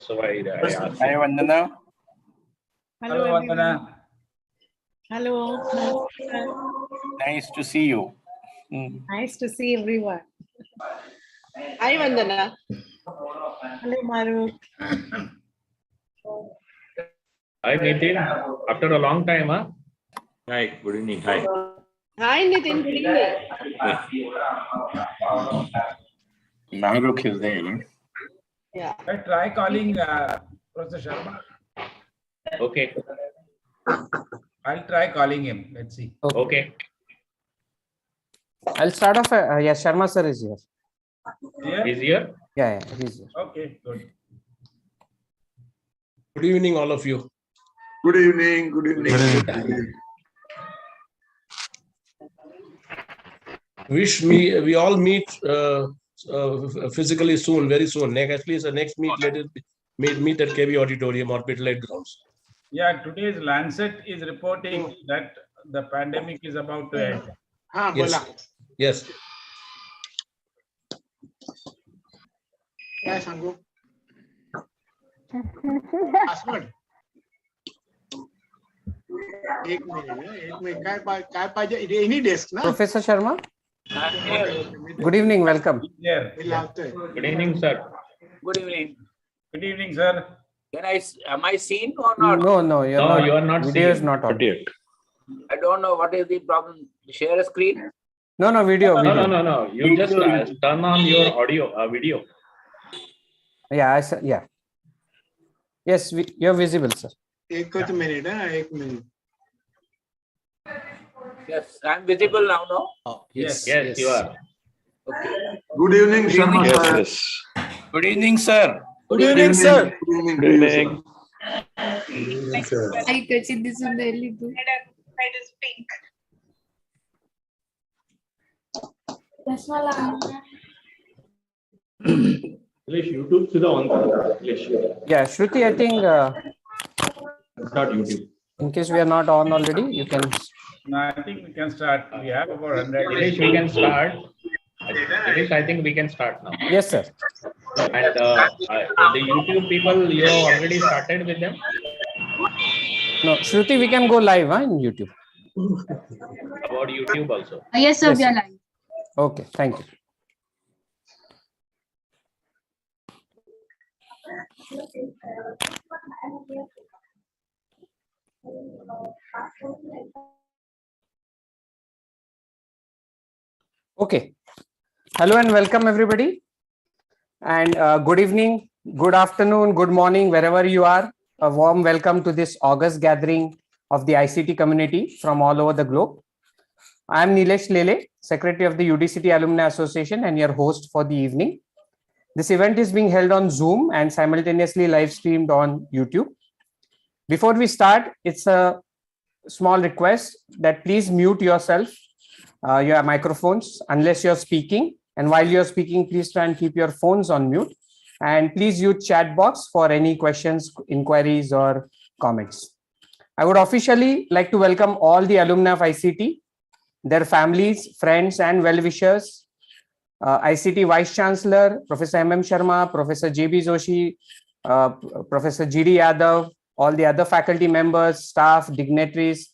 So I asked. Hi, Vandana. Hello, Vandana. Hello. Nice to see you. Nice to see everyone. Hi, Vandana. Hello, Maru. Hi, Nitin. After a long time, huh? Hi, good evening. Hi. Hi, Nitin. Good evening. Nahrukh is there. Yeah. I try calling Professor Sharma. Okay. I'll try calling him. Let's see. Okay. I'll start off. Yes, Sharma sir is here. Yeah. Is here? Yeah, he's here. Okay, good. Good evening, all of you. Good evening. Good evening. We all meet physically soon, very soon. At least the next meet, let it meet at KB Auditorium or Pidlite Grounds. Yeah, today's Lancet is reporting that the pandemic is about to end. Yes. Yes. काय सांगू password एक minute काय पाहिजे any desk ना Professor Sharma. Good evening. Welcome. Here. Good evening, sir. Good evening. Good evening, sir. Am I seen or not? No, you're No, not. you are not Video is seen. not on. I don't know what is the problem. Share a screen. No, video. No. You just turn on your audio, video. Yeah, yeah. Yes, you're visible, sir. एकच minute एक minute Yes, I'm visible now. No. Yes. Yes, you are. Okay. Good evening Sharma sir Good evening, sir. Good evening sir Good evening. कशी दिसून राहिली तू YouTube to the on. Yeah, Shruti, I think Not YouTube. in case we are not on already, you can. No, I think we can start. We have about 100. Naresh, we can start. Naresh, I think we can start now. Yes, sir. And the YouTube people, you have already started with them? No, Shruti, we can go live in YouTube. About YouTube also. Yes, sir, Yes, we are sir. live. Okay, thank you. Okay. Hello and welcome everybody. And good evening, good afternoon, good morning, wherever you are. A warm welcome to this August gathering of the ICT community from all over the globe. I am Nilesh Lele, Secretary of the UDCT Alumni Association and your host for the evening. This event is being held on Zoom and simultaneously live streamed on YouTube. Before we start, it's a small request that please mute yourself, your microphones, unless you're speaking. And while you're speaking, please try and keep your phones on mute. And please use chat box for any questions, inquiries, or comments. I would officially like to welcome all the alumni of ICT, their families, friends, and well-wishers. ICT Vice Chancellor, Professor M.M. Sharma, Professor J.B. Joshi, Professor G.D. Yadav, all the other faculty members, staff, dignitaries,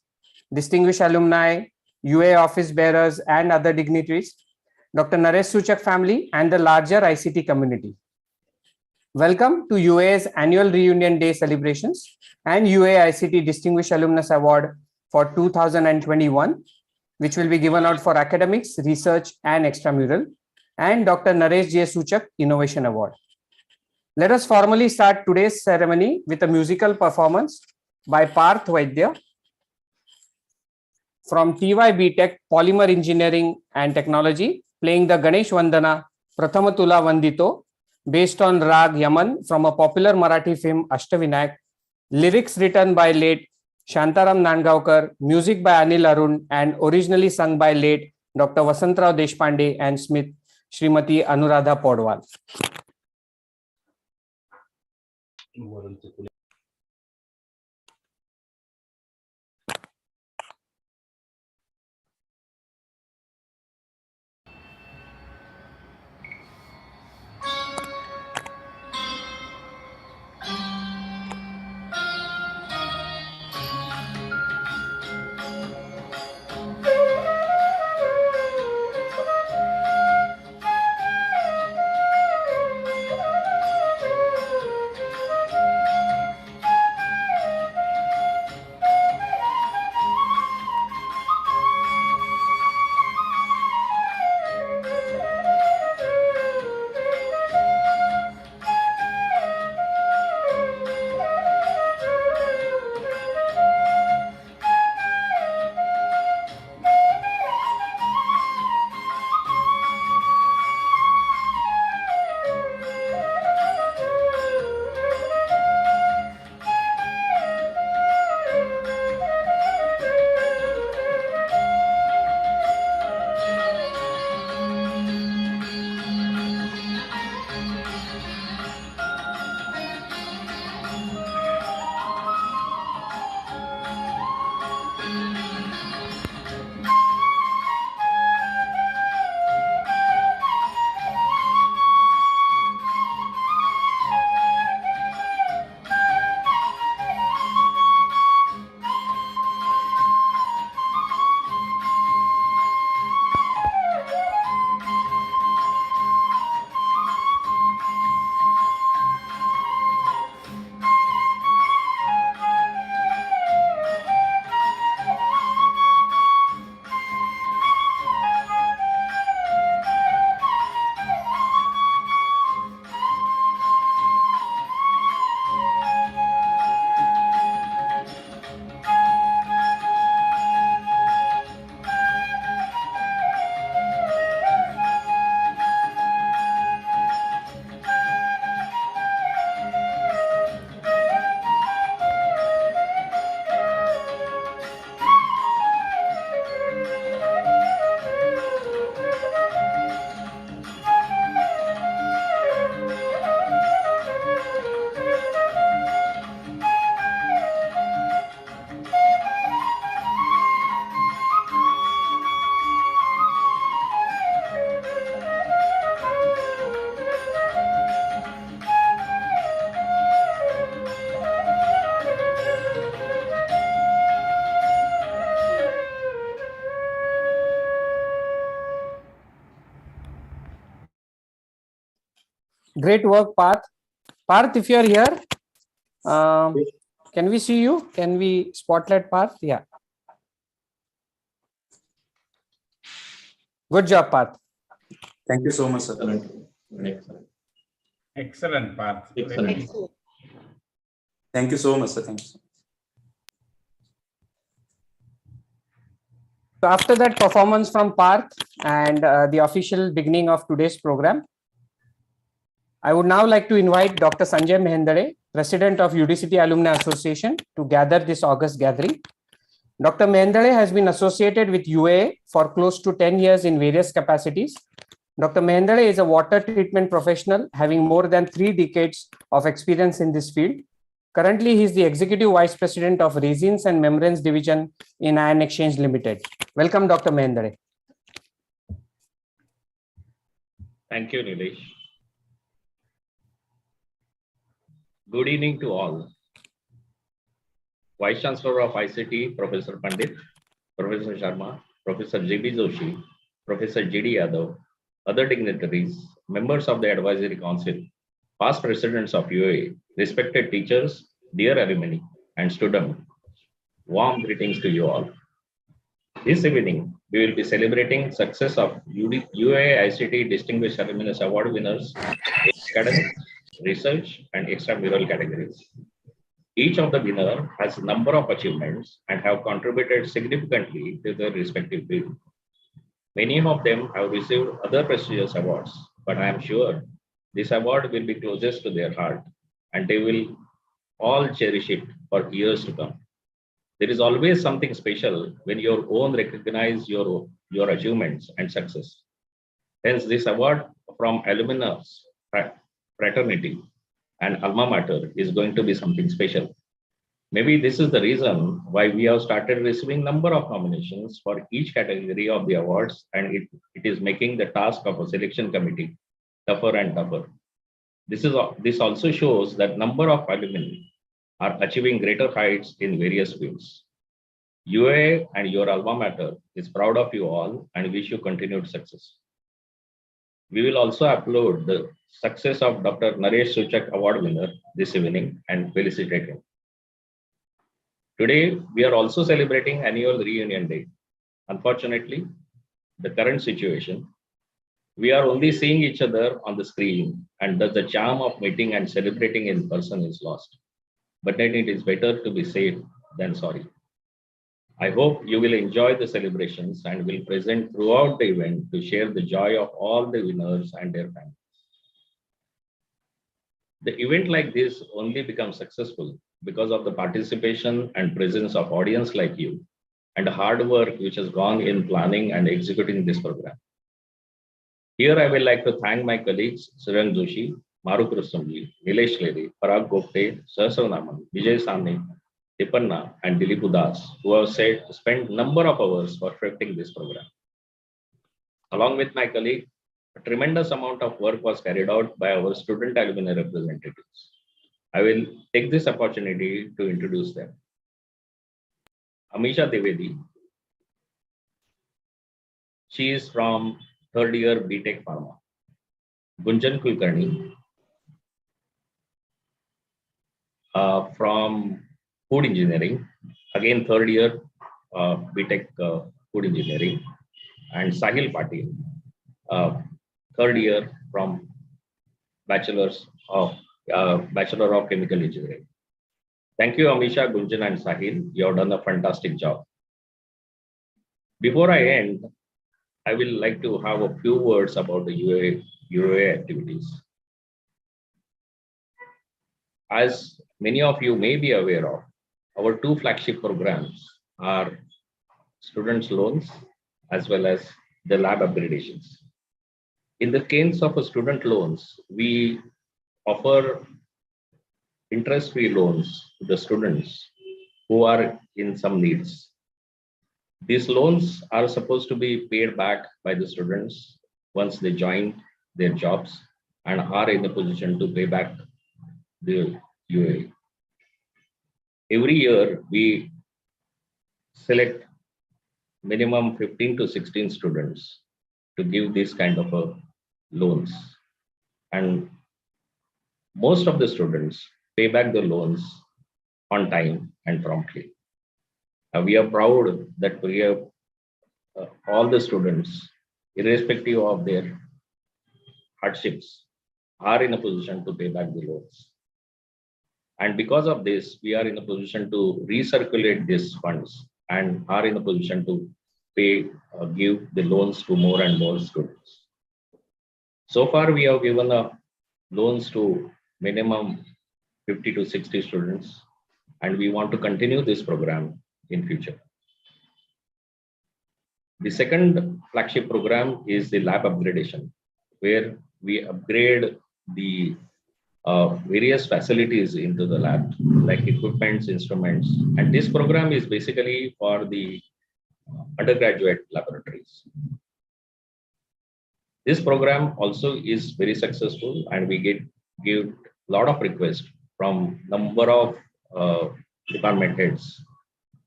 distinguished alumni, UA office bearers, and other dignitaries, Dr. Naresh Suchak family, and the larger ICT community. Welcome to UA's annual reunion day celebrations and UAA-ICT Distinguished Alumnus Award for 2021, which will be given out for academics, research, and extramural, and Dr. Naresh J. Suchak Innovation Award. Let us formally start today's ceremony with a musical performance by Parth Vaidya from TY Tech Polymer Engineering and Technology, playing the Ganesh Vandana Prathamatula Vandito based on Rag Yaman from a popular Marathi film Ashtavinayak, lyrics written by late Shantaram Nandgaonkar, music by Anil Arun, and originally sung by late Dr. Vasantrao Deshpande and Smith Srimati Anuradha Podwal. Great work, Parth. Parth, if you are here, can we see you? Can we spotlight Parth? Yeah. Good job, Parth. Thank you so much, sir. Excellent, Parth. Excellent. Excellent. Thank you so much, sir. Thank you. So after that performance from Parth and the official beginning of today's program, I would now like to invite Dr. Sanjay Mehendale, President of UDCT Alumni Association, to gather this August gathering. Dr. Mehendale has been associated with UAA for close to 10 years in various capacities. Dr. Mehendale is a water treatment professional having more than 3 decades of experience in this field. Currently, he is the Executive Vice President of Resins and Membranes Division in Ion Exchange Limited. Welcome, Dr. Mehendale. Thank you, Naresh. Good evening to all. Vice Chancellor of ICT, Professor Pandit, Professor Sharma, Professor J.B. Joshi, Professor J.D. Yadav, other dignitaries, members of the Advisory Council, past presidents of UAA, respected teachers, dear alumni, and students, warm greetings to you all. This evening, we will be celebrating success of UAA-ICT Distinguished Alumnus Award winners in academics, research, and extramural categories. Each of the winners has a number of achievements and have contributed significantly to their respective field. Many of them have received other prestigious awards, but I am sure this award will be closest to their heart and they will all cherish it for years to come. There is always something special when your own recognize your achievements and success. Hence, this award from alumnus fraternity and alma mater is going to be something special. Maybe this is the reason why we have started receiving number of nominations for each category of the awards, and it is making the task of a selection committee tougher and tougher. This also shows that number of alumni are achieving greater heights in various fields. UAA and your alma mater is proud of you all and wish you continued success. We will also upload the success of Dr. Naresh Suchak award winner this evening and felicitate him. Today, we are also celebrating annual reunion day. Unfortunately, the current situation, we are only seeing each other on the screen, and thus the charm of meeting and celebrating in person is lost. But then it is better to be safe than sorry. I hope you will enjoy the celebrations and will present throughout the event to share the joy of all the winners and their families. The event like this only becomes successful because of the participation and presence of audience like you and the hard work which has gone in planning and executing this program. Here I would like to thank my colleagues Surang Joshi, Maruk Rustamji, Nilesh Leri, Parag Gopte, Sahasranaman, Vijay Sane, Tipanna, and Dilip Udas, who have spent number of hours perfecting this program. Along with my colleague, a tremendous amount of work was carried out by our student alumni representatives. I will take this opportunity to introduce them. Amisha Devedi. She is from third year BTech Pharma. Gunjan Kulkarni from Food Engineering, again third year BTech Food Engineering, and Sahil Patil, third year from Bachelor of Chemical Engineering. Thank you, Amisha, Gunjan, and Sahil. You have done a fantastic job. Before I end, I will like to have a few words about the UAA activities. As many of you may be aware of, our two flagship programs are students' loans as well as the lab upgradations. In the case of student loans, we offer interest-free loans to the students who are in some needs. These loans are supposed to be paid back by the students once they join their jobs and are in a position to pay back the UAA. Every year, we select minimum 15 to 16 students to give this kind of loans. And most of the students pay back the loans on time and promptly. We are proud that we have all the students, irrespective of their hardships, are in a position to pay back the loans. And because of this, we are in a position to recirculate these funds and are in a position to give the loans to more and more students. So far, we have given loans to minimum 50 to 60 students, and we want to continue this program in future. The second flagship program is the lab upgradation, where we upgrade the various facilities into the lab, like equipments, instruments. And this program is basically for the undergraduate laboratories. This program also is very successful, and we give a lot of requests from number of department heads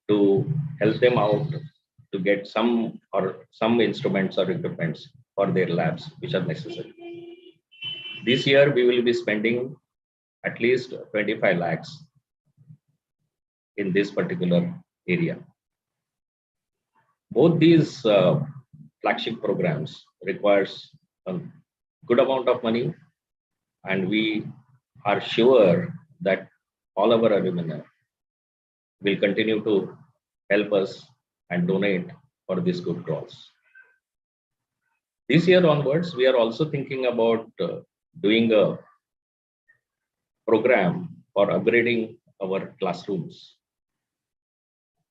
to help them out to get some instruments or equipments for their labs which are necessary. This year we will be spending at least 25 lakhs in this particular area. Both these flagship programs requires a good amount of money, and we are sure that all our alumni will continue to help us and donate for this good cause. This year onwards, we are also thinking about doing a program for upgrading our classrooms.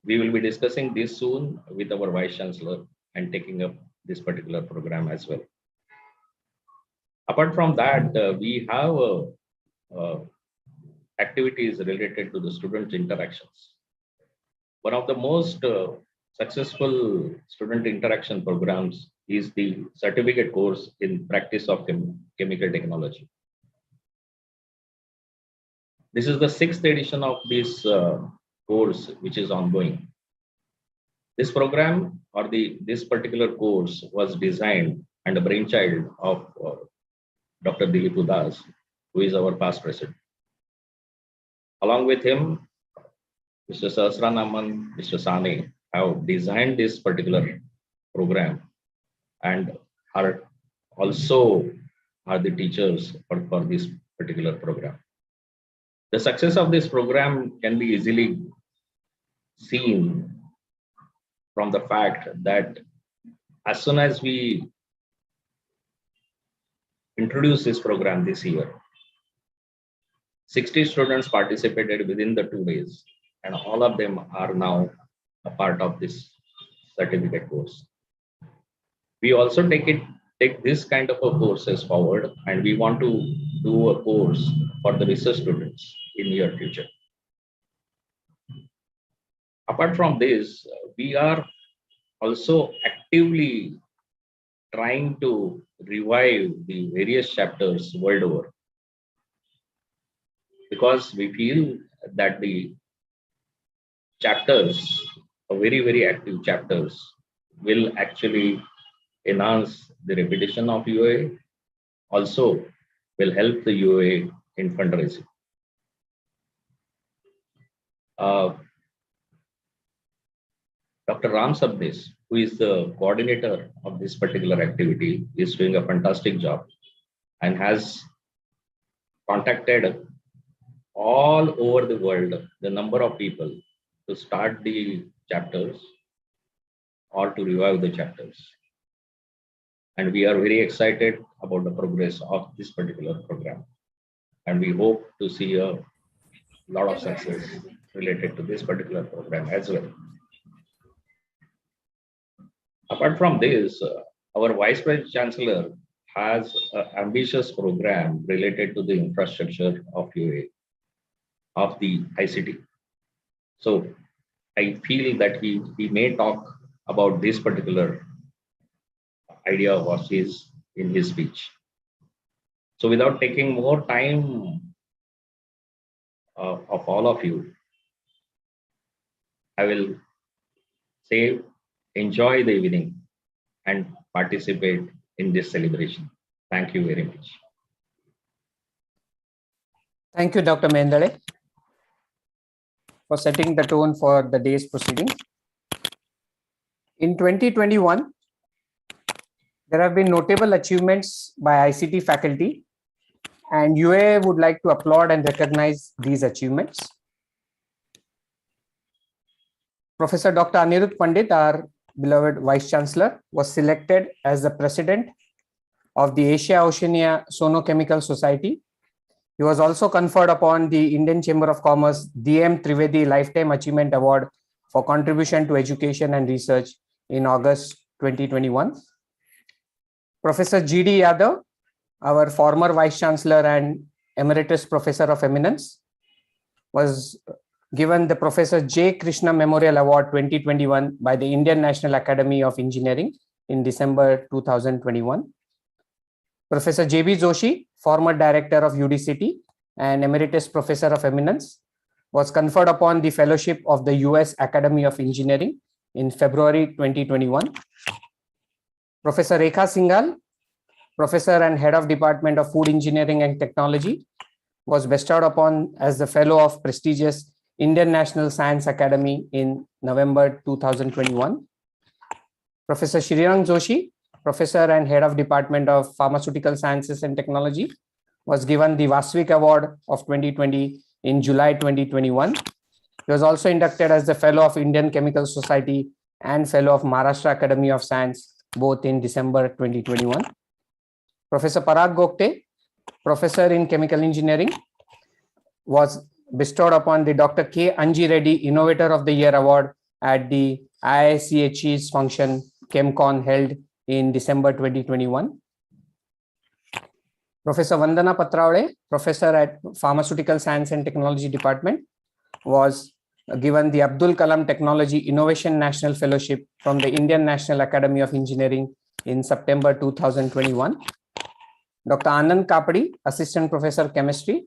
We will be discussing this soon with our Vice Chancellor and taking up this particular program as well. Apart from that, we have activities related to the student interactions. One of the most successful student interaction programs is the certificate course in practice of chemical technology. This is the 6th edition of this course, which is ongoing. This program or this particular course was designed and a brainchild of Dr. Dilip Udas, who is our past president. Along with him, Mr. Sahasranaman, Mr. Sane have designed this particular program and are also the teachers for this particular program. The success of this program can be easily seen from the fact that as soon as we introduced this program this year, 60 students participated within the 2 days, and all of them are now a part of this certificate course. We also take this kind of a courses forward, and we want to do a course for the research students in near future. Apart from this, we are also actively trying to revive the various chapters world over, because we feel that the chapters, very, very active chapters, will actually enhance the reputation of UAA, also will help the UAA in fundraising. Dr. Ram Sabnis, who is the coordinator of this particular activity, is doing a fantastic job and has contacted all over the world the number of people to start the chapters or to revive the chapters. And we are very excited about the progress of this particular program. And we hope to see a lot of success related to this particular program as well. Apart from this, our Vice Chancellor has an ambitious program related to the infrastructure of UAA, of the ICT. So I feel that he may talk about this particular idea of his in his speech. So without taking more time of all of you, I will say enjoy the evening and participate in this celebration. Thank you very much. Thank you, Dr. Mendale, for setting the tone for the day's proceedings. In 2021, there have been notable achievements by ICT faculty, and UAA would like to applaud and recognize these achievements. Professor Dr. Anirudh Pandit, our beloved Vice Chancellor, was selected as the President of the Asia Oceania Sono-Chemical Society. He was also conferred upon the Indian Chamber of Commerce DM Trivedi Lifetime Achievement Award for contribution to education and research in August 2021. Professor GD Yadav, our former Vice Chancellor and Emeritus Professor of Eminence, was given the Professor J. Krishna Memorial Award 2021 by the Indian National Academy of Engineering in December 2021. Professor J.B. Joshi, former Director of UDCT and Emeritus Professor of Eminence, was conferred upon the Fellowship of the US Academy of Engineering in February 2021. Professor Rekha Singhal, Professor and Head of Department of Food Engineering and Technology, was bestowed upon as the Fellow of prestigious Indian National Science Academy in November 2021. Professor Shrirang Joshi, Professor and Head of Department of Pharmaceutical Sciences and Technology, was given the Vasvik Award of 2020 in July 2021. He was also inducted as the Fellow of Indian Chemical Society and Fellow of Maharashtra Academy of Science, both in December 2021. Professor Parag Gokte, Professor in Chemical Engineering, was bestowed upon the Dr. K. Anji Reddy Innovator of the Year Award at the IICHE's function ChemCon held in December 2021. Professor Vandana Patrawade, Professor at Pharmaceutical Science and Technology Department, was given the Abdul Kalam Technology Innovation National Fellowship from the Indian National Academy of Engineering in September 2021. Dr. Anand Kapadi, Assistant Professor Chemistry,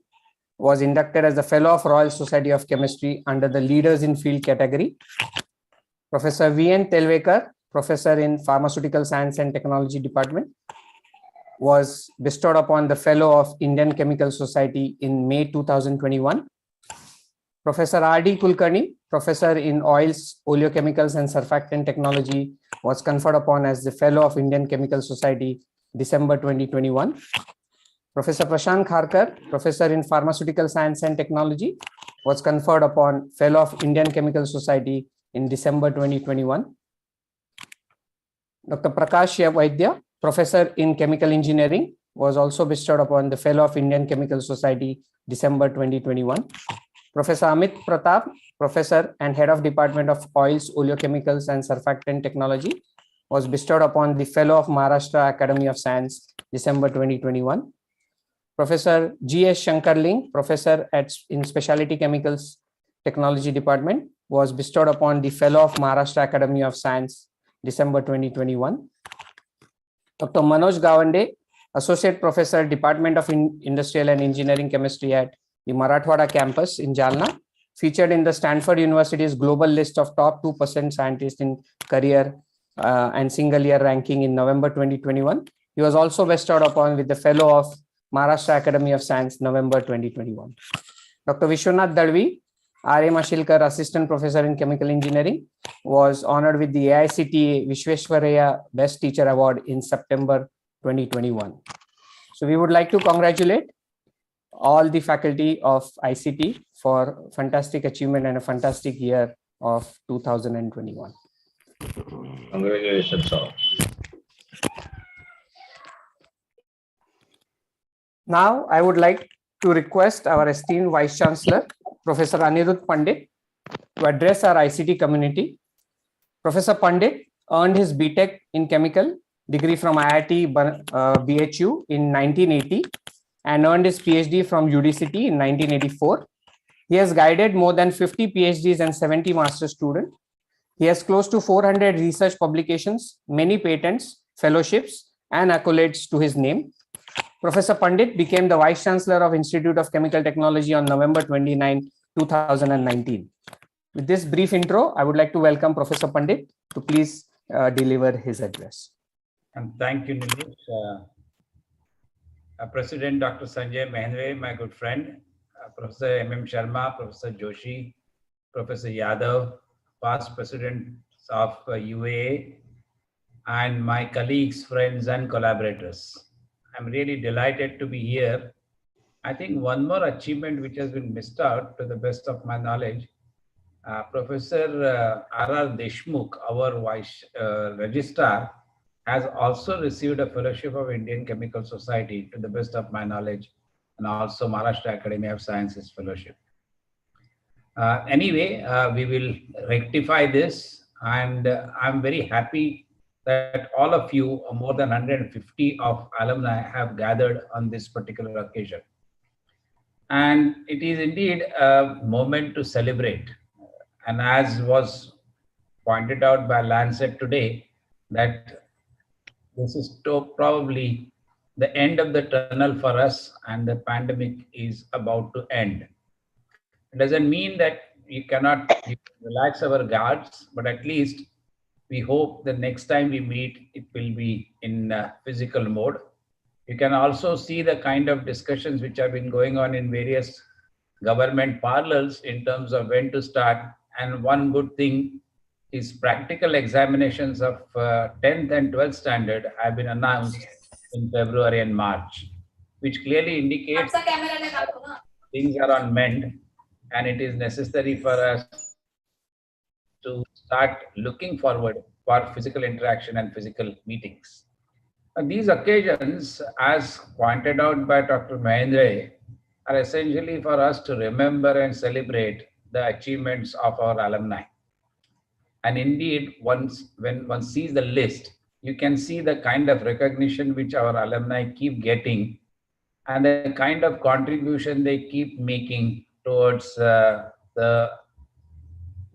was inducted as the Fellow of Royal Society of Chemistry under the Leaders in Field category. Professor V.N. Telvekar, Professor in Pharmaceutical Science and Technology Department, was bestowed upon the Fellow of Indian Chemical Society in May 2021. Professor R.D. Kulkarni, Professor in Oils, Oleochemicals and Surfactant Technology, was conferred upon as the Fellow of Indian Chemical Society, December 2021. Professor Prashant Kharkar, Professor in Pharmaceutical Science and Technology, was conferred upon Fellow of Indian Chemical Society in December 2021. Dr. Prakash Vaidya, Professor in Chemical Engineering, was also bestowed upon the Fellow of Indian Chemical Society, December 2021. Professor Amit Pratap, Professor and Head of Department of Oils, Oleochemicals and Surfactant Technology, was bestowed upon the Fellow of Maharashtra Academy of Science, December 2021. Professor G.S. Shankarling, Professor in Specialty Chemicals Technology Department, was bestowed upon the Fellow of Maharashtra Academy of Science, December 2021. Dr. Manoj Gawande, Associate Professor, Department of Industrial and Engineering Chemistry at the Marathwada campus in Jalna, featured in the Stanford University's global list of top 2% scientists in career and single year ranking in November 2021. He was also bestowed upon with the Fellow of Maharashtra Academy of Science, November 2021. Dr. Vishwanath Dadvi, R.A. Mashilkar, Assistant Professor in Chemical Engineering, was honored with the AICTE Vishweshwaraya Best Teacher Award in September 2021. So we would like to congratulate all the faculty of ICT for fantastic achievement and a fantastic year of 2021. Congratulations, sir. Now, I would like to request our esteemed Vice Chancellor, Professor Anirudh Pandit, to address our ICT community. Professor Pandit earned his BTech in Chemical degree from IIT BHU in 1980 and earned his PhD from UDCT in 1984. He has guided more than 50 PhDs and 70 master's students. He has close to 400 research publications, many patents, fellowships, and accolades to his name. Professor Pandit became the Vice Chancellor of Institute of Chemical Technology on November 29, 2019. With this brief intro, I would like to welcome Professor Pandit to please deliver his address. And thank you, Naresh. President Dr. Sanjay Mehendwe, my good friend, Professor M.M. Sharma, Professor Joshi, Professor Yadav, past presidents of UAA, and my colleagues, friends, and collaborators. I'm really delighted to be here. I think one more achievement which has been missed out, to the best of my knowledge, Professor R.R. Deshmukh, our Vice Registrar, has also received a fellowship of Indian Chemical Society, to the best of my knowledge, and also Maharashtra Academy of Sciences Fellowship. Anyway, we will rectify this, and I'm very happy that all of you, more than 150 of alumni, have gathered on this particular occasion. And it is indeed a moment to celebrate. And as was pointed out by Lancet today, that this is probably the end of the tunnel for us, and the pandemic is about to end. It doesn't mean that we cannot relax our guards, but at least we hope the next time we meet, it will be in physical mode. You can also see the kind of discussions which have been going on in various government parlors in terms of when to start. And one good thing is practical examinations of 10th and 12th standard have been announced in February and March, which clearly indicates things are on mend, and it is necessary for us to start looking forward for physical interaction and physical meetings. And these occasions, as pointed out by Dr. Mahendra, are essentially for us to remember and celebrate the achievements of our alumni. And indeed, when one sees the list, you can see the kind of recognition which our alumni keep getting, and the kind of contribution they keep making towards the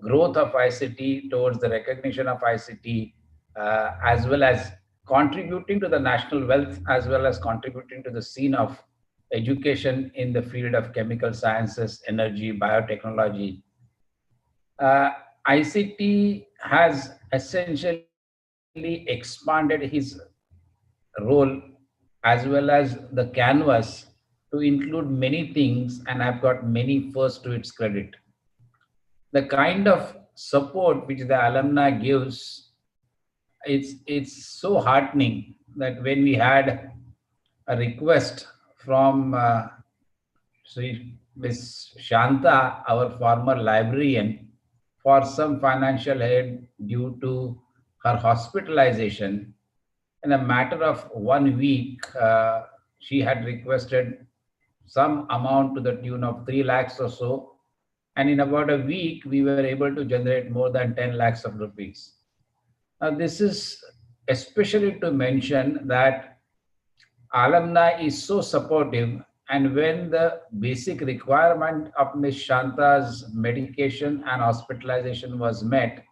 growth of ICT, towards the recognition of ICT, as well as contributing to the national wealth, as well as contributing to the scene of education in the field of chemical sciences, energy, biotechnology. ICT has essentially expanded his role as well as the canvas to include many things, and I've got many first to its credit. The kind of support which the alumni gives, it's so heartening that when we had a request from Ms. Shanta, our former librarian, for some financial aid due to her hospitalization, in a matter of 1 week, she had requested some amount to the tune of 3 lakhs or so. And in about a week, we were able to generate more than 10 lakhs of rupees. Now, this is especially to mention that alumni is so supportive, and when the basic requirement of Ms. Shanta's medication and hospitalization was met,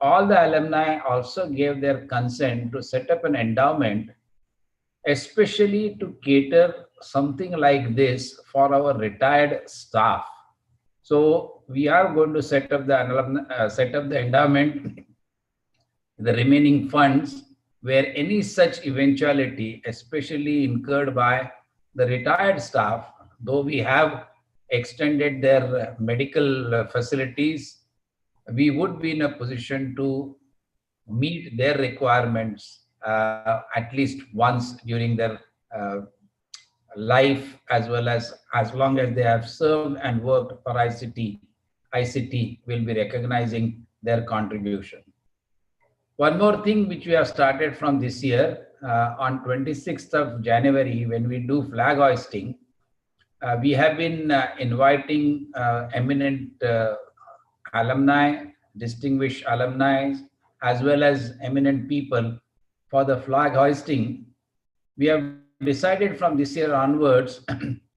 all the alumni also gave their consent to set up an endowment, especially to cater something like this for our retired staff. So we are going to set up the endowment, the remaining funds, where any such eventuality, especially incurred by the retired staff, though we have extended their medical facilities, we would be in a position to meet their requirements at least once during their life, as well as long as they have served and worked for ICT. ICT will be recognizing their contribution. One more thing which we have started from this year, on 26th of January, when we do flag hoisting, we have been inviting eminent alumni, distinguished alumni, as well as eminent people for the flag hoisting. We have decided from this year onwards,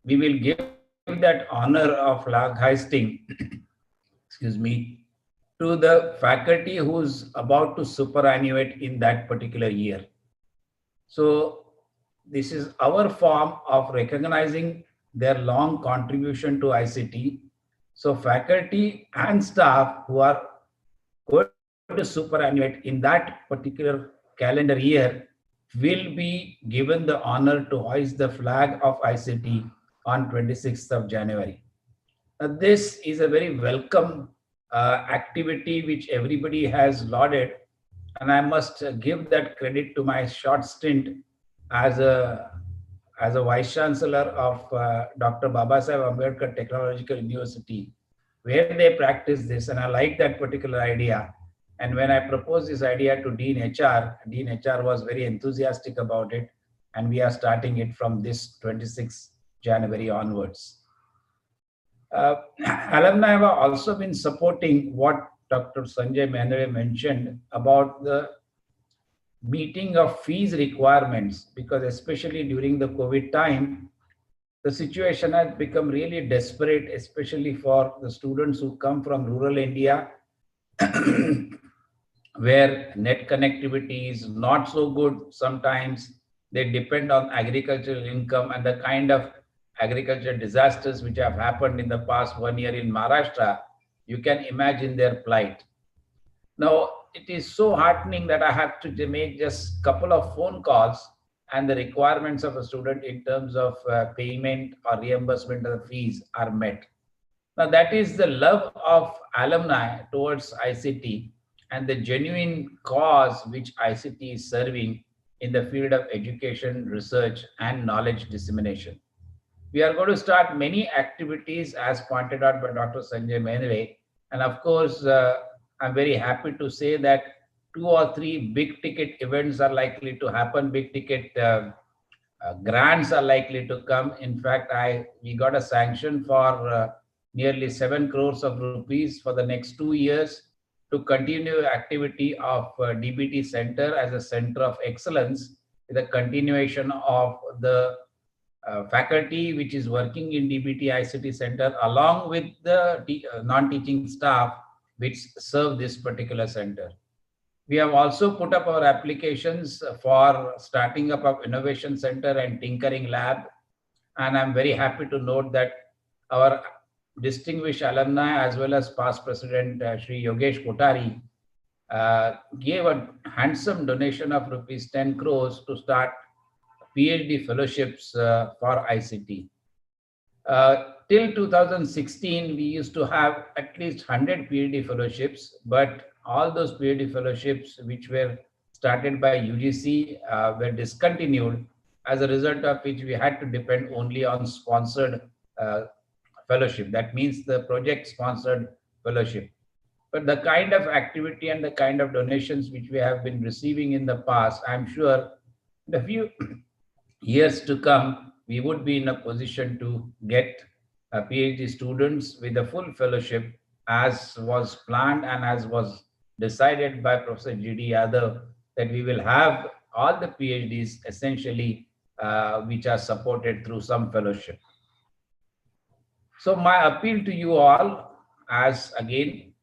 we will give that honor of flag hoisting, excuse me, to the faculty who's about to superannuate in that particular year. So this is our form of recognizing their long contribution to ICT. So faculty and staff who are going to superannuate in that particular calendar year will be given the honor to hoist the flag of ICT on 26th of January. This is a very welcome activity which everybody has lauded, and I must give that credit to my short stint as a Vice Chancellor of Dr. Babasaheb Ambedkar Technological University, where they practice this, and I like that particular idea. And when I proposed this idea to Dean HR was very enthusiastic about it, and we are starting it from this 26th January onwards. Alumni have also been supporting what Dr. Sanjay Mehndre mentioned about the meeting of fees requirements, because especially during the COVID time, the situation has become really desperate, especially for the students who come from rural India, where net connectivity is not so good. Sometimes they depend on agricultural income, and the kind of agricultural disasters which have happened in the past 1 year in Maharashtra, you can imagine their plight. Now, it is so heartening that I have to make just a couple of phone calls and the requirements of a student in terms of payment or reimbursement of the fees are met. Now, that is the love of alumni towards ICT and the genuine cause which ICT is serving in the field of education, research, and knowledge dissemination. We are going to start many activities as pointed out by Dr. Sanjay Mehndre. And of course, I'm very happy to say that 2 or 3 big ticket events are likely to happen. Big ticket grants are likely to come. In fact, we got a sanction for nearly 7 crores of rupees for the next 2 years to continue activity of DBT Center as a center of excellence, with a continuation of the faculty which is working in DBT ICT Center along with the non-teaching staff which serve this particular center. We have also put up our applications for starting up of Innovation Center and Tinkering Lab. And I'm very happy to note that our distinguished alumni as well as past President Shri Yogesh Kothari gave a handsome donation of rupees 10 crores to start PhD fellowships for ICT. Till 2016, we used to have at least 100 PhD fellowships, but all those PhD fellowships which were started by UGC were discontinued, as a result of which we had to depend only on sponsored fellowship. That means the project sponsored fellowship. But the kind of activity and the kind of donations which we have been receiving in the past, I'm sure in a few years to come, we would be in a position to get PhD students with a full fellowship, as was planned and as was decided by Professor G.D. Yadav, that we will have all the PhDs essentially which are supported through some fellowship. So my appeal to you all, as again,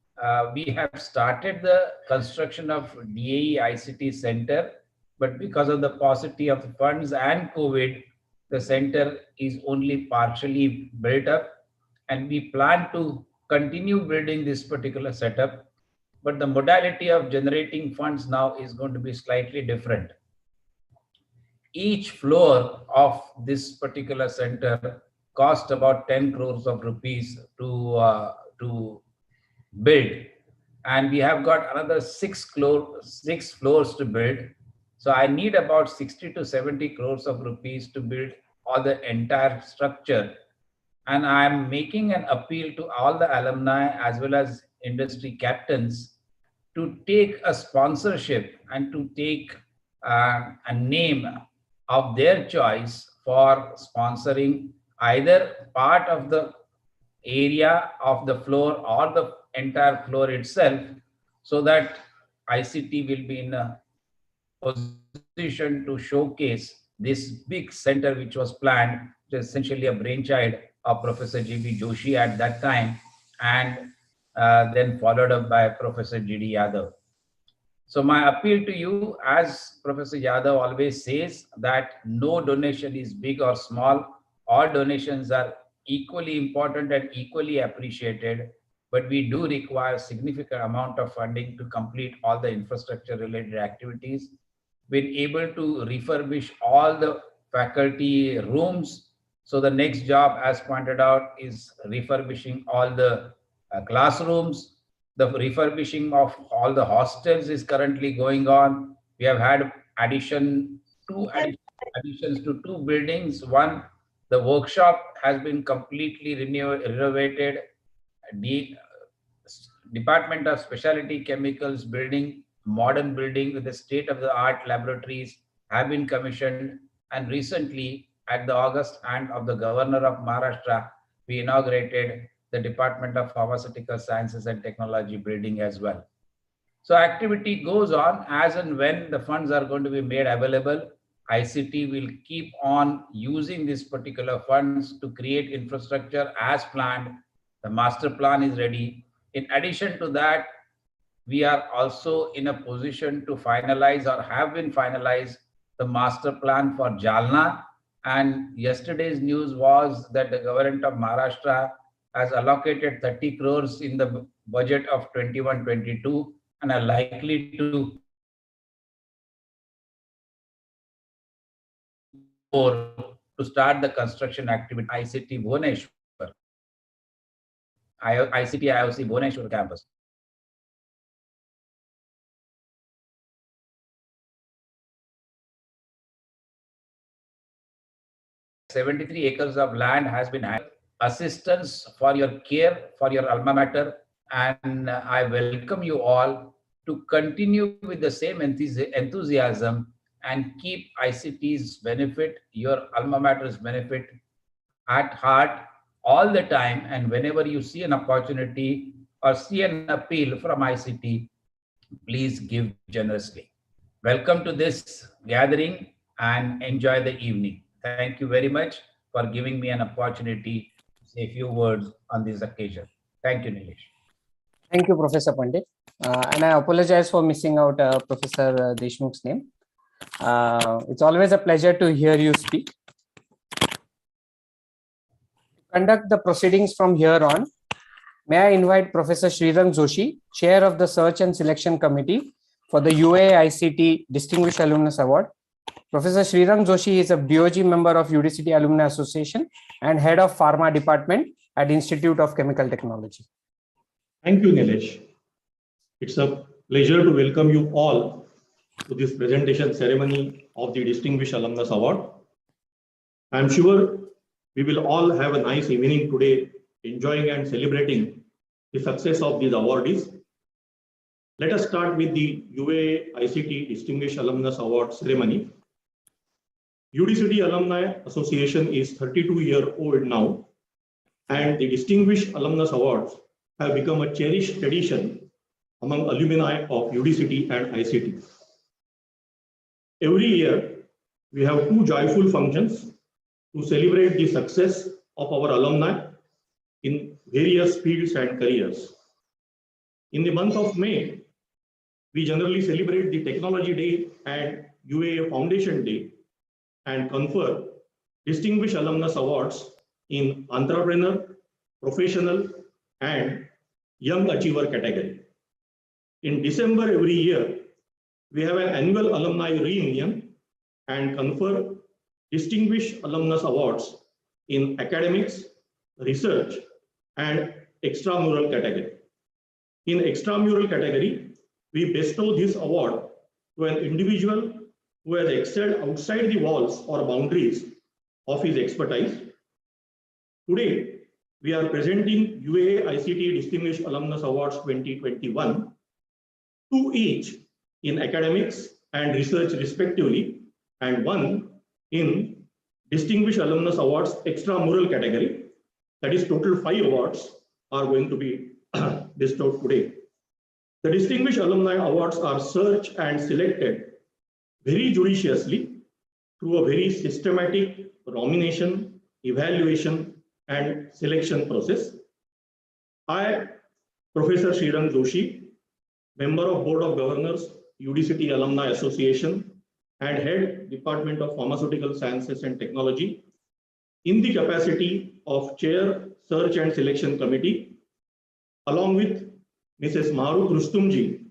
we have started the construction of UAA-ICT Center, but because of the paucity of the funds and COVID, the center is only partially built up, and we plan to continue building this particular setup. But the modality of generating funds now is going to be slightly different. Each floor of this particular center cost about 10 crores of rupees to build, and we have got another 6 floors to build. So I need about 60 to 70 crores of rupees to build all the entire structure. And I'm making an appeal to all the alumni as well as industry captains to take a sponsorship and to take a name of their choice for sponsoring either part of the area of the floor or the entire floor itself, so that ICT will be in a position to showcase this big center which was planned, which is essentially a brainchild of Professor G.B. Joshi at that time, and then followed up by Professor G.D. Yadav. So my appeal to you, as Professor Yadav always says, that no donation is big or small. All donations are equally important and equally appreciated, but we do require significant amount of funding to complete all the infrastructure related activities. Been able to refurbish all the faculty rooms So the next job, as pointed out, is refurbishing all the classrooms. The refurbishing of all the hostels is currently going on. We have had additions to 2 buildings. One, the workshop has been completely renovated. The Department of Specialty Chemicals building, modern building with the state-of-the-art laboratories have been commissioned. And recently, at the August hand of the Governor of Maharashtra, we inaugurated the Department of Pharmaceutical Sciences and Technology building as well. So activity goes on as and when the funds are going to be made available. ICT will keep on using these particular funds to create infrastructure as planned. The master plan is ready. In addition to that, we are also in a position to finalize or have been finalized the master plan for Jalna. And yesterday's news was that the government of Maharashtra has allocated 30 crores in the budget of 21-22 and are likely to start the construction activity ICT Bhubaneswar, ICT IOC Bhubaneswar campus. "73 acres of land has been had. Assistance for your care, for your alma mater, and I welcome you all to continue with the same enthusiasm and keep ICT's benefit, your alma mater's benefit at heart all the time. And whenever you see an opportunity or see an appeal from ICT, please give generously. Welcome to this gathering and enjoy the evening. Thank you very much for giving me an opportunity to say a few words on this occasion. Thank you, Naresh. Thank you, Professor Pandit. And I apologize for missing out Professor Deshmukh's name. It's always a pleasure to hear you speak. To conduct the proceedings from here on, may I invite Professor Srirang Joshi, Chair of the Search and Selection Committee for the UAA-ICT Distinguished Alumnus Award. Professor Srirang Joshi is a BOG member of UDCT Alumni Association and Head of Pharma Department at Institute of Chemical Technology. Thank you, Naresh. It's a pleasure to welcome you all to this presentation ceremony of the Distinguished Alumnus Award. I'm sure we will all have a nice evening today, enjoying and celebrating the success of these awardees. Let us start with the UAA-ICT Distinguished Alumnus Award ceremony. UDCT Alumni Association is 32-year-old now, and the Distinguished Alumnus Awards have become a cherished tradition among alumni of UDCT and ICT. Every year, we have 2 joyful functions to celebrate the success of our alumni in various fields and careers. In the month of May, we generally celebrate the Technology Day and UAA Foundation Day and confer Distinguished Alumnus Awards in Entrepreneur, Professional, and Young Achiever category. In December every year, we have an annual alumni reunion and confer Distinguished Alumnus Awards in Academics, Research, and Extramural category. In Extramural category, we bestow this award to an individual who has excelled outside the walls or boundaries of his expertise. Today, we are presenting UAA-ICT Distinguished Alumnus Awards 2021, 2 each in academics and research respectively, and 1 in Distinguished Alumnus Awards Extramural category. That is, total 5 awards are going to be bestowed today. The Distinguished Alumni Awards are searched and selected very judiciously through a very systematic nomination, evaluation, and selection process. I, Professor Srirang Joshi, member of Board of Governors, UDCT Alumni Association, and Head Department of Pharmaceutical Sciences and Technology, in the capacity of Chair, Search and Selection Committee, along with Mrs. Marut Rustumji,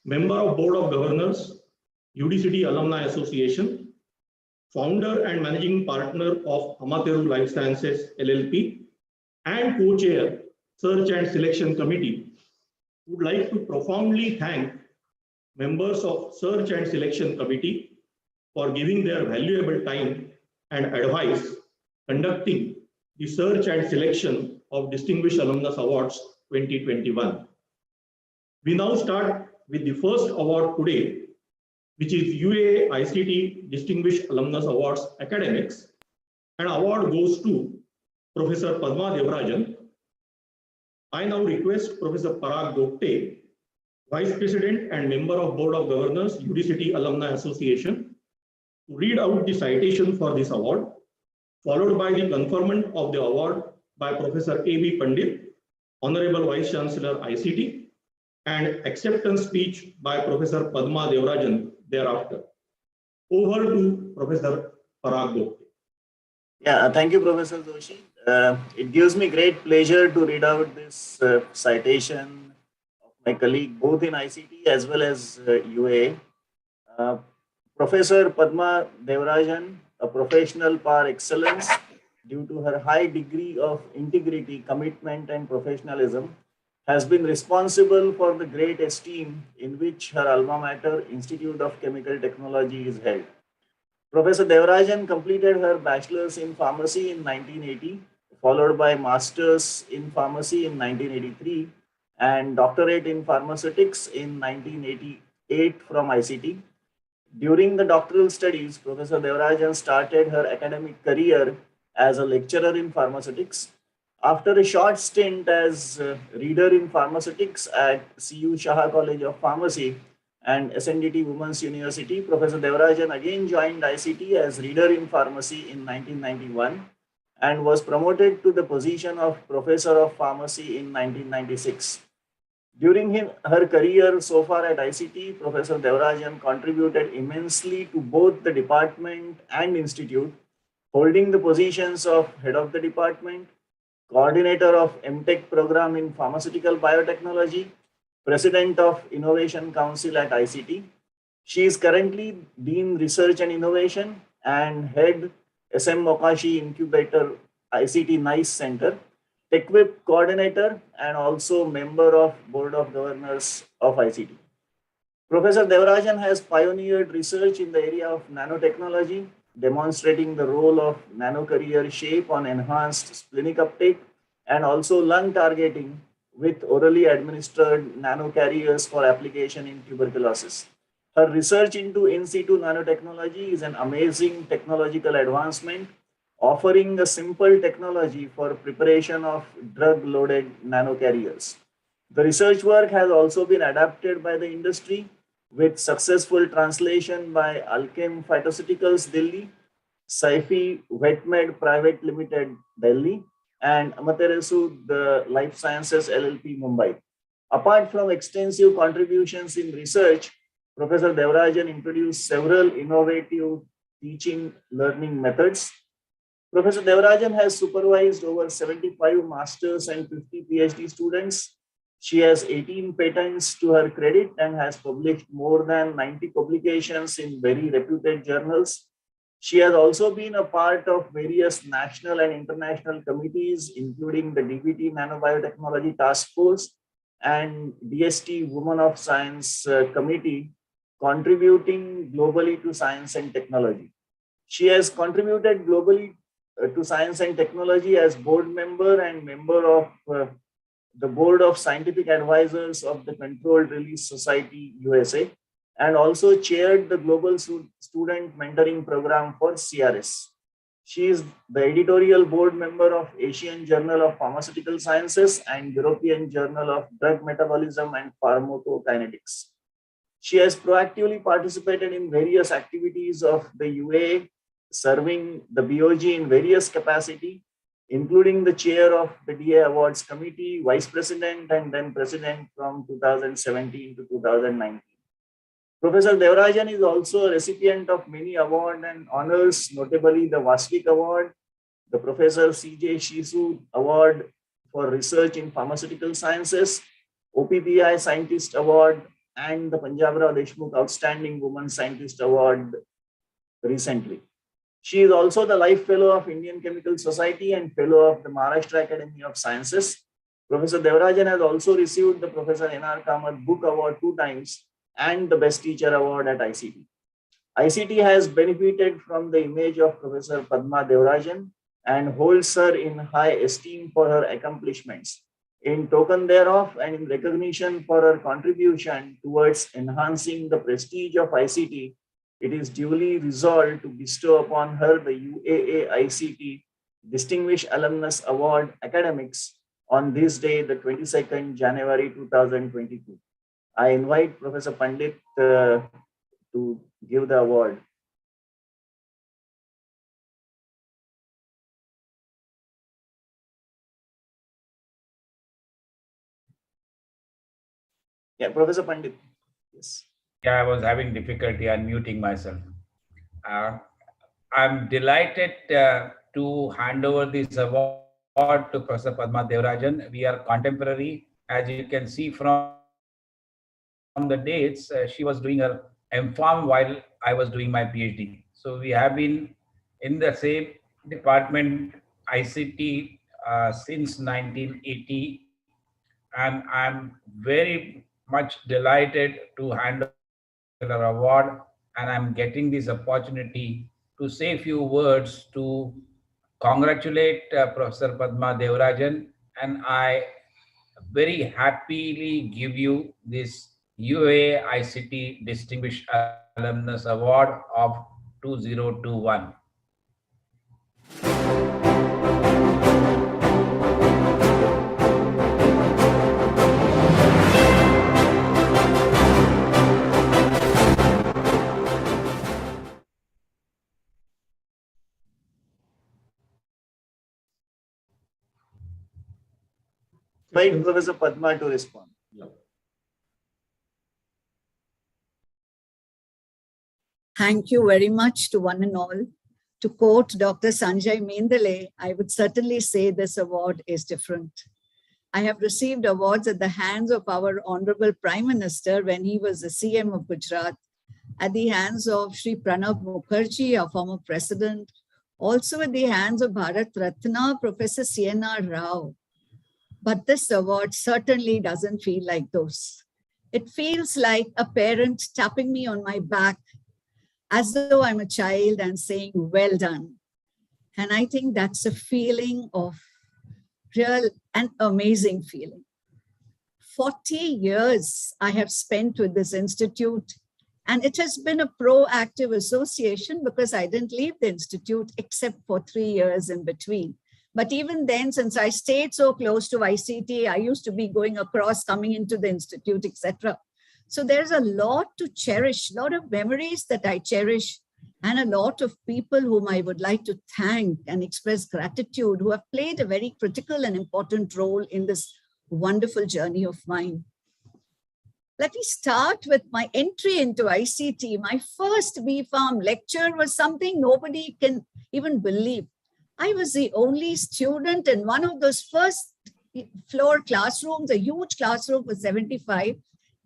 member of Board of Governors, UDCT Alumni Association, founder and managing partner of Amateru Life Sciences LLP, and co-chair Search and Selection Committee, would like to profoundly thank members of Search and Selection Committee for giving their valuable time and advice conducting the search and selection of Distinguished Alumnus Awards 2021. We now start with the first award today, which is UAA-ICT Distinguished Alumnus Awards Academics. An award goes to Professor Padma Devarajan. I now request Professor Parag Gopte, Vice President and Member of Board of Governors, UDCT Alumni Association, to read out the citation for this award, followed by the conferment of the award by Professor A.B. Pandit, Honorable Vice Chancellor ICT, and acceptance speech by Professor Padma Devarajan thereafter. Over to Professor Parag Gopte. Yeah, thank you, Professor Joshi. It gives me great pleasure to read out this citation of my colleague, both in ICT as well as UAA. Professor Padma Devarajan, a professional par excellence due to her high degree of integrity, commitment, and professionalism, has been responsible for the great esteem in which her alma mater, Institute of Chemical Technology, is held. Professor Devarajan completed her bachelor's in pharmacy in 1980, followed by master's in pharmacy in 1983, and doctorate in pharmaceutics in 1988 from ICT. During the doctoral studies, Professor Devarajan started her academic career as a lecturer in pharmaceutics. After a short stint as reader in pharmaceutics at CU Shah College of Pharmacy and SNDT Women's University, Professor Devarajan again joined ICT as reader in pharmacy in 1991 and was promoted to the position of Professor of Pharmacy in 1996. During her career so far at ICT, Professor Devarajan contributed immensely to both the department and institute, holding the positions of head of the department, coordinator of MTech program in pharmaceutical biotechnology, president of Innovation Council at ICT. She is currently Dean Research and Innovation and head SM Mokashi Incubator ICT NICE Center, TechWhip coordinator, and also member of Board of Governors of ICT. Professor Devarajan has pioneered research in the area of nanotechnology, demonstrating the role of nanocarrier shape on enhanced splenic uptake and also lung targeting with orally administered nanocarriers for application in tuberculosis. Her research into in situ nanotechnology is an amazing technological advancement, offering a simple technology for preparation of drug-loaded nanocarriers. The research work has also been adapted by the industry with successful translation by Alchem Phytoceuticals Delhi, Saifi Wetmed Private Limited Delhi, and Amaterasu the Life Sciences LLP Mumbai. Apart from extensive contributions in research, Professor Devarajan introduced several innovative teaching learning methods. Professor Devarajan has supervised over 75 masters and 50 PhD students. She has 18 patents to her credit and has published more than 90 publications in very reputed journals. She has also been a part of various national and international committees, including the DBT Nanobiotechnology Task Force and DST Women of Science Committee, contributing globally to science and technology. She has contributed globally to science and technology as board member and member of the Board of Scientific Advisors of the Controlled Release Society USA, and also chaired the Global Student Mentoring Program for CRS. She is the editorial board member of Asian Journal of Pharmaceutical Sciences and European Journal of Drug Metabolism and Pharmacokinetics. She has proactively participated in various activities of the UAA, serving the BOG in various capacity, including the chair of the DA Awards Committee, vice president, and then president from 2017 to 2019. Professor Devarajan is also a recipient of many awards and honors, notably the Vasvik Award, the Professor C.J. Shisu Award for Research in Pharmaceutical Sciences, OPPI Scientist Award, and the Punjabrao Deshmukh Outstanding Woman Scientist Award recently. She is also the Life Fellow of Indian Chemical Society and Fellow of the Maharashtra Academy of Sciences. Professor Devarajan has also received the Professor N.R. Kamath Book Award 2 times and the Best Teacher Award at ICT. ICT has benefited from the image of Professor Padma Devarajan and holds her in high esteem for her accomplishments. In token thereof and in recognition for her contribution towards enhancing the prestige of ICT, it is duly resolved to bestow upon her the UAA-ICT Distinguished Alumnus Award Academics on this day, the 22nd January 2022. I invite Professor Pandit to give the award. Yeah, Professor Pandit. Yes. Yeah, I was having difficulty unmuting myself. I'm delighted to hand over this award to Professor Padma Devarajan. We are contemporary. As you can see from the dates, she was doing her MPharm while I was doing my PhD. So we have been in the same department, ICT, since 1980. And I'm very much delighted to hand over her award. And I'm getting this opportunity to say a few words to congratulate Professor Padma Devarajan. And I very happily give you this UAA-ICT Distinguished Alumnus Award of 2021. Invite Professor Padma to respond. Thank you very much to one and all. To quote Dr. Sanjay Mendele, I would certainly say this award is different. I have received awards at the hands of our Honorable Prime Minister when he was the CM of Gujarat, at the hands of Shri Pranab Mukherjee, our former president, also at the hands of Bharat Ratna, Professor C.N.R. Rao. But this award certainly doesn't feel like those. It feels like a parent tapping me on my back as though I'm a child and saying, well done. And I think that's a feeling of real and amazing feeling. 40 years I have spent with this institute, and it has been a proactive association because I didn't leave the institute except for 3 years in between. But even then, since I stayed so close to ICT, I used to be going across, coming into the institute, etc. So there's a lot to cherish, a lot of memories that I cherish, and a lot of people whom I would like to thank and express gratitude, who have played a very critical and important role in this wonderful journey of mine. Let me start with my entry into ICT. My first BPharm lecture was something nobody can even believe. I was the only student in one of those first floor classrooms, a huge classroom with 75,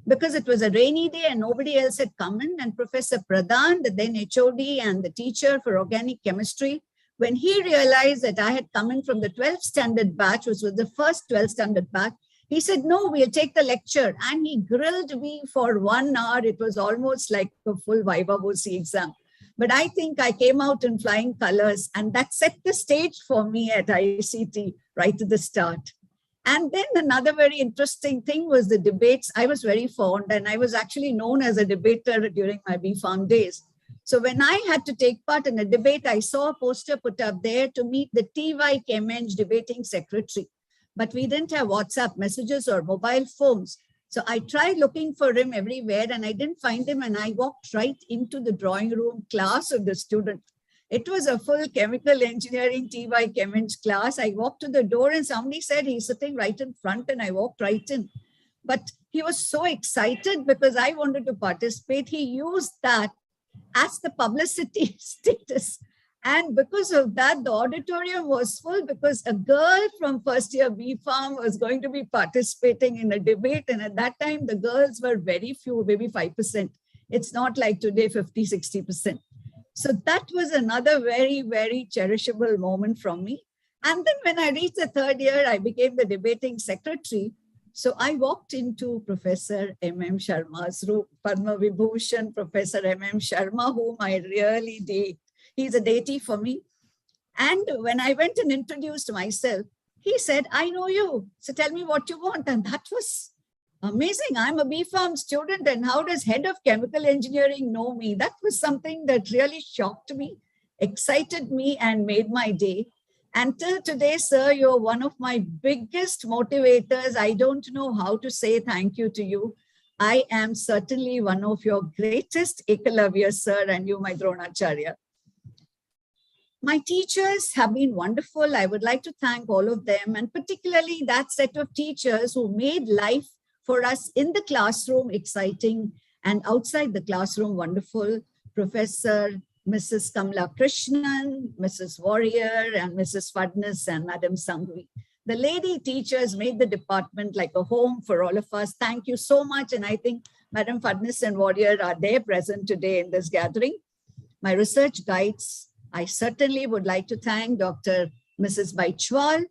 because it was a rainy day and nobody else had come in. And Professor Pradhan, the then HOD and the teacher for organic chemistry, when he realized that I had come in from the 12th standard batch, which was the first 12th standard batch, he said, no, we'll take the lecture. And he grilled me for 1 hour. It was almost like a full Viva Voce exam. But I think I came out in flying colors, and that set the stage for me at ICT right at the start. And then another very interesting thing was the debates. I was very fond, and I was actually known as a debater during my BPharm days. So when I had to take part in a debate, I saw a poster put up there to meet the TY Chemeng debating secretary. But we didn't have WhatsApp messages or mobile phones. So I tried looking for him everywhere and I didn't find him, and I walked right into the drawing room class of the student. It was a full chemical engineering TY Chemeng class. I walked to the door and somebody said he's sitting right in front, and I walked right in. But he was so excited because I wanted to participate. He used that as the publicity status. And because of that, the auditorium was full because a girl from first year BPharm was going to be participating in a debate. And at that time, the girls were very few, maybe 5%. It's not like today, 50, 60%. So that was another very, very cherishable moment from me. And then when I reached the third year, I became the debating secretary. So I walked into Professor M.M. Sharma's room, Padma Vibhushan, Professor M.M. Sharma, whom I really date. He's a deity for me. And when I went and introduced myself, he said, I know you. So tell me what you want. And that was amazing. I'm a B.Pharm student. And how does head of chemical engineering know me? That was something that really shocked me, excited me, and made my day. And till today, sir, you're one of my biggest motivators. I don't know how to say thank you to you. I am certainly one of your greatest Ekalavyas, sir, and you, my Dronacharya. My teachers have been wonderful. I would like to thank all of them, and particularly that set of teachers who made life for us in the classroom exciting and outside the classroom wonderful. Professor Mrs. Kamla Krishnan, Mrs. Warrior, and Mrs. Fadnis, and Madam Sangvi. The lady teachers made the department like a home for all of us. Thank you so much. And I think Madam Fadnis and Warrior are there present today in this gathering. My research guides, I certainly would like to thank Dr. Mrs. Baichwal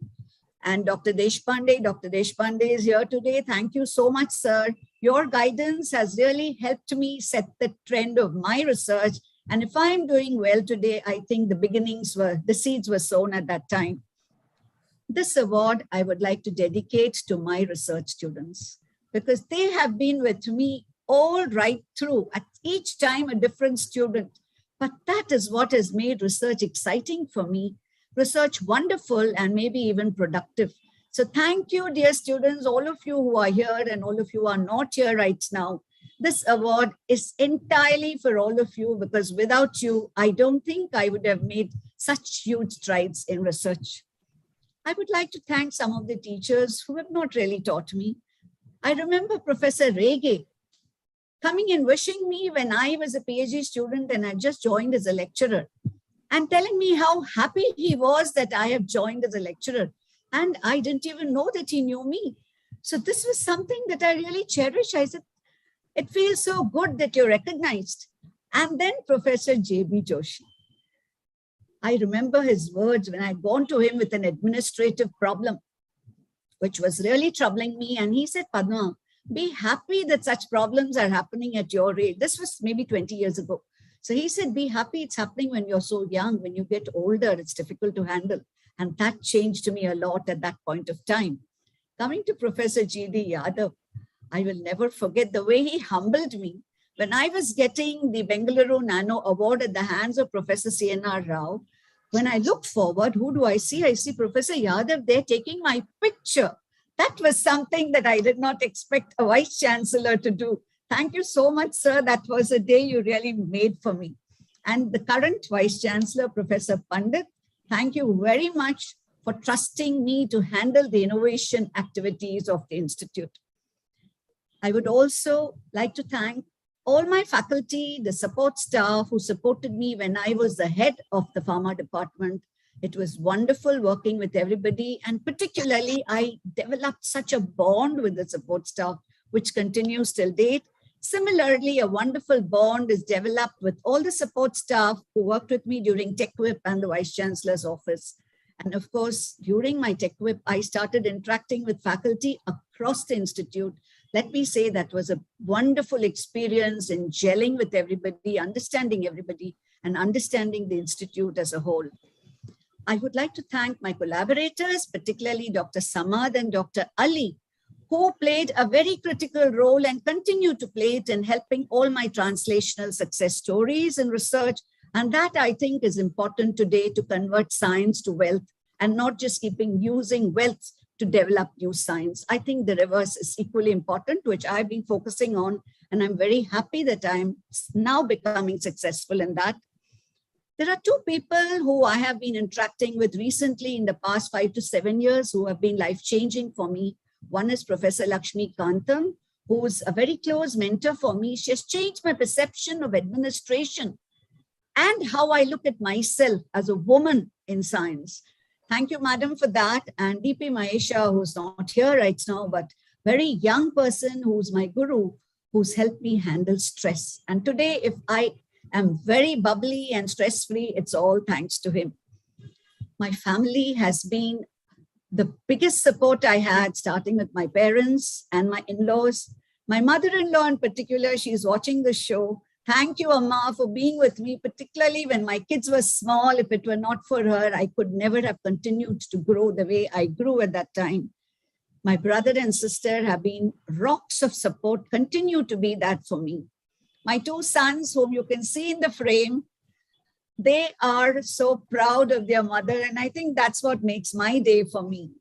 and Dr. Deshpande. Dr. Deshpande is here today. Thank you so much, sir. Your guidance has really helped me set the trend of my research. And if I'm doing well today, I think the seeds were sown at that time. This award I would like to dedicate to my research students because they have been with me all right through, at each time a different student. But that is what has made research exciting for me, research wonderful, and maybe even productive. So thank you, dear students, all of you who are here and all of you who are not here right now. This award is entirely for all of you because without you, I don't think I would have made such huge strides in research. I would like to thank some of the teachers who have not really taught me. I remember Professor Rege coming and wishing me when I was a PhD student and I just joined as a lecturer and telling me how happy he was that I have joined as a lecturer. And I didn't even know that he knew me. So this was something that I really cherish. I said, it feels so good that you're recognized. And then Professor J.B. Joshi. I remember his words when I'd gone to him with an administrative problem, which was really troubling me. And he said, Padma, be happy that such problems are happening at your age. This was maybe 20 years ago. So he said, be happy it's happening when you're so young. When you get older, it's difficult to handle. And that changed me a lot at that point of time. Coming to Professor G.D. Yadav, I will never forget the way he humbled me. When I was getting the Bengaluru Nano Award at the hands of Professor C.N.R. Rao, when I looked forward, who do I see? I see Professor Yadav there taking my picture. That was something that I did not expect a Vice Chancellor to do. Thank you so much, sir. That was a day you really made for me. And the current Vice Chancellor, Professor Pandit, thank you very much for trusting me to handle the innovation activities of the Institute. I would also like to thank all my faculty, the support staff who supported me when I was the head of the pharma department. It was wonderful working with everybody. And particularly, I developed such a bond with the support staff, which continues till date. Similarly, a wonderful bond is developed with all the support staff who worked with me during TechWhip and the Vice Chancellor's office. And of course, during my TechWhip, I started interacting with faculty across the Institute. Let me say that was a wonderful experience in gelling with everybody, understanding everybody, and understanding the Institute as a whole. I would like to thank my collaborators, particularly Dr. Samad and Dr. Ali, who played a very critical role and continue to play it in helping all my translational success stories and research. And that I think is important today to convert science to wealth and not just using wealth to develop new science. I think the reverse is equally important, which I've been focusing on. And I'm very happy that I'm now becoming successful in that. There are two people who I have been interacting with recently in the past 5 to 7 years who have been life-changing for me. One is Professor Lakshmi Kantam, who's a very close mentor for me. She has changed my perception of administration and how I look at myself as a woman in science. Thank you, madam, for that. And DP Mahesha, who's not here right now, but very young person who's my guru, who's helped me handle stress. And today, if I am very bubbly and stress-free. It's all thanks to him. My family has been the biggest support I had, starting with my parents and my in-laws. My mother-in-law in particular, she's watching the show. Thank you, Amma, for being with me, particularly when my kids were small. If it were not for her, I could never have continued to grow the way I grew at that time. My brother and sister have been rocks of support, continue to be that for me. My two sons, whom you can see in the frame, they are so proud of their mother, and I think that's what makes my day for me.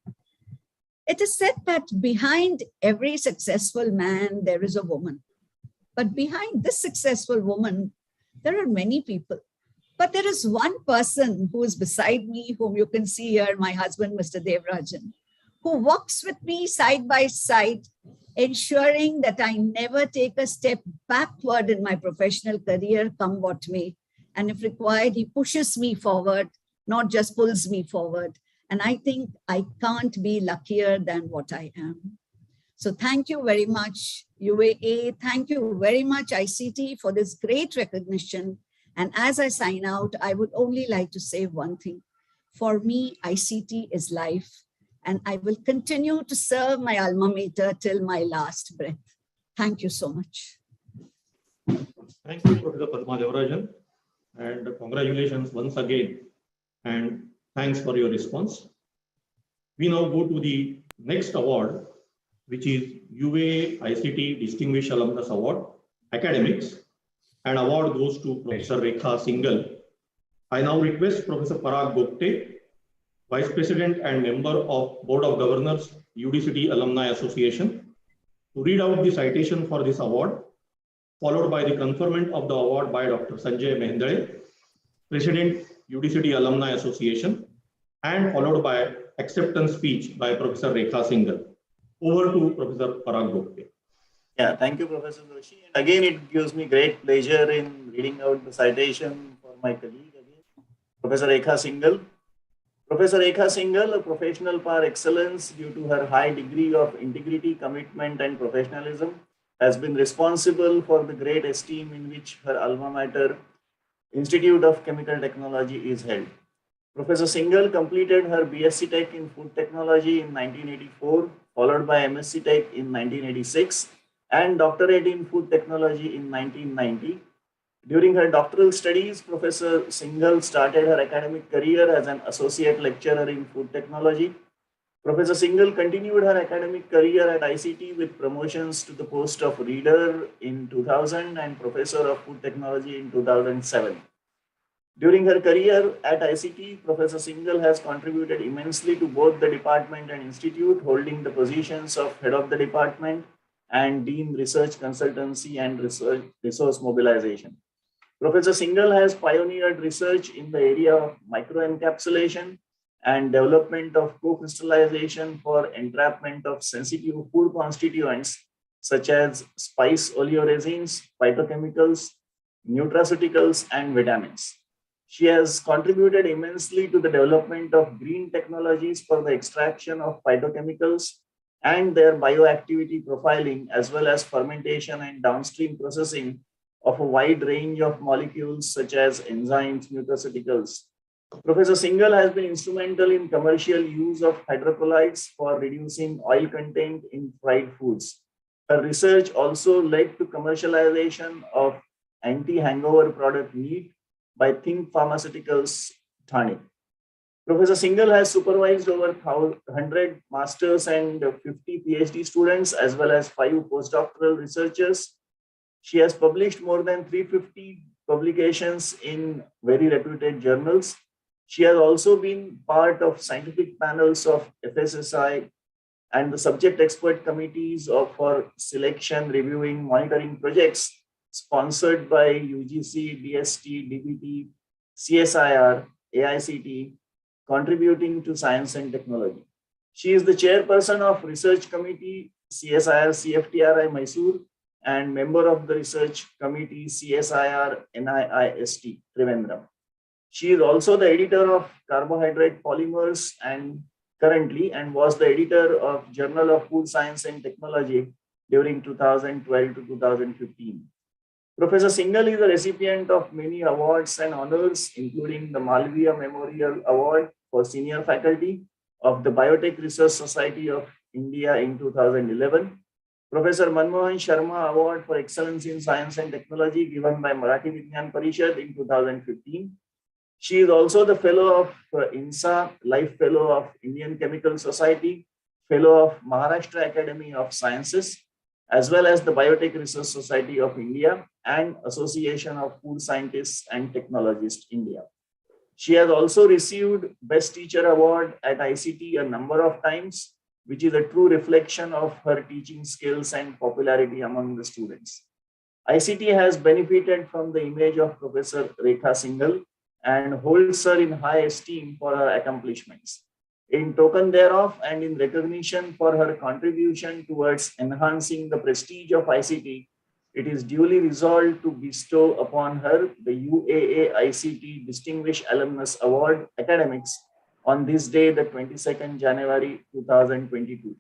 It is said that behind every successful man, there is a woman. But behind this successful woman, there are many people. But there is one person who is beside me, whom you can see here, my husband, Mr. Devarajan, who walks with me side by side, ensuring that I never take a step backward in my professional career, come what may. And if required, he pushes me forward, not just pulls me forward. And I think I can't be luckier than what I am. So thank you very much, UAA. Thank you very much, ICT, for this great recognition. And as I sign out, I would only like to say one thing. For me, ICT is life. And I will continue to serve my alma mater till my last breath. Thank you so much. Thank you, Professor Padma Devarajan. And congratulations once again. And thanks for your response. We now go to the next award, which is UAA-ICT Distinguished Alumnus Award, Academics. And award goes to Professor Rekha Singhal. I now request Professor Parag Gopte, Vice President and member of Board of Governors, UDCT Alumni Association, to read out the citation for this award, followed by the conferment of the award by Dr. Sanjay Mehndale, President, UDCT Alumni Association, and followed by acceptance speech by Professor Rekha Singhal. Over to Professor Parag Gopte. Yeah, thank you, Professor Joshi. And again, it gives me great pleasure in reading out the citation for my colleague again, Professor Rekha Singhal. Professor Rekha Singhal, a professional par excellence due to her high degree of integrity, commitment, and professionalism, has been responsible for the great esteem in which her alma mater, Institute of Chemical Technology, is held. Professor Singhal completed her BSc Tech in Food Technology in 1984, followed by MSc Tech in 1986, and Doctorate in Food Technology in 1990. During her doctoral studies, Professor Singhal started her academic career as an associate lecturer in food technology. Professor Singhal continued her academic career at ICT with promotions to the post of Reader in 2000 and Professor of Food Technology in 2007. During her career at ICT, Professor Singhal has contributed immensely to both the department and institute, holding the positions of Head of the Department and Dean Research Consultancy and Resource Mobilization. Professor Singhal has pioneered research in the area of microencapsulation and development of co-crystallization for entrapment of sensitive food constituents such as spice oleoresins, phytochemicals, nutraceuticals, and vitamins. She has contributed immensely to the development of green technologies for the extraction of phytochemicals and their bioactivity profiling, as well as fermentation and downstream processing of a wide range of molecules such as enzymes, nutraceuticals. Professor Singhal has been instrumental in commercial use of hydrocolloids for reducing oil content in fried foods. Her research also led to commercialization of anti-hangover product Neat by Think Pharmaceuticals, Thane. Professor Singhal has supervised over 100 masters and 50 PhD students, as well as 5 postdoctoral researchers. She has published more than 350 publications in very reputed journals. She has also been part of scientific panels of FSSI and the subject expert committees for selection, reviewing, monitoring projects sponsored by UGC, DST, DBT, CSIR, AICT, contributing to science and technology. She is the chairperson of Research Committee CSIR CFTRI Mysore and member of the Research Committee CSIR NIIST Trivandrum. She is also the editor of Carbohydrate Polymers and was the editor of Journal of Food Science and Technology during 2012 to 2015. Professor Singhal is a recipient of many awards and honors, including the Malviya Memorial Award for Senior Faculty of the Biotech Research Society of India in 2011, Professor Manmohan Sharma Award for Excellence in Science and Technology given by Marathi Vigyan Parishad in 2015. She is also the Fellow of INSA, Life Fellow of Indian Chemical Society, Fellow of Maharashtra Academy of Sciences, as well as the Biotech Research Society of India and Association of Food Scientists and Technologists India. She has also received Best Teacher Award at ICT a number of times, which is a true reflection of her teaching skills and popularity among the students. ICT has benefited from the image of Professor Rekha Singhal and holds her in high esteem for her accomplishments. In token thereof and in recognition for her contribution towards enhancing the prestige of ICT, it is duly resolved to bestow upon her the UAA-ICT Distinguished Alumnus Award Academics on this day, the 22nd January 2022.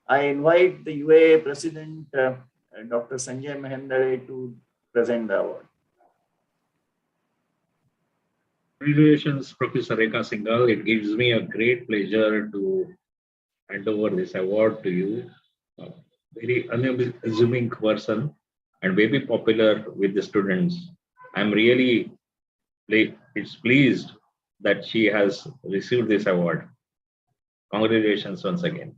I invite the UAA President, Dr. Sanjay Mehendale, to present the award. Congratulations, Professor Rekha Singhal. It gives me a great pleasure to hand over this award to you. A very unassuming person and very popular with the students. I'm really pleased that she has received this award. Congratulations once again.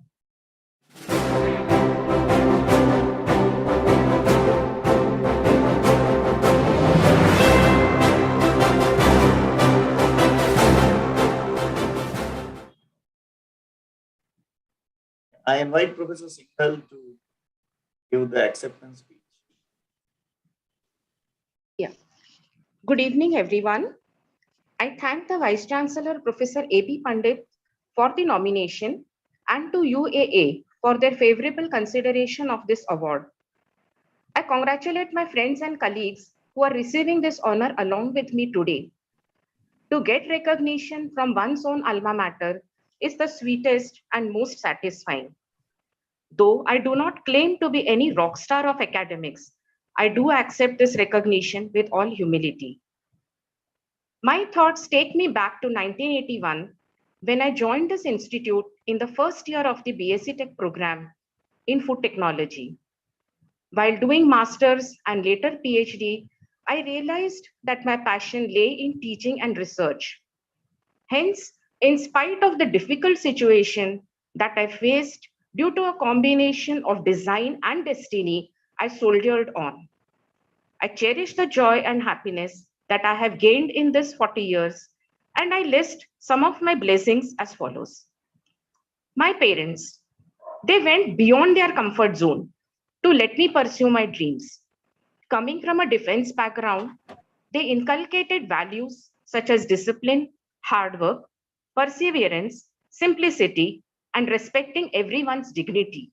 I invite Professor Singhal to give the acceptance speech. Yeah. Good evening, everyone. I thank the Vice Chancellor, Professor A.P. Pandit, for the nomination and to UAA for their favorable consideration of this award. I congratulate my friends and colleagues who are receiving this honor along with me today. To get recognition from one's own alma mater is the sweetest and most satisfying. Though I do not claim to be any rock star of academics, I do accept this recognition with all humility. My thoughts take me back to 1981 when I joined this institute in the first year of the BSc Tech program in food technology. While doing masters and later PhD, I realized that my passion lay in teaching and research. Hence, in spite of the difficult situation that I faced due to a combination of design and destiny, I soldiered on. I cherish the joy and happiness that I have gained in this 40 years, and I list some of my blessings as follows. My parents, they went beyond their comfort zone to let me pursue my dreams. Coming from a defense background, they inculcated values such as discipline, hard work, perseverance, simplicity, and respecting everyone's dignity,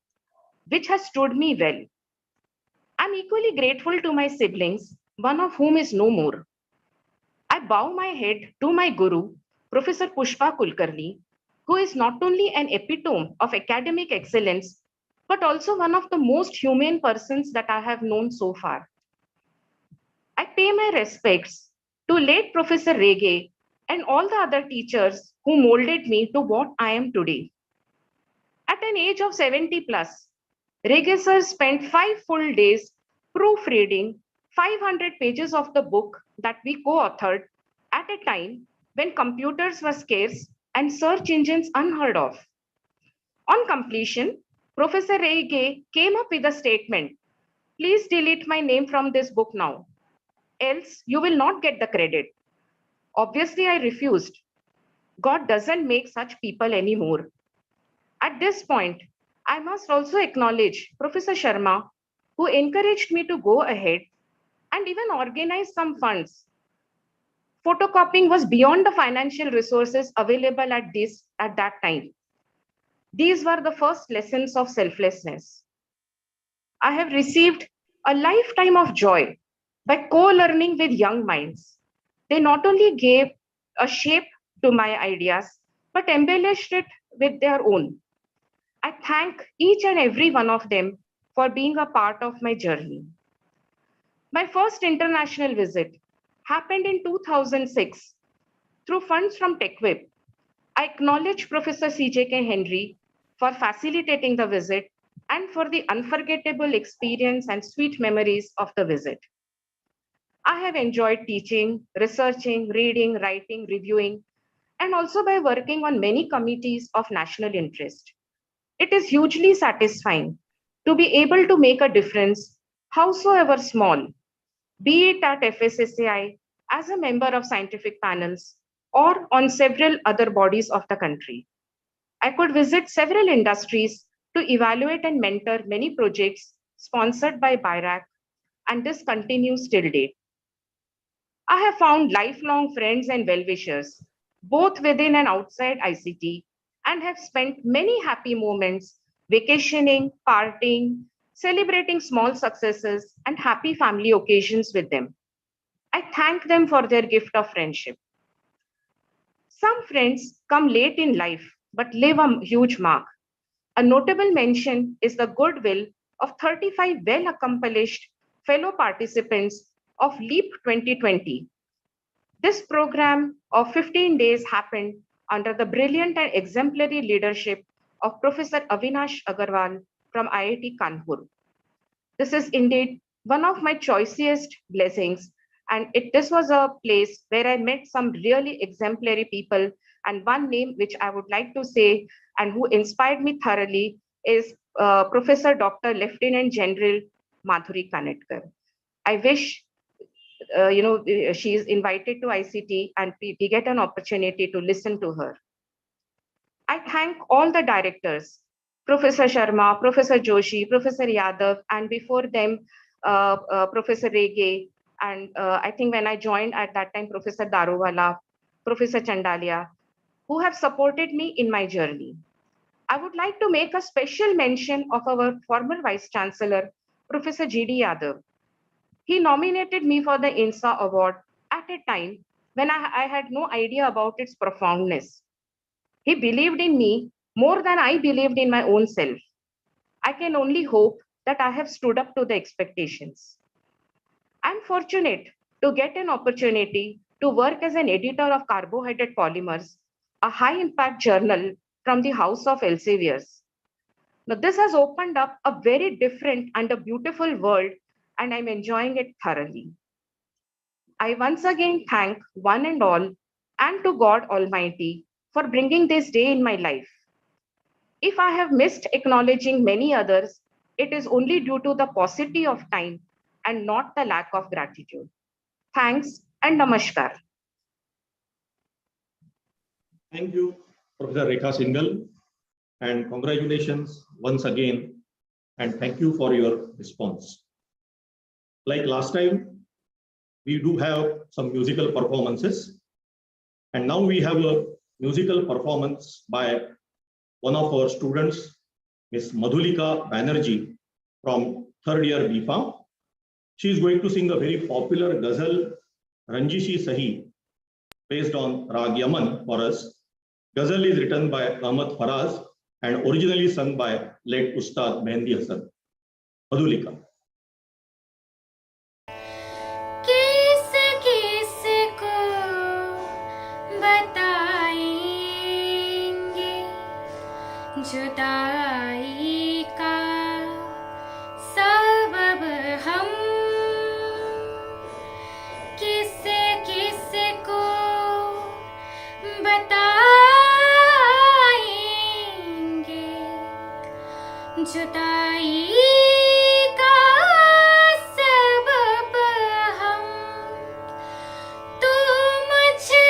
which has stood me well. I'm equally grateful to my siblings, one of whom is no more. I bow my head to my guru, Professor Pushpa Kulkarni, who is not only an epitome of academic excellence, but also one of the most humane persons that I have known so far. I pay my respects to late Professor Rege and all the other teachers who molded me to what I am today. At an age of 70 plus, Rege sir spent 5 full days proofreading 500 pages of the book that we co-authored at a time when computers were scarce and search engines unheard of. On completion, Professor Rege came up with a statement, "Please delete my name from this book now, else you will not get the credit." Obviously, I refused. God doesn't make such people anymore. At this point, I must also acknowledge Professor Sharma, who encouraged me to go ahead and even organize some funds. Photocopying was beyond the financial resources available at that time. These were the first lessons of selflessness. I have received a lifetime of joy by co-learning with young minds. They not only gave a shape to my ideas, but embellished it with their own. I thank each and every one of them for being a part of my journey. My first international visit happened in 2006 through funds from TechWeb. I acknowledge Professor CJK Henry for facilitating the visit and for the unforgettable experience and sweet memories of the visit. I have enjoyed teaching, researching, reading, writing, reviewing, and also by working on many committees of national interest. It is hugely satisfying to be able to make a difference, howsoever small, be it at FSSAI, as a member of scientific panels, or on several other bodies of the country. I could visit several industries to evaluate and mentor many projects sponsored by BIRAC, and this continues till date. I have found lifelong friends and well-wishers, both within and outside ICT, and have spent many happy moments vacationing, partying, celebrating small successes, and happy family occasions with them. I thank them for their gift of friendship. Some friends come late in life, but leave a huge mark. A notable mention is the goodwill of 35 well-accomplished fellow participants of LEAP 2020. This program of 15 days happened under the brilliant and exemplary leadership of Professor Avinash Agarwal from IIT Kanpur. This is indeed one of my choicest blessings, and this was a place where I met some really exemplary people, and one name which I would like to say and who inspired me thoroughly is Professor Dr. Lieutenant General Madhuri Kanetkar. I wish she is invited to ICT and we get an opportunity to listen to her. I thank all the directors, Professor Sharma, Professor Joshi, Professor Yadav, and before them, Professor Rege, and I think when I joined at that time, Professor Daruwala, Professor Chandalia, who have supported me in my journey. I would like to make a special mention of our former Vice Chancellor, Professor G.D. Yadav. He nominated me for the INSA award at a time when I had no idea about its profoundness. He believed in me more than I believed in my own self. I can only hope that I have stood up to the expectations. I'm fortunate to get an opportunity to work as an editor of Carbohydrate Polymers, a high-impact journal from the House of Elsevier's. Now, this has opened up a very different and a beautiful world, and I'm enjoying it thoroughly. I once again thank one and all, and to God Almighty, for bringing this day in my life. If I have missed acknowledging many others, it is only due to the paucity of time and not the lack of gratitude. Thanks and namaskar. Thank you, Professor Rekha Singhal, and congratulations once again, and thank you for your response. Like last time, we do have some musical performances, and now we have a musical performance by one of our students, Ms. Madhulika Banerjee from third year BPharm. She is going to sing a very popular ghazal, Ranjishi Sahi, based on Rag Yaman for us. Ghazal is written by Ahmad Faraz and originally sung by late Ustad Mehendi Hasan. Madhulika. जुदाई का सबब हम किसे किसे को बताएंगे जुदाई का सबब हम तू मुझे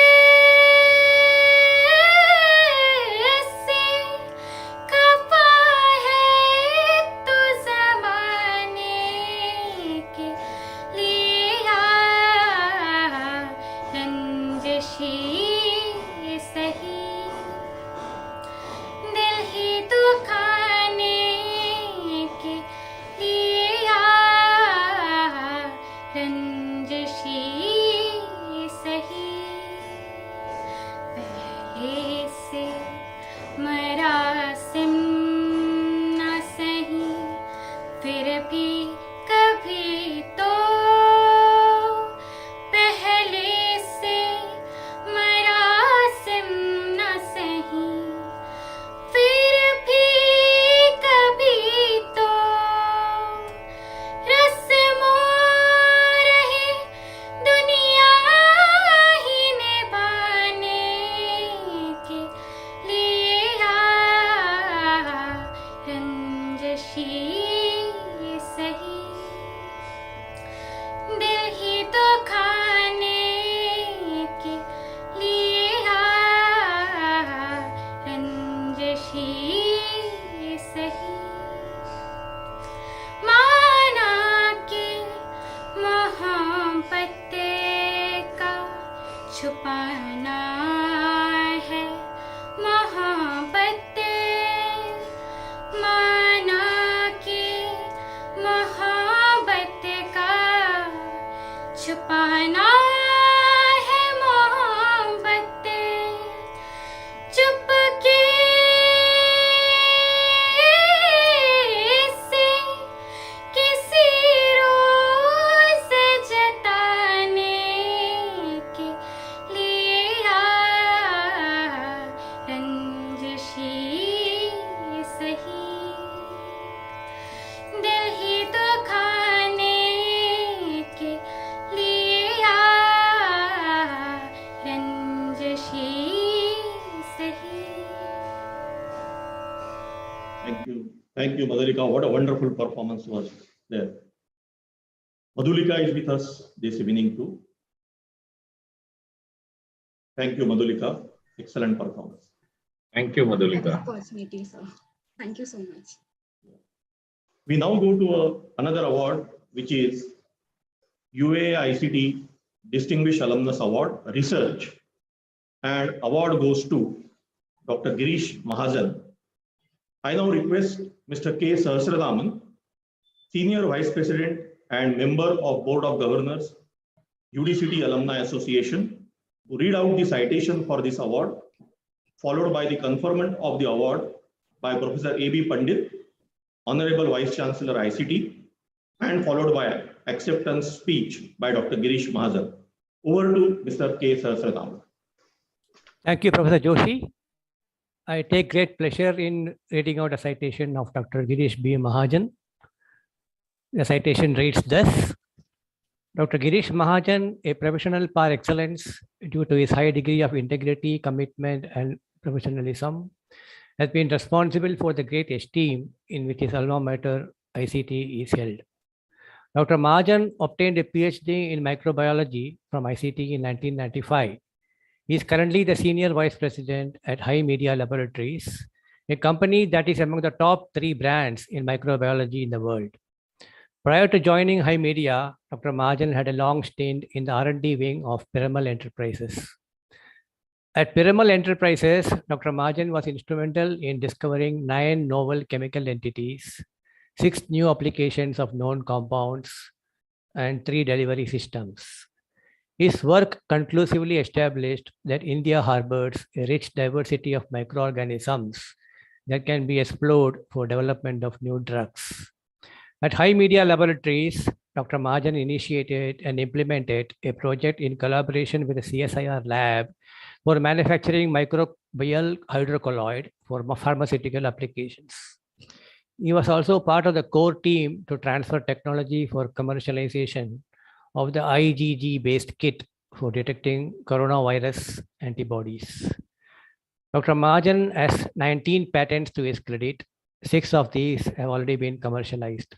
फिर भी कभी तो पाना है मोहब्बतें चुपके से किसी रोज जताने के लिए रंजिशी सही दिल ही तो खाने के लिए रंजिशी सही. Thank you. Thank you, Madhulika. What a wonderful performance was there. Madhulika is with us this evening too. Thank you, Madhulika. Excellent performance. Thank you, Madhulika. Opportunity, sir. Thank you so much. We now go to another award, which is UAA-ICT Distinguished Alumnus Award, Research. And award goes to Dr. Girish Mahajan. I now request Mr. K. Sahasraraman, Senior Vice President and Member of Board of Governors, UDCT Alumni Association, to read out the citation for this award, followed by the conferment of the award by Professor A.B. Pandit, Honorable Vice Chancellor ICT, and followed by acceptance speech by Dr. Girish Mahajan. Over to Mr. K. Sahasraraman. Thank you, Professor Joshi. I take great pleasure in reading out a citation of Dr. Girish B. Mahajan. The citation reads thus: Dr. Girish Mahajan, a professional par excellence due to his high degree of integrity, commitment, and professionalism, has been responsible for the great esteem in which his alma mater ICT is held. Dr. Mahajan obtained a PhD in microbiology from ICT in 1995. He is currently the Senior Vice President at High Media Laboratories, a company that is among the top 3 brands in microbiology in the world. Prior to joining High Media, Dr. Mahajan had a long stint in the R&D wing of Piramal Enterprises. At Piramal Enterprises, Dr. Mahajan was instrumental in discovering 9 novel chemical entities, 6 new applications of known compounds, and 3 delivery systems. His work conclusively established that India harbors a rich diversity of microorganisms that can be explored for development of new drugs. At High Media Laboratories, Dr. Mahajan initiated and implemented a project in collaboration with the CSIR lab for manufacturing microbial hydrocolloid for pharmaceutical applications. He was also part of the core team to transfer technology for commercialization of the IgG-based kit for detecting coronavirus antibodies. Dr. Mahajan has 19 patents to his credit. 6 of these have already been commercialized.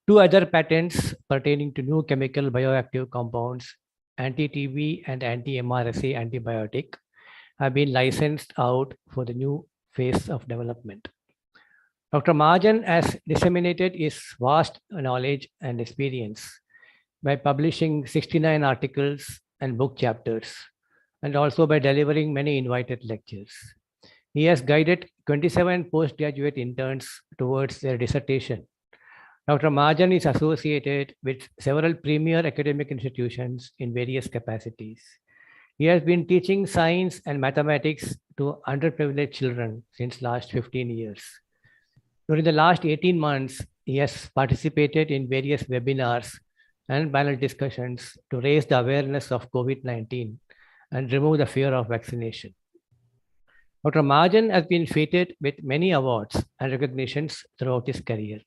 2 other patents pertaining to new chemical bioactive compounds, anti-TB and anti-MRSA antibiotic, have been licensed out for the new phase of development. Dr. Mahajan has disseminated his vast knowledge and experience by publishing 69 articles and book chapters, and also by delivering many invited lectures. He has guided 27 postgraduate interns towards their dissertation. Dr. Mahajan is associated with several premier academic institutions in various capacities. He has been teaching science and mathematics to underprivileged children since last 15 years. During the last 18 months, he has participated in various webinars and panel discussions to raise the awareness of COVID-19 and remove the fear of vaccination. Dr. Mahajan has been feted with many awards and recognitions throughout his career.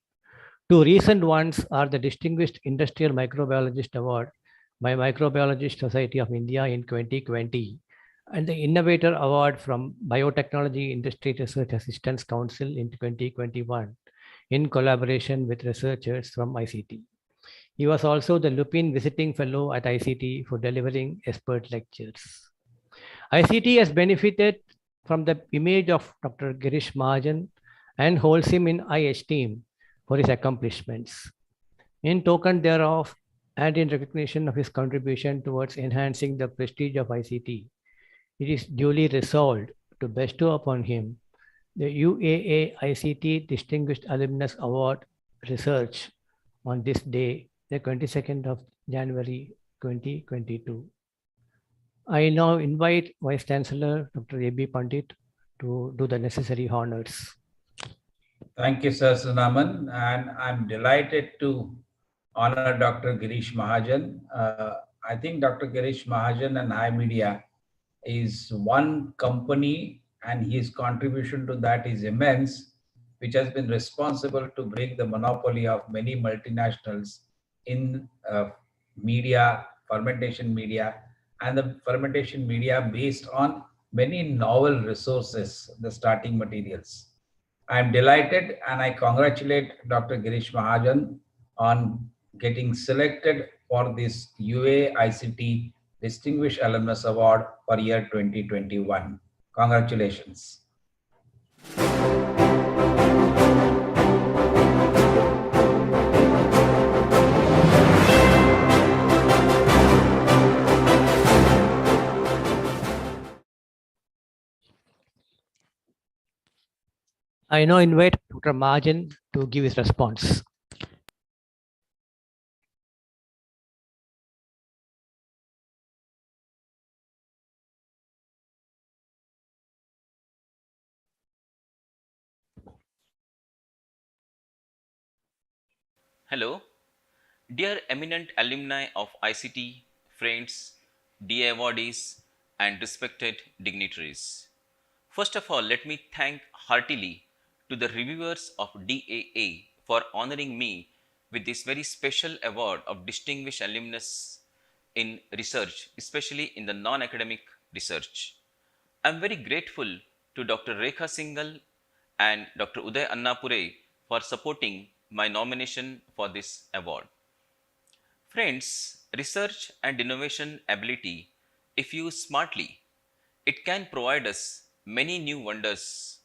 2 recent ones are the Distinguished Industrial Microbiologist Award by Microbiologist Society of India in 2020 and the Innovator Award from Biotechnology Industry Research Assistance Council in 2021 in collaboration with researchers from ICT. He was also the Lupin Visiting Fellow at ICT for delivering expert lectures. ICT has benefited from the image of Dr. Girish Mahajan and holds him in high esteem for his accomplishments. In token thereof, and in recognition of his contribution towards enhancing the prestige of ICT, it is duly resolved to bestow upon him the UAA-ICT Distinguished Alumnus Award Research on this day, the 22nd of January 2022. I now invite Vice Chancellor Dr. A.B. Pandit to do the necessary honors. Thank you, Sir Sunaman, and I'm delighted to honor Dr. Girish Mahajan. I think Dr. Girish Mahajan and iMedia is one company, and his contribution to that is immense, which has been responsible to break the monopoly of many multinationals in media, fermentation media, and the fermentation media based on many novel resources, the starting materials. I'm delighted and I congratulate Dr. Girish Mahajan on getting selected for this UAA-ICT Distinguished Alumnus Award for year 2021. Congratulations. I now invite Dr. Mahajan to give his response. Hello, dear eminent alumni of ICT, friends, DA awardees, and respected dignitaries. First of all, let me thank heartily to the reviewers of DAA for honoring me with this very special award of Distinguished Alumnus in Research, especially in the non-academic research. I am very grateful to Dr. Rekha Singhal and Dr. Uday Annapure for supporting my nomination for this award. Friends, research and innovation ability, if used smartly, it can provide us many new wonders,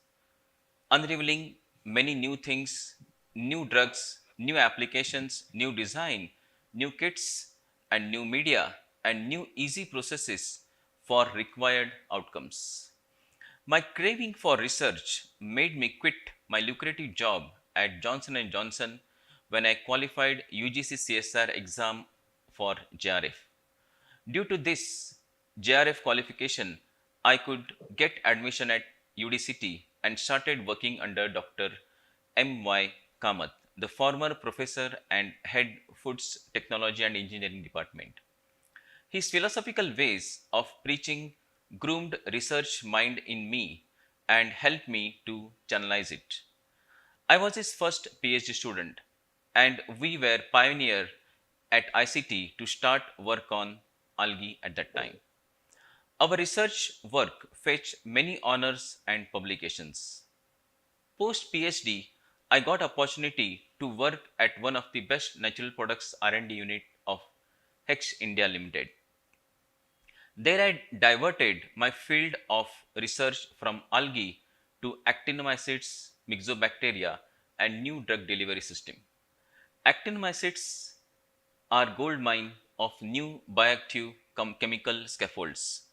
unraveling many new things, new drugs, new applications, new design, new kits, and new media, and new easy processes for required outcomes. My craving for research made me quit my lucrative job at Johnson & Johnson when I qualified UGC CSR exam for JRF. Due to this JRF qualification, I could get admission at UDCT and started working under Dr. M.Y. Kamath, the former professor and head Foods Technology and Engineering Department. His philosophical ways of preaching groomed research mind in me and helped me to channelize it. I was his first PhD student, and we were pioneer at ICT to start work on algae at that time. Our research work fetched many honors and publications. Post PhD, I got opportunity to work at one of the best natural products R&D unit of Hex India Limited. There I diverted my field of research from algae to actinomycetes, myxobacteria, and new drug delivery system. Actinomycetes are gold mine of new bioactive chemical scaffolds.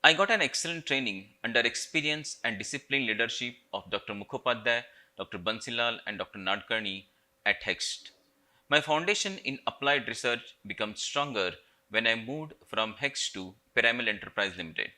I got an excellent training under experience and disciplined leadership of Dr. Mukhopadhyay, Dr. Bansilal, and Dr. Nadkarni at HEXT. My foundation in applied research became stronger when I moved from HEX to Pyramid Enterprise Limited.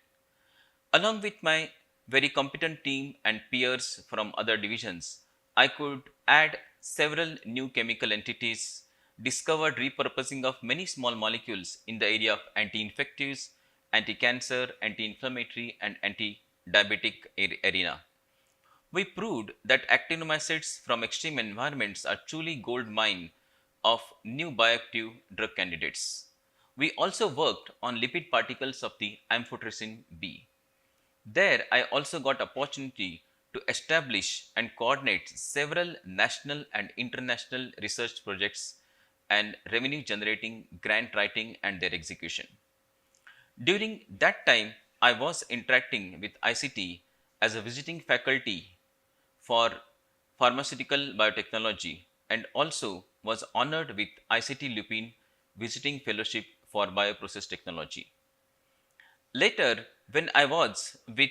Along with my very competent team and peers from other divisions, I could add several new chemical entities, discovered repurposing of many small molecules in the area of anti-infectives, anti-cancer, anti-inflammatory, and anti-diabetic arena. We proved that actinomycetes from extreme environments are truly gold mine of new bioactive drug candidates. We also worked on lipid particles of the amphotericin B. There, I also got opportunity to establish and coordinate several national and international research projects and revenue generating grant writing and their execution. During that time, I was interacting with ICT as a visiting faculty for pharmaceutical biotechnology and also was honored with ICT Lupin visiting fellowship for bioprocess technology. Later, when I was with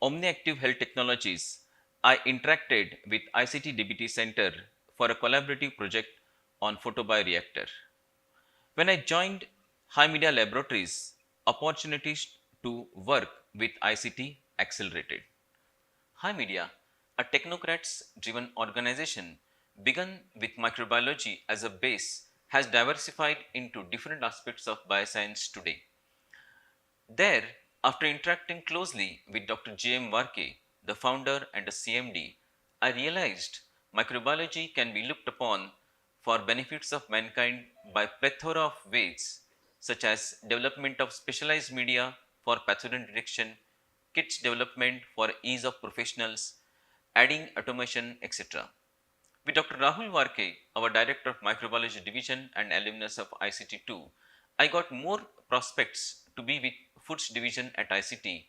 OmniActive Health Technologies, I interacted with ICT DBT Center for a collaborative project on photobioreactor. When I joined Hi Media Laboratories, opportunities to work with ICT accelerated. Hi Media, a technocrats driven organization begun with microbiology as a base, has diversified into different aspects of bioscience today. There, after interacting closely with Dr. J.M. Varke, the founder and a CMD, I realized microbiology can be looked upon for benefits of mankind by plethora of ways, such as development of specialized media for pathogen detection, kits development for ease of professionals, adding automation, etc. With Dr. Rahul Varke, our Director of Microbiology Division and alumnus of ICT2, I got more prospects to be with Foods Division at ICT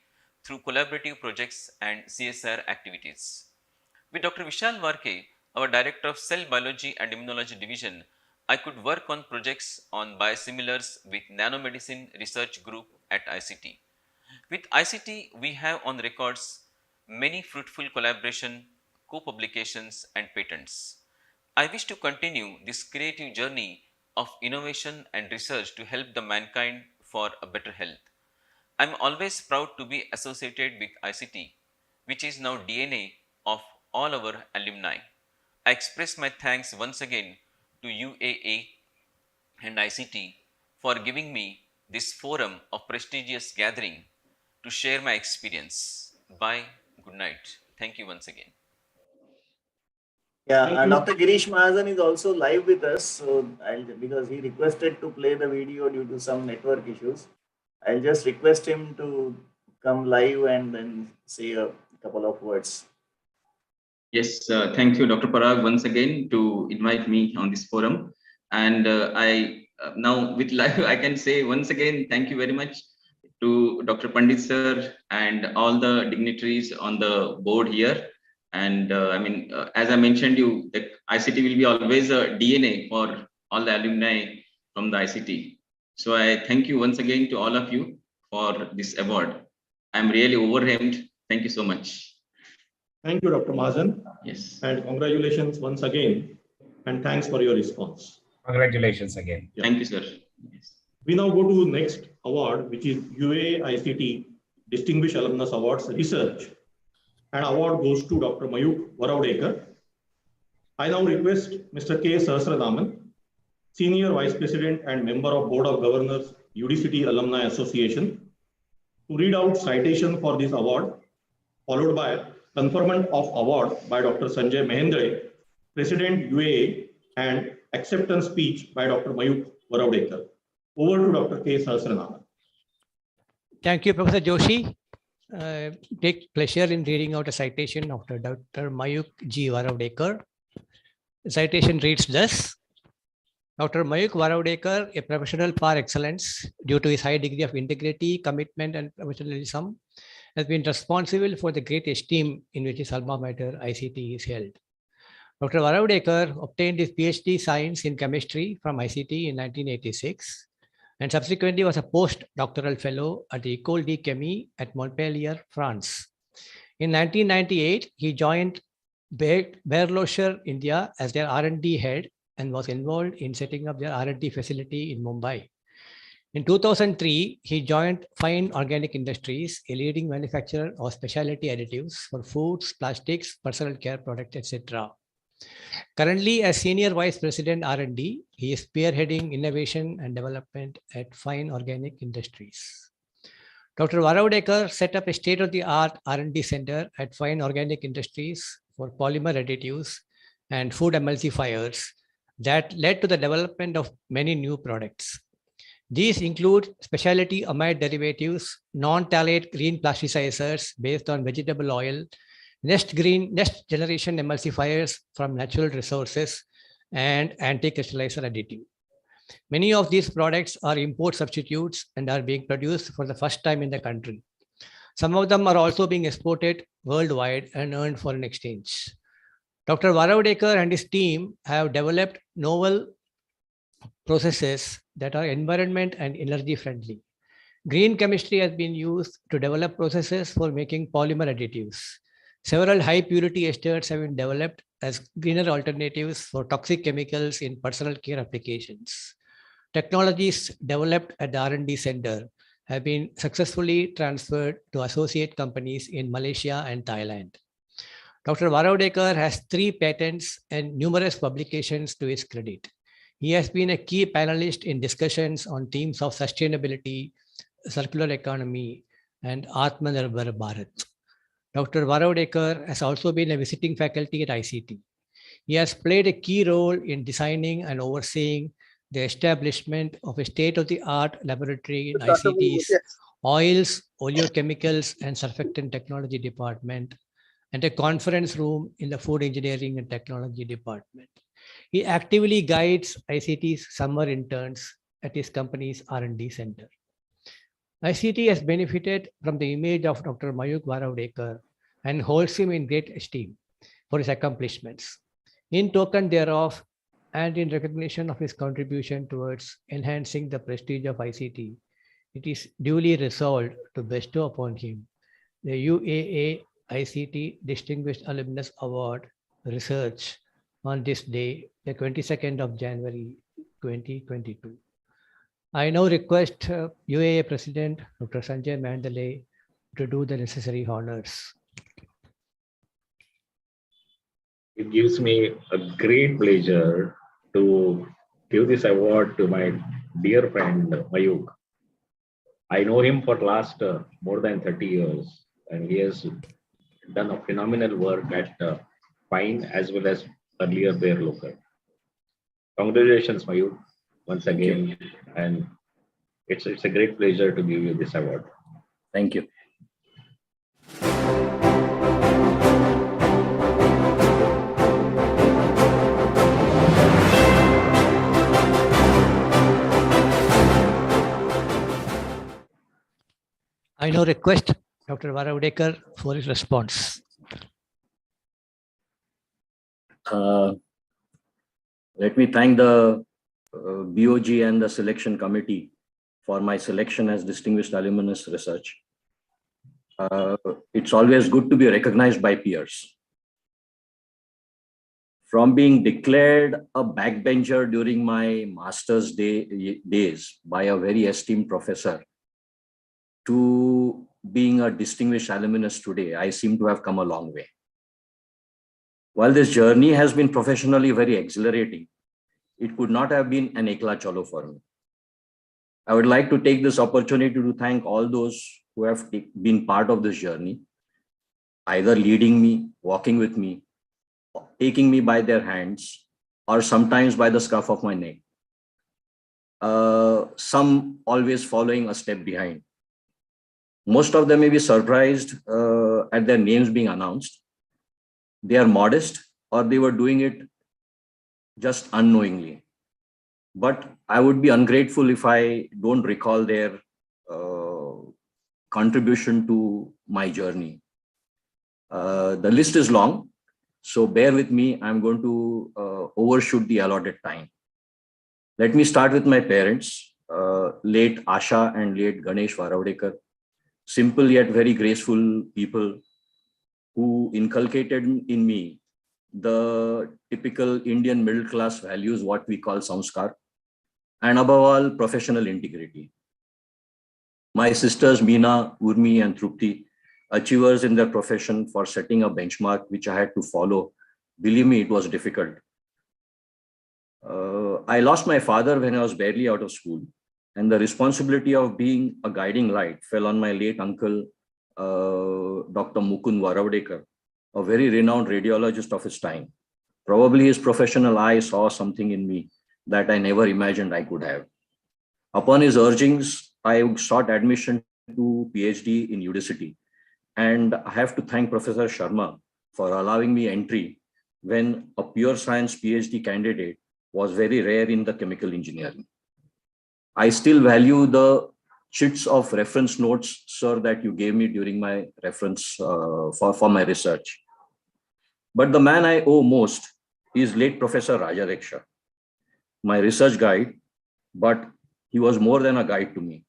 through collaborative projects and CSR activities. With Dr. Vishal Varke, our Director of Cell Biology and Immunology Division, I could work on projects on biosimilars with Nanomedicine Research Group at ICT. With ICT, we have on records many fruitful collaboration, co-publications and patents. I wish to continue this creative journey of innovation and research to help the mankind for a better health. I am always proud to be associated with ICT, which is now DNA of all our alumni. I express my thanks once again to UAA and ICT for giving me this forum of prestigious gathering to share my experience. Bye. Good night. Thank you once again. Yeah, Thank and you. Dr. Girish Mahajan is also live with us. So because he requested to play the video due to some network issues, I'll just request him to come live and then say a couple of words. Yes, thank you, Dr. Parag, once again to invite me on this forum. And I now with live, I can say once again, thank you very much to Dr. Pandit sir and all the dignitaries on the board here. And as I mentioned you, the ICT will be always a DNA for all the alumni from the ICT. So I thank you once again to all of you for this award. I'm really overwhelmed. Thank you so much. Thank you, Dr. Mahajan. Yes. And congratulations once again. And thanks for your response. Congratulations again. Yeah. Thank you, sir. Yes. We now go to next award, which is UAA-ICT Distinguished Alumnus Awards Research. And award goes to Dr. Mayuk Varavdekar. I now request Mr. K. Sahasranaman, Senior Vice President and Member of Board of Governors, UDCT Alumni Association, to read out citation for this award, followed by conferment of award by Dr. Sanjay Mahendra, President UAA, and acceptance speech by Dr. Mayuk Varavdekar. Over to Dr. K. Sahasranaman. Thank you, Professor Joshi. Take pleasure in reading out a citation of Dr. Mayuk G. Varavdekar. The citation reads thus: Dr. Mayuk Varavdekar, a professional par excellence due to his high degree of integrity, commitment, and professionalism, has been responsible for the great esteem in which his alma mater ICT is held. Dr. Varavdekar obtained his PhD Science in Chemistry from ICT in 1986 and subsequently was a postdoctoral fellow at the École de Chimie at Montpellier, France. In 1998, he joined Berlocher India as their R&D head and was involved in setting up their R&D facility in Mumbai. In 2003, he joined Fine Organic Industries, a leading manufacturer of specialty additives for foods, plastics, personal care products, etc. Currently, as Senior Vice President R&D, he is spearheading innovation and development at Fine Organic Industries. Dr. Varavdekar set up a state-of-the-art R&D center at Fine Organic Industries for polymer additives and food emulsifiers that led to the development of many new products. These include specialty amide derivatives, non-phthalate green plasticizers based on vegetable oil, next generation emulsifiers from natural resources, and anti-crystallizer additive. Many of these products are import substitutes and are being produced for the first time in the country. Some of them are also being exported worldwide and earned foreign exchange. Dr. Varavdekar and his team have developed novel processes that are environment and energy friendly. Green chemistry has been used to develop processes for making polymer additives. Several high purity esters have been developed as greener alternatives for toxic chemicals in personal care applications. Technologies developed at the R&D center have been successfully transferred to associate companies in Malaysia and Thailand. Dr. Varavdekar has 3 patents and numerous publications to his credit. He has been a key panelist in discussions on themes of sustainability, circular economy, and Atmanirbhar Bharat. Dr. Varavdekar has also been a visiting faculty at ICT. He has played a key role in designing and overseeing the establishment of a state-of-the-art laboratory in ICT's Oils, Oleochemicals, and Surfactant Technology Department, and a conference room in the Food Engineering and Technology Department. He actively guides ICT's summer interns at his company's R&D center. ICT has benefited from the image of Dr. Mayuk Varavdekar and holds him in great esteem for his accomplishments. In token thereof, and in recognition of his contribution towards enhancing the prestige of ICT, it is duly resolved to bestow upon him the UAA-ICT Distinguished Alumnus Award Research on this day, the 22nd of January, 2022. I now request UAA President Dr. Sanjay Mandale to do the necessary honors. It gives me a great pleasure to give this award to my dear friend Mayuk. I know him for last more than 30 years, and he has done a phenomenal work at Pine as well as earlier there local. Congratulations, Mayuk, once again, and it's a great pleasure to give you this award. Thank you. I now request Dr. Varavdekar for his response. Let me thank the BOG and the selection committee for my selection as Distinguished Alumnus Research. It's always good to be recognized by peers. From being declared a backbencher during my master's days by a very esteemed professor to being a distinguished alumnus today, I seem to have come a long way. While this journey has been professionally very exhilarating, it could not have been an ekla chalo for me. I would like to take this opportunity to thank all those who have been part of this journey, either leading me, walking with me, taking me by their hands, or sometimes by the scruff of my neck. Some always following a step behind. Most of them may be surprised at their names being announced. They are modest, or they were doing it just unknowingly. But I would be ungrateful if I don't recall their contribution to my journey. The list is long, so bear with me. I'm going to overshoot the allotted time. Let me start with my parents, late Asha and late Ganesh Varavdekar. Simple yet very graceful people who inculcated in me the typical Indian middle class values, what we call samskar, and above all, professional integrity. My sisters Meena, Urmi, and Trupti, achievers in their profession for setting a benchmark which I had to follow. Believe me, it was difficult. I lost my father when I was barely out of school, and the responsibility of being a guiding light fell on my late uncle, Dr. Mukund Varavdekar, a very renowned radiologist of his time. Probably his professional eye saw something in me that I never imagined I could have. Upon his urgings, I sought admission to PhD in UDCT, and I have to thank Professor Sharma for allowing me entry when a pure science PhD candidate was very rare in the chemical engineering. I still value the chits of reference notes, sir, that you gave me during my reference for my research. But the man I owe most is late Professor Raja Reksha, my research guide, but he was more than a guide to me.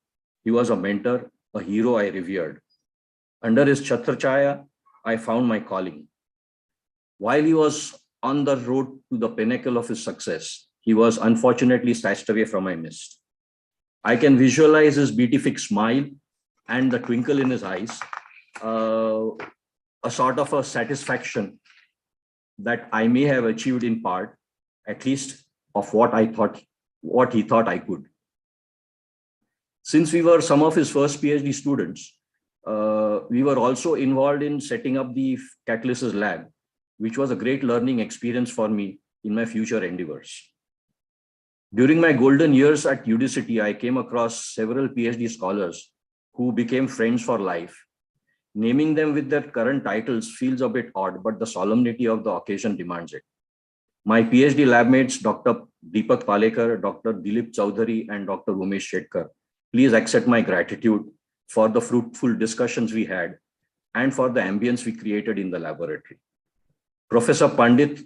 He was a mentor, a hero I revered. Under his Chhatrachaya, I found my calling. While he was on the road to the pinnacle of his success, he was unfortunately snatched away from my midst. I can visualize his beatific smile and the twinkle in his eyes, a sort of a satisfaction that I may have achieved in part, at least of what he thought I could. Since we were some of his first PhD students, we were also involved in setting up the Catalysis lab, which was a great learning experience for me in my future endeavors. During my golden years at UDCT, I came across several PhD scholars who became friends for life. Naming them with their current titles feels a bit odd, but the solemnity of the occasion demands it. My PhD lab mates, Dr. Deepak Palekar, Dr. Dilip Chowdhury, and Dr. Umesh Shetkar, please accept my gratitude for the fruitful discussions we had and for the ambience we created in the laboratory. Professor Pandit,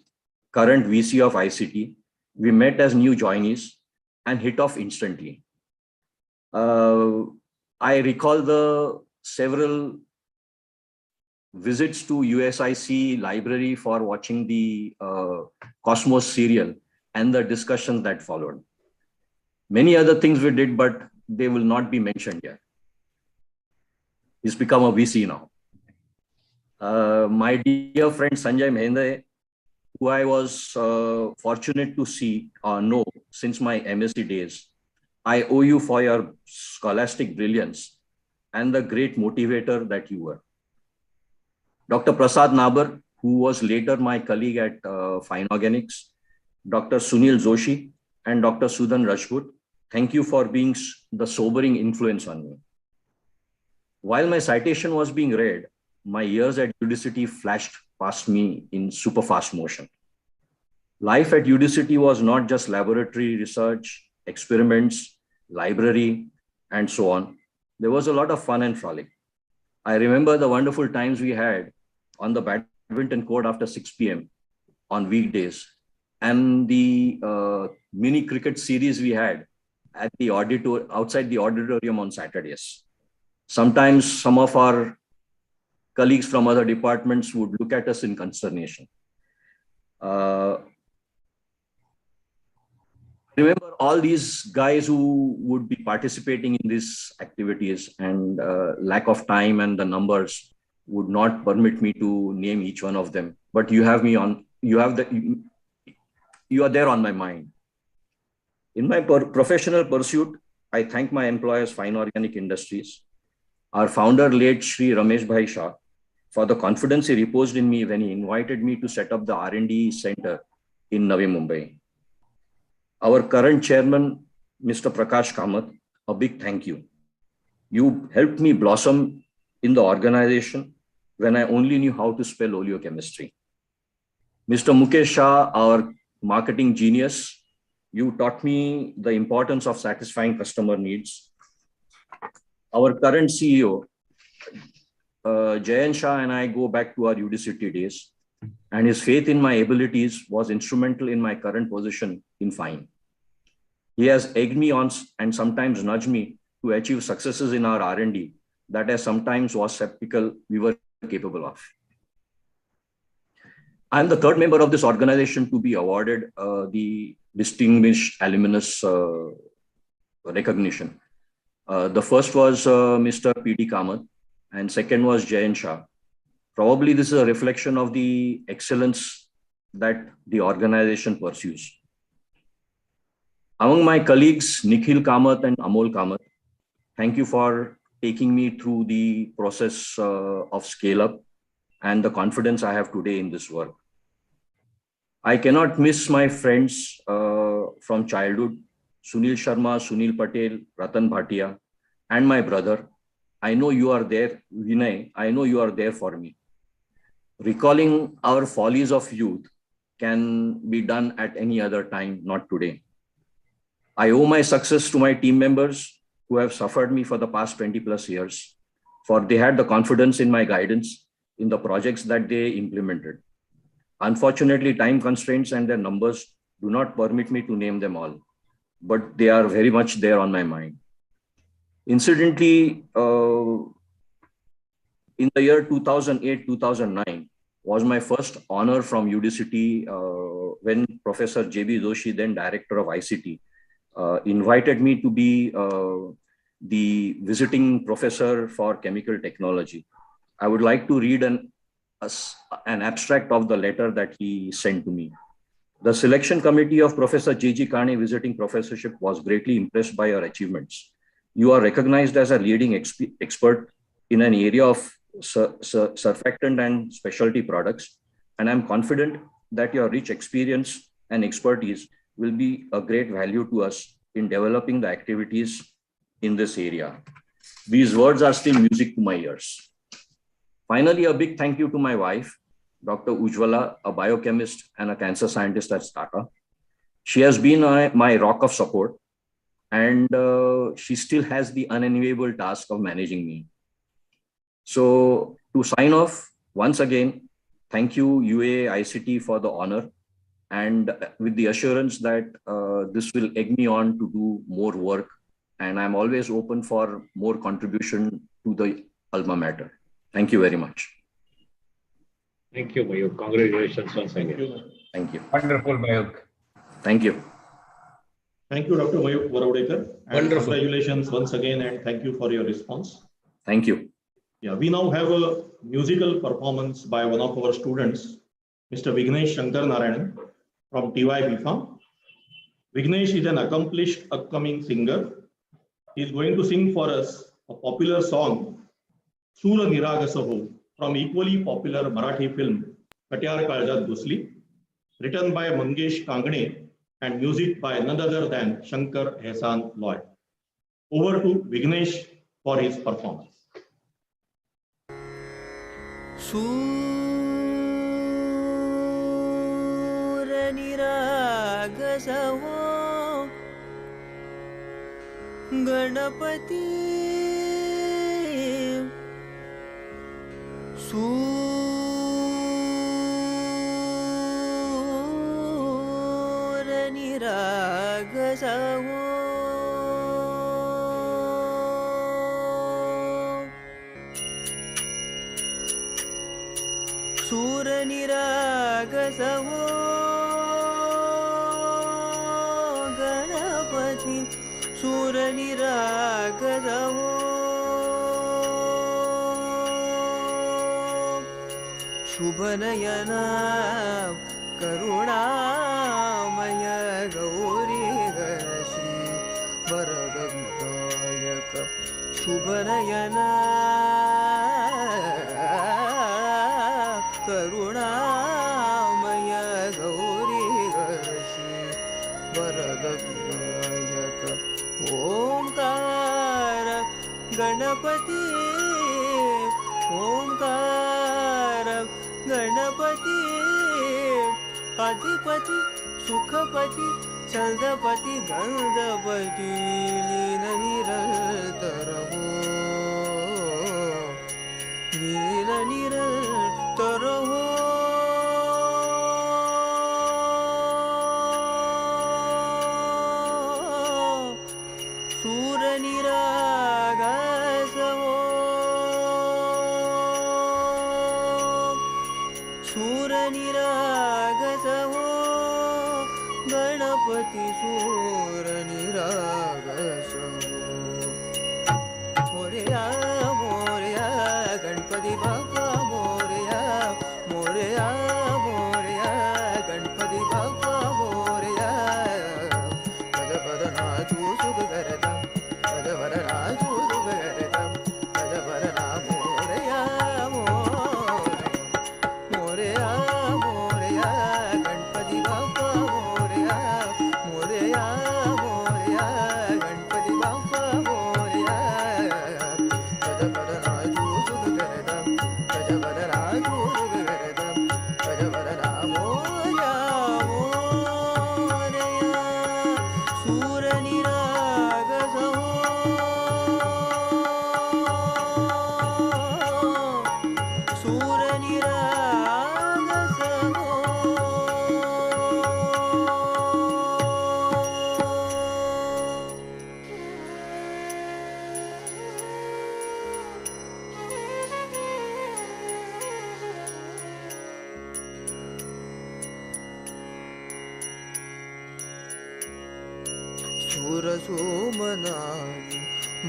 current VC of ICT, we met as new joinees and hit off instantly. I recall the several visits to USIC library for watching the Cosmos serial and the discussions that followed. Many other things we did, but they will not be mentioned here. He's become a VC now. My dear friend Sanjay Mehende, who I was fortunate to know since my MSc days, I owe you for your scholastic brilliance and the great motivator that you were. Dr. Prasad Nabar, who was later my colleague at Fine Organics, Dr. Sunil Joshi, and Dr. Sudan Rajput, thank you for being the sobering influence on me. While my citation was being read, my years at UDCT flashed past me in super fast motion. Life at UDCT was not just laboratory research, experiments, library, and so on. There was a lot of fun and frolic. I remember the wonderful times we had on the badminton court after 6 p.m. on weekdays, and the mini cricket series we had at the outside the auditorium on Saturdays. Sometimes some of our colleagues from other departments would look at us in consternation. Remember all these guys who would be participating in these activities, and lack of time and the numbers would not permit me to name each one of them. But you have me on, you are there on my mind. In my professional pursuit, I thank my employers, Fine Organic Industries, our founder, late Shri Ramesh Bhai Shah, for the confidence he reposed in me when he invited me to set up the R&D center in Navi Mumbai. Our current chairman, Mr. Prakash Kamath, a big thank you. You helped me blossom in the organization when I only knew how to spell oleochemistry. Mr. Mukesh Shah, our marketing genius, you taught me the importance of satisfying customer needs. Our current CEO, Jayan Shah, and I go back to our UDCT days, and his faith in my abilities was instrumental in my current position in Fine. He has egged me on and sometimes nudged me to achieve successes in our R&D that I sometimes was skeptical we were capable of. I am the third member of this organization to be awarded the Distinguished Alumnus recognition. The first was Mr. P.D. Kamath, and second was Jayan Shah. Probably this is a reflection of the excellence that the organization pursues. Among my colleagues, Nikhil Kamath and Amol Kamath, thank you for taking me through the process of scale up and the confidence I have today in this work. I cannot miss my friends from childhood, Sunil Sharma, Sunil Patel, Ratan Bhatia, and my brother. I know you are there, Vinay, I know you are there for me. Recalling our follies of youth can be done at any other time, not today. I owe my success to my team members who have suffered me for the past 20 plus years, for they had the confidence in my guidance in the projects that they implemented. Unfortunately, time constraints and their numbers do not permit me to name them all, but they are very much there on my mind. Incidentally, in the year 2008-2009, was my first honor from UDCT when Professor J.B. Joshi, then Director of ICT, invited me to be the visiting professor for chemical technology. I would like to read an abstract of the letter that he sent to me. The selection committee of Professor J.G. Kane visiting professorship was greatly impressed by your achievements. You are recognized as a leading expert in an area of surfactant and specialty products, and I'm confident that your rich experience and expertise will be a great value to us in developing the activities in this area. These words are still music to my ears. Finally, a big thank you to my wife, Dr. Ujwala, a biochemist and a cancer scientist at Tata. She has been my rock of support, and she still has the unenviable task of managing me. So to sign off, once again, thank you UAA-ICT for the honor, and with the assurance that this will egg me on to do more work, and I'm always open for more contribution to the alma mater. Thank you very much. Thank you, Mayur. Congratulations once again. Thank you. Wonderful, Mayur. Thank you. Thank you, Dr. Mayur Varavdekar. Wonderful. Congratulations once again, and thank you for your response. Thank you. Yeah, we now have a musical performance by one of our students, Mr. Vignesh Shankar Narayanan from TY BPharm. Vignesh is an accomplished upcoming singer. He is going to sing for us a popular song, Sura Niragasaho, from equally popular Marathi film, Katyar Kaljat Dusli, written by Mangesh Kangne and music by none other than Shankar Ehsan Loy. Over to Vignesh for his performance. Suraniragasaho Ganapati Suraniragasaho Suraniragasaho Ganapati Suraniragasaho Shubhanayana Karunamaya Gauri Shri Varadavitayaka Shubhanayana Karunamaya Gauri Shri Varadavitayaka Omkara Ganapati Omkara Ganapati Adipati Sukhapati Chandapati Gandapati Leela Nirantaraho Leela Nirantaraho Suraniragasaho Suraniragasaho Ganapati Suraniragasaho Moreya Moreya Ganpati Bappa Moreya Moreya Moreya Ganpati Bappa Moreya Padapadana Chusuga Garata Padapadana Chusuga Garata Padapadana Moreya Moreya Moreya Ganpati Bappa Moreya Moreya Moreya Ganpati Bappa Moreya Padapadana Chusuga Garata Padapadana Chusuga Garata Padapadana Moreya Moreya Suraniragasaho Suraniragasaho सुरसुमनागी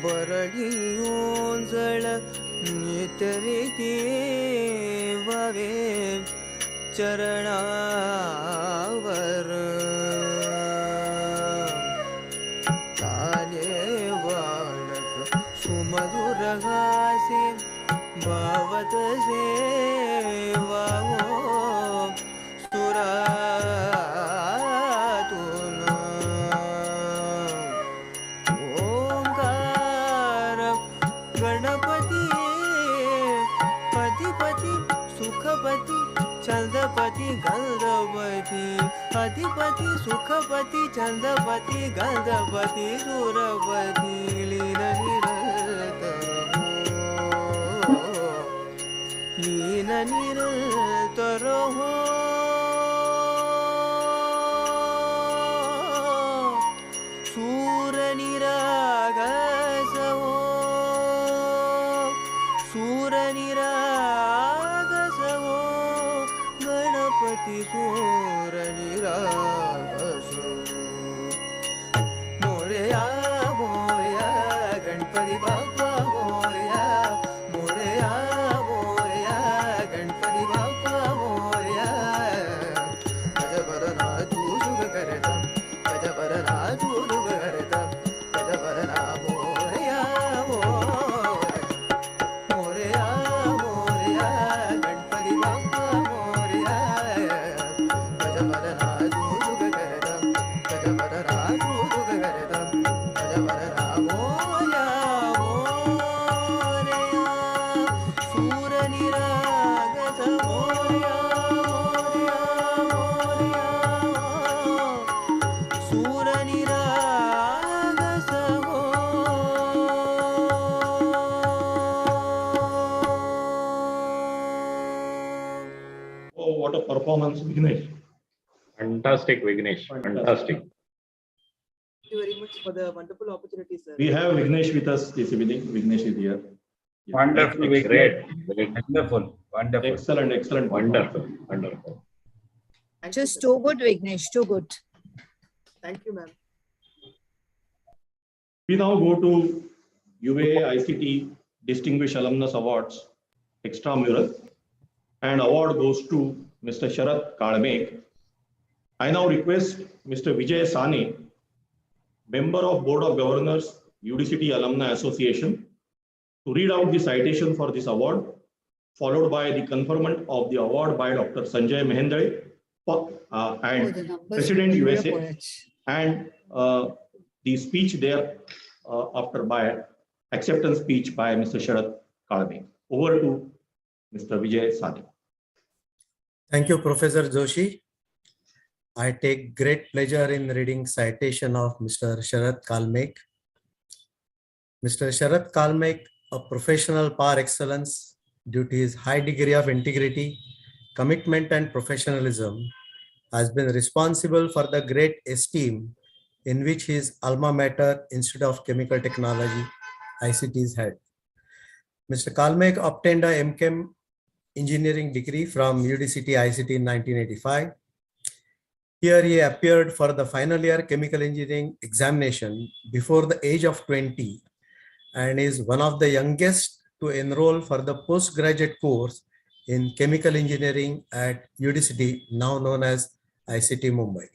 बरडियोंजळ नितरिती वावे चरणावर काले वाळक सुमधुर हासे भावत सेवाओ सुरातून ओंकार गणपती पतिपती सुखपती चंद्रपती गंधपती अधिपती सुखपती चंद्रपती गंधपती सुरपती लीन निरंतर हो सूर निरागस हो सूर निरागस हो गणपती सूर निरागस मोरया मोरया गणपती बाप्पा मोरया मोरया मोरया गणपती बाप्पा मोरया गजबरना तू सुख करता गजबरना तू सुख करता गजबरना मोरया मोरया मोरया गणपती बाप्पा मोरया गजबरना तू सुख करता गजबरना तू सुख करता गजबरना मोरया मोरया सूर निरागस मोरया मोरया सूर निरागस हो Oh, what a performance, Vignesh. Fantastic, Vignesh. Fantastic. Thank you very much for the wonderful opportunity, sir. We have Vignesh with us this evening. Vignesh is here. Wonderful, Great. wonderful, wonderful. Excellent, excellent. Wonderful, wonderful. Just too good, Vignesh, too good. Thank you, ma'am. We now go to UAA-ICT Distinguished Alumnus Awards Extramural, and award goes to Mr. Sharat Kalmek. I now request Mr. Vijay Sane, member of Board of Governors, UDCT Alumni Association, to read out the citation for this award, followed by the conferment of the award by Dr. Sanjay Mehendale and President USA, and the speech there after by acceptance speech by Mr. Sharat Kalmek. Over to Mr. Vijay Sane. Thank you, Professor Joshi. I take great pleasure in reading citation of Mr. Sharat Kalmek. Mr. Sharat Kalmek, a professional par excellence due to his high degree of integrity, commitment and professionalism, has been responsible for the great esteem in which his alma mater, Institute of Chemical Technology, ICT, is had. Mr. Kalmek obtained a MChem engineering degree from UDCT ICT in 1985. Here he appeared for the final year chemical engineering examination before the age of 20 and is one of the youngest to enroll for the postgraduate course in chemical engineering at UDCT, now known as ICT Mumbai.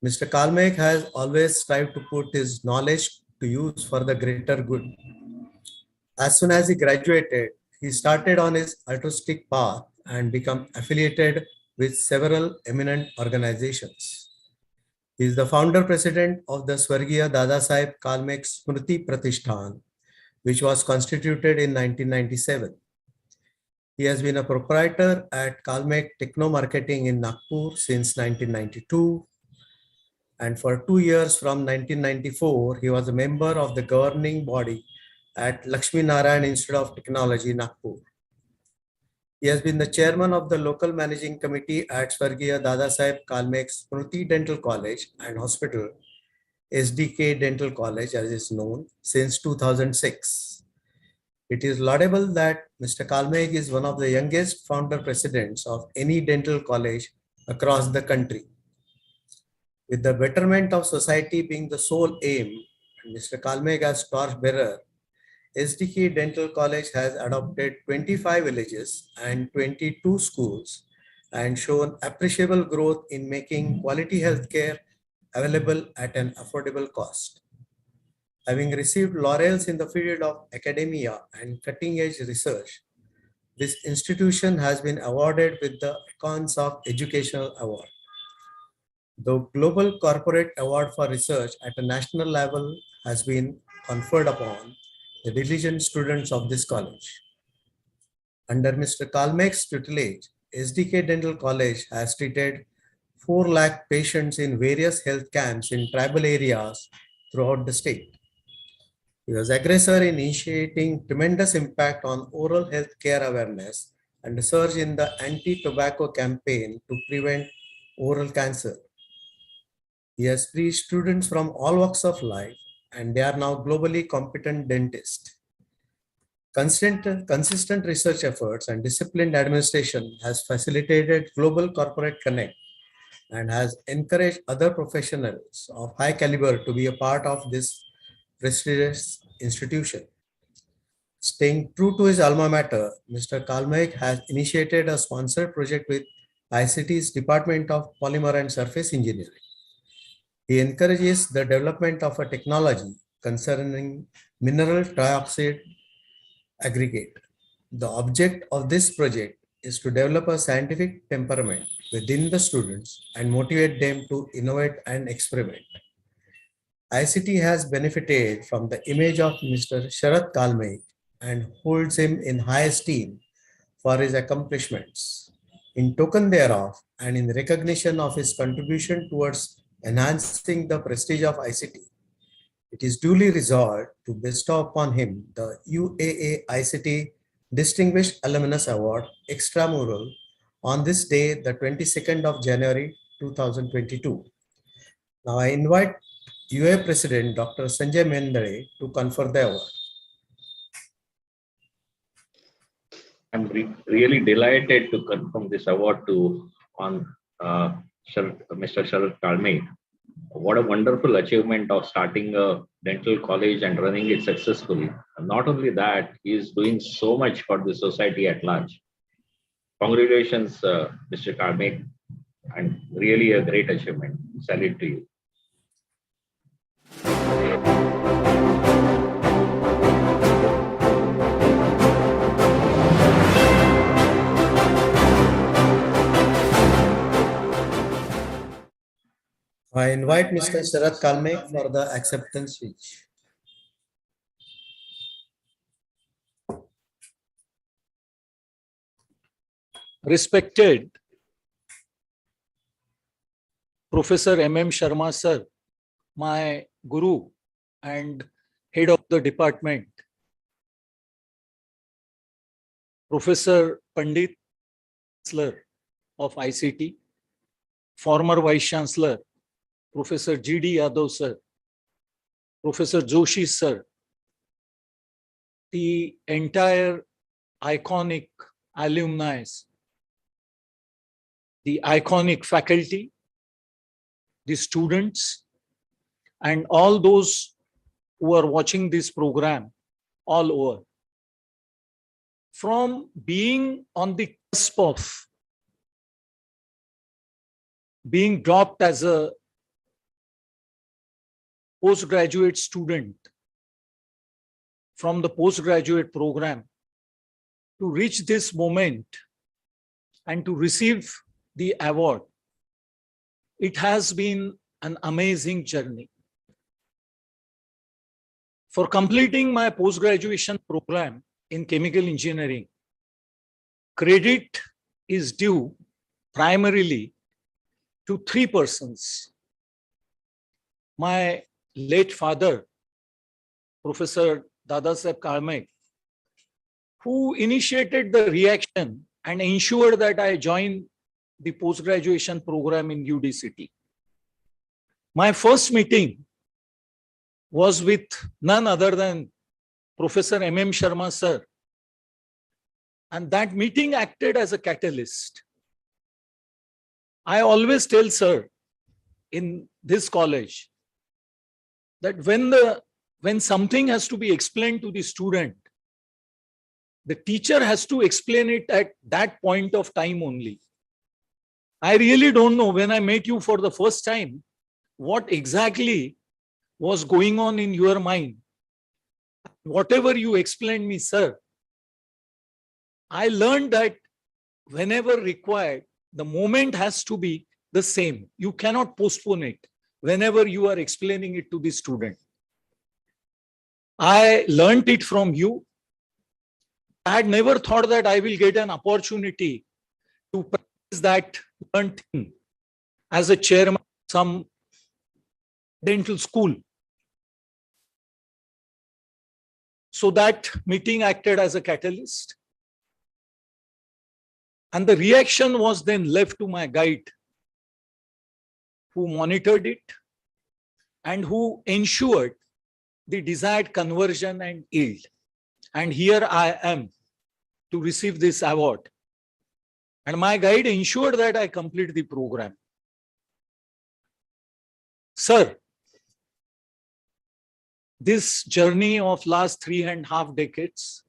Mr. Kalmek has always strived to put his knowledge to use for the greater good. As soon as he graduated, he started on his altruistic path and became affiliated with several eminent organizations. He is the founder president of the Swargiya Dadasaheb Kalmek Smriti Pratishthan, which was constituted in 1997. He has been a proprietor at Kalmek Techno Marketing in Nagpur since 1992. And for 2 years from 1994, he was a member of the governing body at Lakshmi Narayan Institute of Technology, Nagpur. He has been the chairman of the local managing committee at Swargiya Dadasaheb Kalmek Smriti Dental College and Hospital, SDK Dental College as is known, since 2006. It is laudable that Mr. Kalmek is one of the youngest founder presidents of any dental college across the country. With the betterment of society being the sole aim, and Mr. Kalmeg as torchbearer, SDK Dental College has adopted 25 villages and 22 schools and shown appreciable growth in making quality healthcare available at an affordable cost. Having received laurels in the field of academia and cutting-edge research, this institution has been awarded with the Icons of Educational Award. The Global Corporate Award for Research at a national level has been conferred upon the diligent students of this college. Under Mr. Kalmek's tutelage, SDK Dental College has treated 4 lakh patients in various health camps in tribal areas throughout the state. He was aggressor in initiating tremendous impact on oral health care awareness and a surge in the anti-tobacco campaign to prevent oral cancer. He has freed students from all walks of life, and they are now globally competent dentists. Consistent research efforts and disciplined administration has facilitated global corporate connect and has encouraged other professionals of high caliber to be a part of this prestigious institution. Staying true to his alma mater, Mr. Kalmek has initiated a sponsored project with ICT's Department of Polymer and Surface Engineering. He encourages the development of a technology concerning mineral trioxide aggregate. The object of this project is to develop a scientific temperament within the students and motivate them to innovate and experiment. ICT has benefited from the image of Mr. Sharath Kalmek and holds him in high esteem for his accomplishments. In token thereof, and in recognition of his contribution towards enhancing the prestige of ICT, it is duly resolved to bestow upon him the UAA-ICT Distinguished Alumnus Award Extramural on this day, the 22nd of January 2022. Now I invite UAA President Dr. Sanjay Mendale to confer the award. I'm really delighted to confirm this award on Mr. Sharath Kalmek. What a wonderful achievement of starting a dental college and running it successfully. And not only that, he is doing so much for the society at large. Congratulations, Mr. Kalmek, and really a great achievement. Salute to you. I invite Mr. Sharath Kalmek for the acceptance speech. Respected Professor M.M. Sharma sir, my guru and head of the department, Professor Pandit, Chancellor of ICT, former Vice Chancellor, Professor G.D. Yadav sir, Professor Joshi sir, the entire iconic alumni, the iconic faculty, the students, and all those who are watching this program all over. From being on the cusp of being dropped as a postgraduate student from the postgraduate program to reach this moment and to receive the award, it has been an amazing journey. For completing my post-graduation program in chemical engineering, credit is due primarily to 3 persons. My late father, Professor Dadasaheb Kalmek, who initiated the reaction and ensured that I joined the post-graduation program in UDCT. My first meeting was with none other than Professor M.M. Sharma sir, and that meeting acted as a catalyst. I always tell sir, in this college that when something has to be explained to the student, the teacher has to explain it at that point of time only. I really don't know, when I met you for the first time, what exactly was going on in your mind. Whatever you explained me, sir, I learned that whenever required, the moment has to be the same. You cannot postpone it whenever you are explaining it to the student. I learned it from you. I had never thought that I will get an opportunity to practice that learned thing as a chairman of some dental school. So that meeting acted as a catalyst. And the reaction was then left to my guide, who monitored it and who ensured the desired conversion and yield. And here I am to receive this award. And my guide ensured that I complete the program. Sir, this journey of last 3.5 decades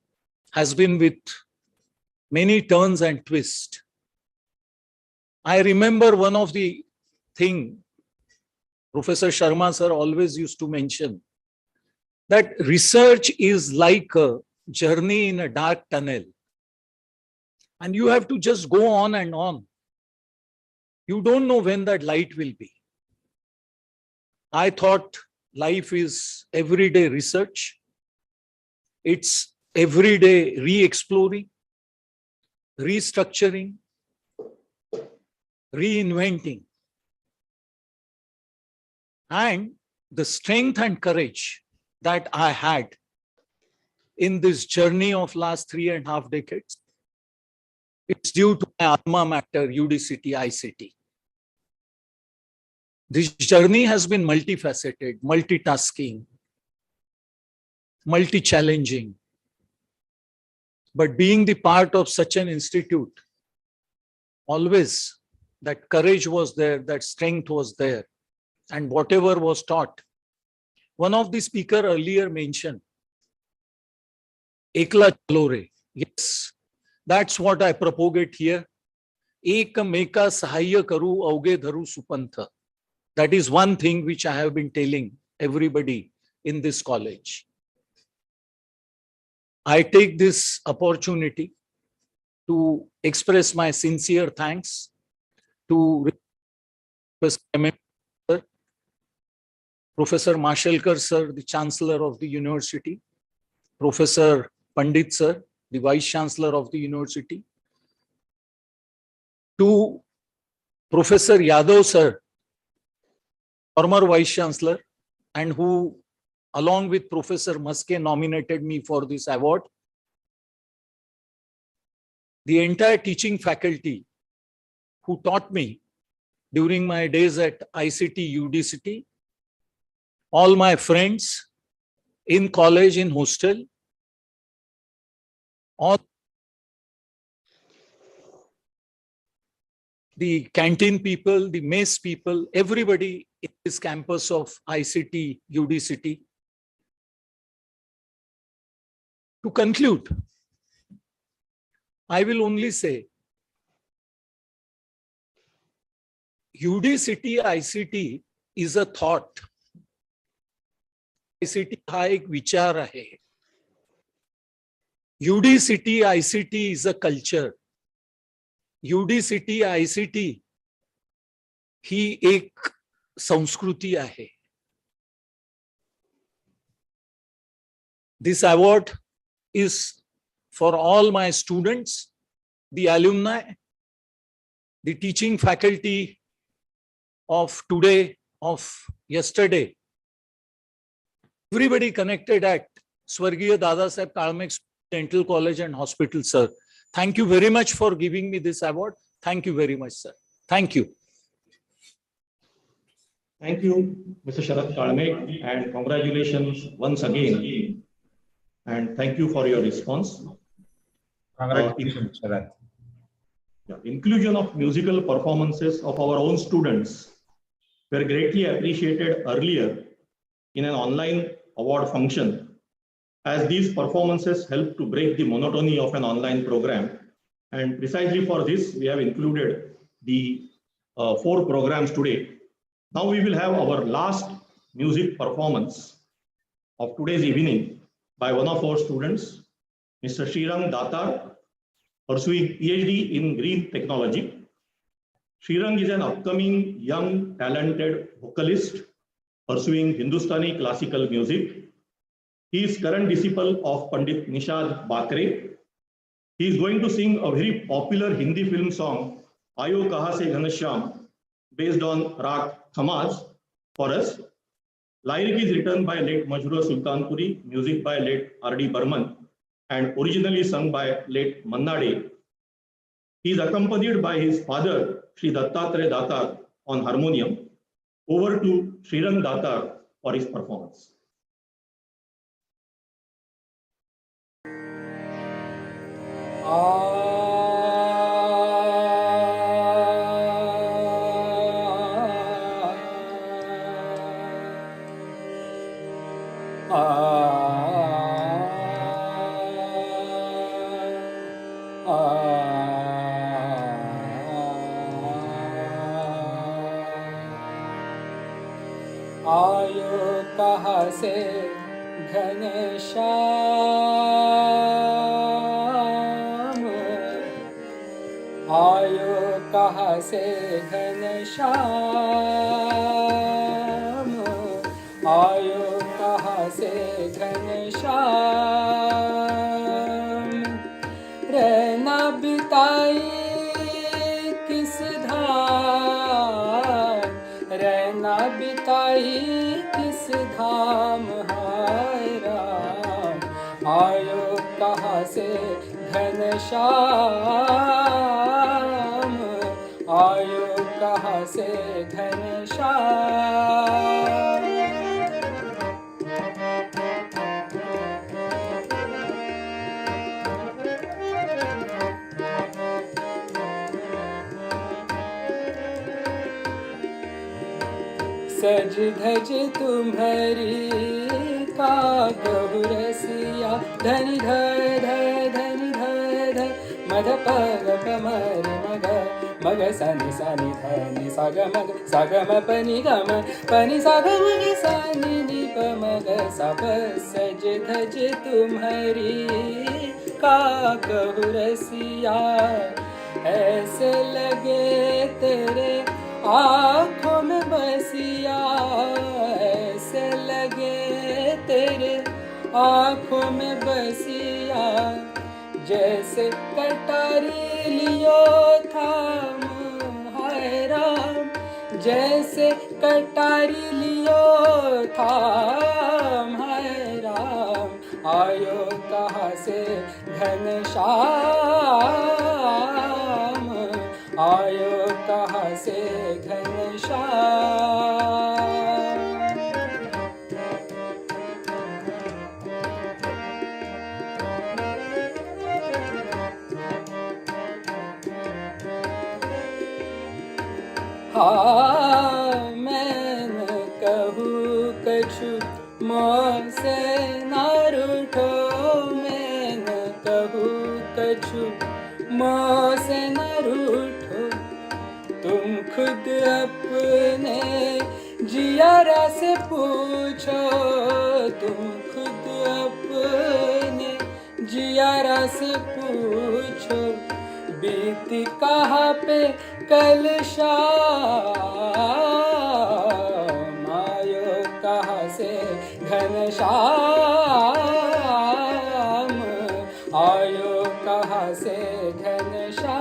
has been with many turns and twists. I remember one of the things Professor Sharma sir always used to mention, that research is like a journey in a dark tunnel. And you have to just go on and on. You don't know when that light will be. I thought life is everyday research. It's everyday re-exploring, restructuring, reinventing. And the strength and courage that I had in this journey of last 3.5 decades, it's due to my alma mater, UDCT ICT. This journey has been multifaceted, multitasking, multi-challenging. But being the part of such an institute, always that courage was there, that strength was there, and whatever was taught. One of the speaker earlier mentioned, Ekla Chalore. Yes, that's what I propagate here. Ek meka sahaya karu auge dharu supantha. That is one thing which I have been telling everybody in this college. I take this opportunity to express my sincere thanks to Professor Mashelkar sir, the Chancellor of the University, Professor Pandit sir, the Vice Chancellor of the University, to Professor Yadav sir, former Vice Chancellor, and who, along with Professor Maske, nominated me for this award. The entire teaching faculty who taught me during my days at ICT, UDCT, all my friends in college, in hostel, all the canteen people, the mess people, everybody in this campus of ICT, UDCT. To conclude, I will only say, UDCT ICT is a thought. ICT हा एक विचार आहे. UDCT ICT is a culture. UDCT ICT ही एक संस्कृती आहे. This award is for all my students, the alumni, the teaching faculty of today, of yesterday, everybody connected at Swargiya Dadasaheb Kalmek Dental College and Hospital, sir. Thank you very much for giving me this award. Thank you very much, sir. Thank you. Thank you, Mr. Sharat Kalmek, and congratulations once again. And thank you for your response. Congratulations, Sharat. Inclusion of musical performances of our own students were greatly appreciated earlier in an online award function, as these performances help to break the monotony of an online program. And precisely for this, we have included the 4 programs today. Now we will have our last music performance of today's evening by one of our students, Mr. Srirang Datar, pursuing PhD in Green Technology. Srirang is an upcoming young talented vocalist pursuing Hindustani classical music. He is current disciple of Pandit Nishad Bakre. He is going to sing a very popular Hindi film song, Ayo Kaha Se Ghanshyam, based on Rag Thamaz for us. Lyric is written by late Majroor Sultanpuri, music by late R.D. Burman, and originally sung by late Manna Dey. He is accompanied by his father, Sri Dattatreya Datar, on harmonium. Over to Srirang Datar for his performance. आयो कहाँ से घनश्याम, आयो कहाँ से घनश्याम, आयो कहाँ से घनश्याम, रहना बिताई किस धाम, रहना बिताई किस धाम, हाय राम, आयो कहाँ से घनश्याम, आयो कहाँ से घनश्याम। सज धज तुम्हारी का कहु रसिया, धनि धर धनि धर मध पग पमर मग, मग सनि सनि धनि सग मग, सग म पनि गम पनि सग मग सनि नि प मग सप। सज धज तुम्हारी का कहु रसिया, ऐसे लगे तेरे आँखों में बसिया, ऐसे लगे तेरे आँखों में बसिया, जैसे कटारी लियो थाम, हाय राम, जैसे कटारी लियो थाम, हाय राम, आयो कहाँ से घनश्याम, आयो कहाँ से घनश्याम। हाँ मैं न कहूँ कछु मोह से न रूठो, मैं न कहूँ कछु मोह से न रूठो, तुम खुद अपने जियारा से पूछो, तुम खुद अपने जियारा से पूछो, बीती कहाँ पे कल शाम, आयो कहाँ से घनश्याम, आयो कहाँ से घनश्याम,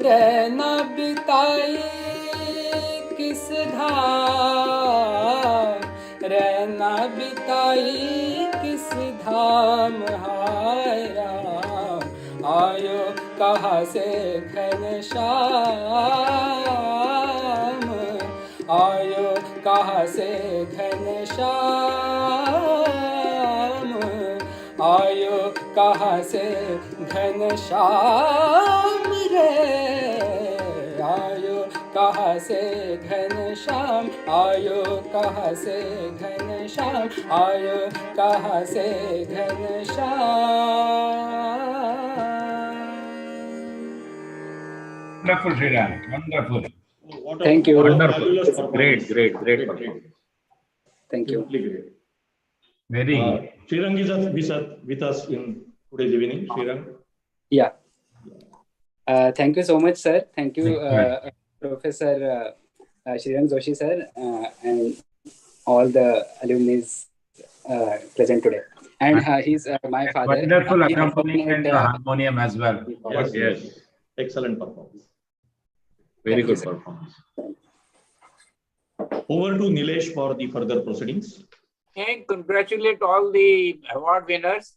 रहना बिताई किस धाम, रहना बिताई किस धाम, हाय राम, आयो कहाँ से घनश्याम, आयो कहाँ से घनश्याम, आयो कहाँ से घनश्याम रे, आयो से घनश्याम आयो कहाँ से घनश्याम आयो कहाँ से Ghanshyam. Wonderful, Sriram. Wonderful. What Thank you. Wonderful. fabulous performance. Great performance. Thank you. Simply great. Very good. Srirang is with us in today's evening. Srirang. Yeah. Thank you so much, sir. Thank you, Professor Shrirang Joshi, sir, and all the alumni present today. And he's my father. Wonderful He accompaniment accompanied, to harmonium as well. Yes. Excellent performance. Very Thank good you, sir. performance. Over to Nilesh for the further proceedings. And congratulate all the award winners.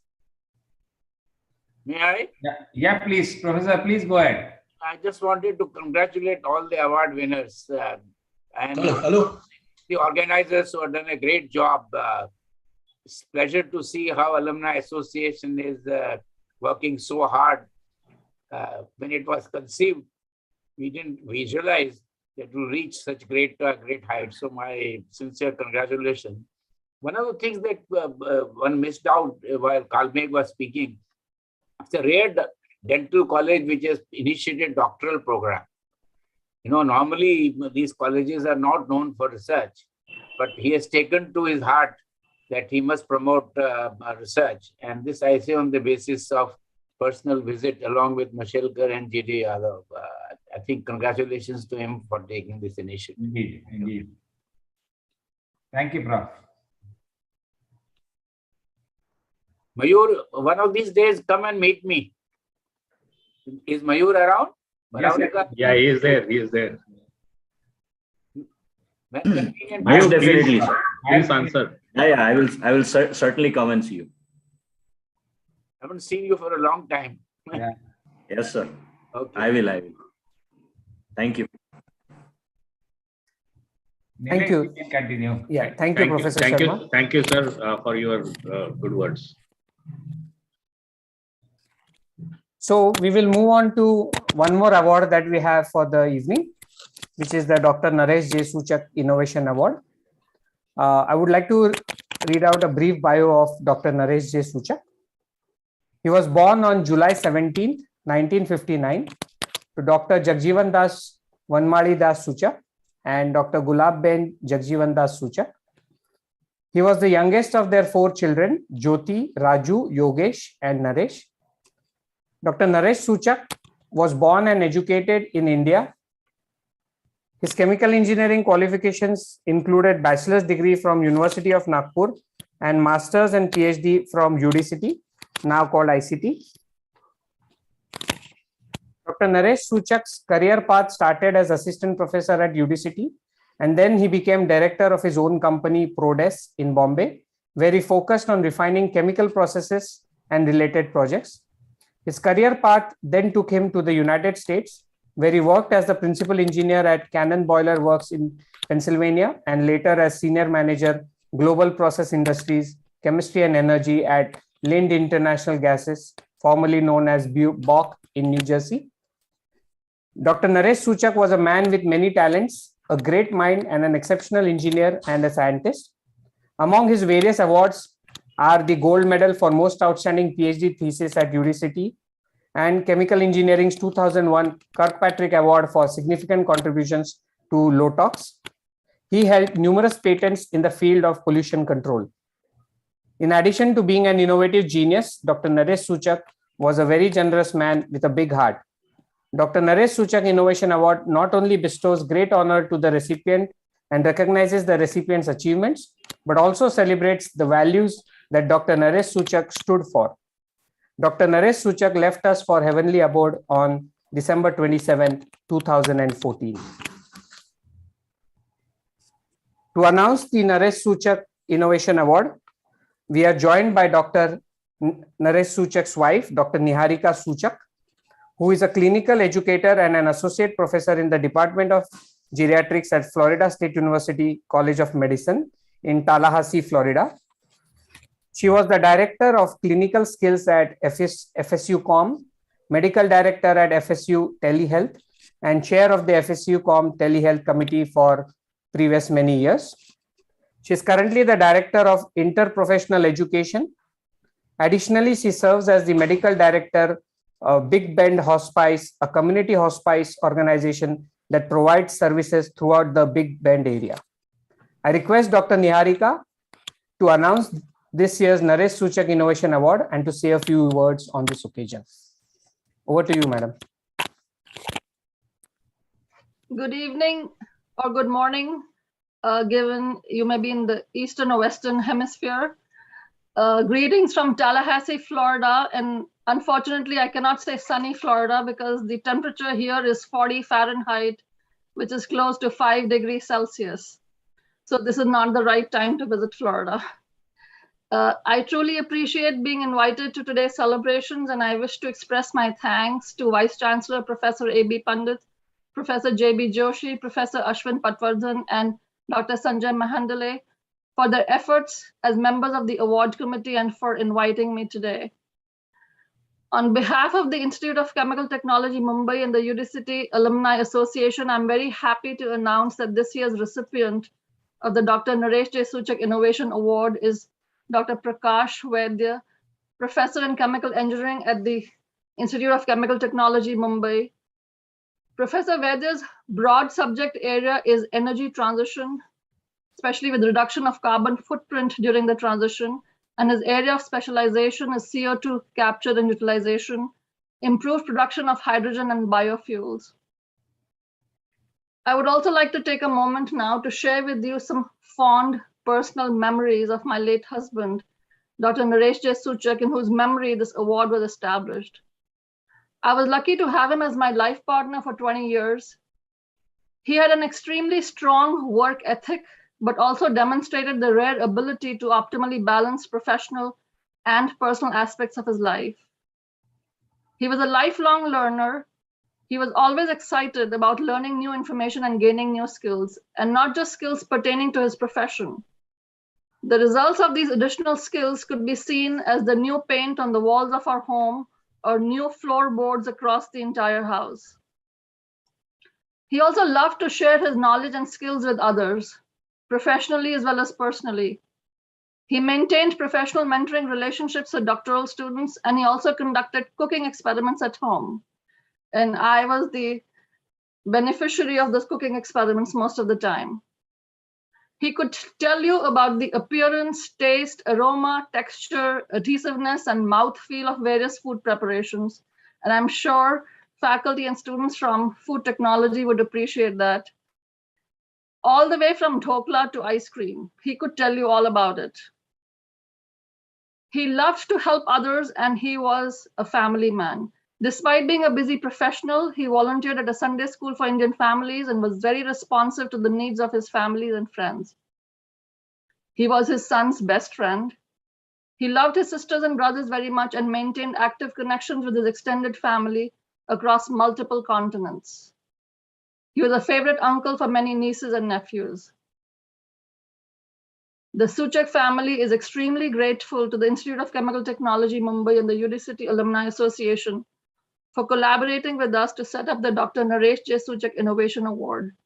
May I? Yeah, please, Professor, please go ahead. I just wanted to congratulate all the award winners and the organizers who have done a great job. It's a pleasure to see how Alumni Association is working so hard. When it was conceived, we didn't visualize that we reach such great heights. So my sincere congratulations. One of the things that one missed out while Kalmeg was speaking, it's a rare dental college which has initiated doctoral program. You know, normally these colleges are not known for research, but he has taken to his heart that he must promote research. And this I say on the basis of personal visit along with Mashelkar and G.D. Yadav. I think congratulations to him for taking this initiative. Indeed. Thank you, Prof. Mayur, one of these days, come and meet me. Is Mayur around? Yeah, he is there. Most definitely, sir. Please answer. Yeah, I will certainly come and see you. I haven't seen you for a long time. Yes, sir. Okay. I will. Thank you. Thank you. We can continue. Yeah, thank you, Professor Sharma. Thank you, sir, for your good words. So we will move on to one more award that we have for the evening, which is the Dr. Naresh J. Suchak Innovation Award. I would like to read out a brief bio of Dr. Naresh J. Suchak. He was born on July 17th, 1959 to Dr. Jagjivan Das Vanmali Das Suchak and Dr. Gulab Ben Jagjivan Das Suchak. He was the youngest of their 4 children, Jyoti, Raju, Yogesh, and Naresh. Dr. Naresh Suchak was born and educated in India. His chemical engineering qualifications included bachelor's degree from University of Nagpur and master's and PhD from UDCT, now called ICT. Dr. Naresh Suchak's career path started as assistant professor at UDCT, and then he became director of his own company, Prodes, in Bombay, where he focused on refining chemical processes and related projects. His career path then took him to the United States, where he worked as the principal engineer at Cannon Boiler Works in Pennsylvania, and later as senior manager, Global Process Industries, Chemistry and Energy at Lind International Gases, formerly known as BOC in New Jersey. Dr. Naresh Suchak was a man with many talents, a great mind, and an exceptional engineer and a scientist. Among his various awards are the gold medal for most outstanding PhD thesis at UDCT and Chemical Engineering's 2001 Kirkpatrick Award for significant contributions to Lotox. He held numerous patents in the field of pollution control. In addition to being an innovative genius, Dr. Naresh Suchak was a very generous man with a big heart. Dr. Naresh Suchak Innovation Award not only bestows great honor to the recipient and recognizes the recipient's achievements, but also celebrates the values that Dr. Naresh Suchak stood for. Dr. Naresh Suchak left us for heavenly abode on December 27, 2014. To announce the Naresh Suchak Innovation Award, we are joined by Dr. Naresh Suchak's wife, Dr. Niharika Suchak, who is a clinical educator and an associate professor in the Department of Geriatrics at Florida State University College of Medicine in Tallahassee, Florida. She was the director of clinical skills at FSU Com, medical director at FSU Telehealth, and chair of the FSU Com Telehealth Committee for previous many years. She is currently the director of interprofessional education. Additionally, she serves as the medical director of Big Bend Hospice, a community hospice organization that provides services throughout the Big Bend area. I request Dr. Niharika to announce this year's Naresh Suchak Innovation Award and to say a few words on this occasion. Over to you, madam. Good evening or good morning, given you may be in the Eastern or Western Hemisphere. Greetings from Tallahassee, Florida, and unfortunately I cannot say sunny Florida because the temperature here is 40 Fahrenheit, which is close to 5 degrees Celsius. So this is not the right time to visit Florida. I truly appreciate being invited to today's celebrations, and I wish to express my thanks to Vice Chancellor Professor A.B. Pandit, Professor J.B. Joshi, Professor Ashwin Patwardhan, and Dr. Sanjay Mahandale for their efforts as members of the award committee and for inviting me today. On behalf of the Institute of Chemical Technology, Mumbai, and the UDCT Alumni Association, I'm very happy to announce that this year's recipient of the Dr. Naresh J. Suchak Innovation Award is Dr. Prakash Vaidya, Professor in Chemical Engineering at the Institute of Chemical Technology, Mumbai. Professor Vaidya's broad subject area is energy transition, especially with reduction of carbon footprint during the transition, and his area of specialization is CO2 capture and utilization, improved production of hydrogen and biofuels. I would also like to take a moment now to share with you some fond personal memories of my late husband, Dr. Naresh J. Suchak, in whose memory this award was established. I was lucky to have him as my life partner for 20 years. He had an extremely strong work ethic, but also demonstrated the rare ability to optimally balance professional and personal aspects of his life. He was a lifelong learner. He was always excited about learning new information and gaining new skills, and not just skills pertaining to his profession. The results of these additional skills could be seen as the new paint on the walls of our home or new floorboards across the entire house. He also loved to share his knowledge and skills with others, professionally as well as personally. He maintained professional mentoring relationships with doctoral students, and he also conducted cooking experiments at home. And I was the beneficiary of those cooking experiments most of the time. He could tell you about the appearance, taste, aroma, texture, adhesiveness, and mouthfeel of various food preparations. And I'm sure faculty and students from food technology would appreciate that. All the way from dhokla to ice cream, he could tell you all about it. He loved to help others, and he was a family man. Despite being a busy professional, he volunteered at a Sunday school for Indian families and was very responsive to the needs of his families and friends. He was his son's best friend. He loved his sisters and brothers very much and maintained active connections with his extended family across multiple continents. He was a favorite uncle for many nieces and nephews. The Suchak family is extremely grateful to the Institute of Chemical Technology, Mumbai, and the UDCT Alumni Association for collaborating with us to set up the Dr. Naresh J. Suchak Innovation Award.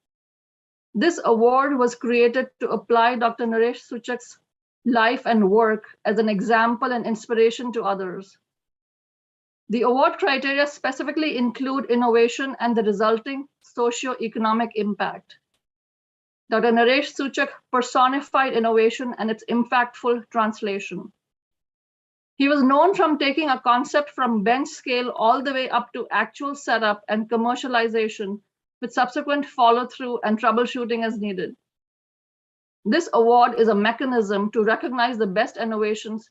This award was created to apply Dr. Naresh Suchak's life and work as an example and inspiration to others. The award criteria specifically include innovation and the resulting socio-economic impact. Dr. Naresh Suchak personified innovation and its impactful translation. He was known from taking a concept from bench scale all the way up to actual setup and commercialization with subsequent follow-through and troubleshooting as needed. This award is a mechanism to recognize the best innovations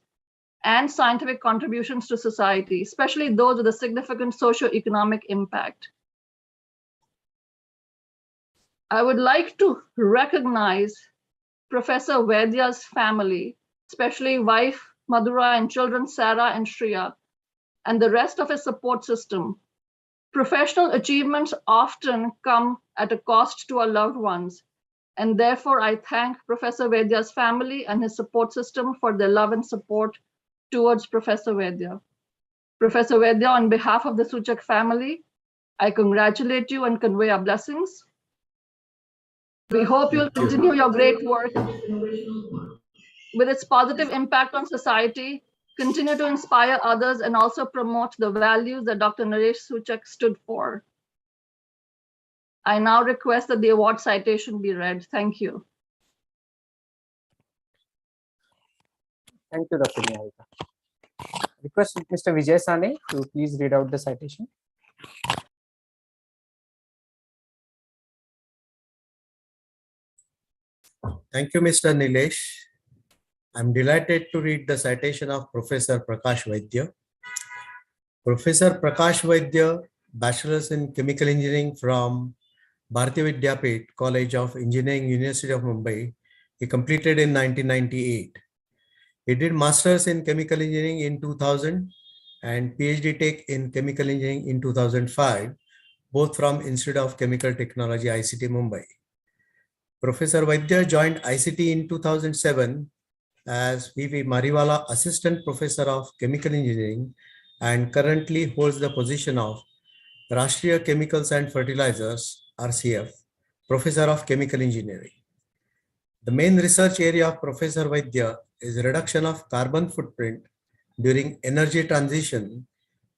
and scientific contributions to society, especially those with a significant socio-economic impact. I would like to recognize Professor Vaidya's family, especially wife Madhura and children Sarah and Shreya, and the rest of his support system. Professional achievements often come at a cost to our loved ones, and therefore I thank Professor Vaidya's family and his support system for their love and support towards Professor Vaidya. Professor Vaidya, on behalf of the Suchak family, I congratulate you and convey our blessings. We hope you'll continue your great work with its positive impact on society, continue to inspire others, and also promote the values that Dr. Naresh Suchak stood for. I now request that the award citation be read. Thank you. Thank you, Dr. Niharika. Request Mr. Vijay Sane to please read out the citation. Thank you, Mr. Nilesh. I'm delighted to read the citation of Professor Prakash Vaidya. Professor Prakash Vaidya, Bachelor's in Chemical Engineering from Bharati Vidyapit College of Engineering, University of Mumbai. He completed in 1998. He did Masters in Chemical Engineering in 2000 and PhD Tech in Chemical Engineering in 2005, both from Institute of Chemical Technology, ICT, Mumbai. Professor Vaidya joined ICT in 2007 as V.V. Mariwala Assistant Professor of Chemical Engineering and currently holds the position of Rashtriya Chemicals and Fertilizers, RCF, Professor of Chemical Engineering. The main research area of Professor Vaidya is reduction of carbon footprint during energy transition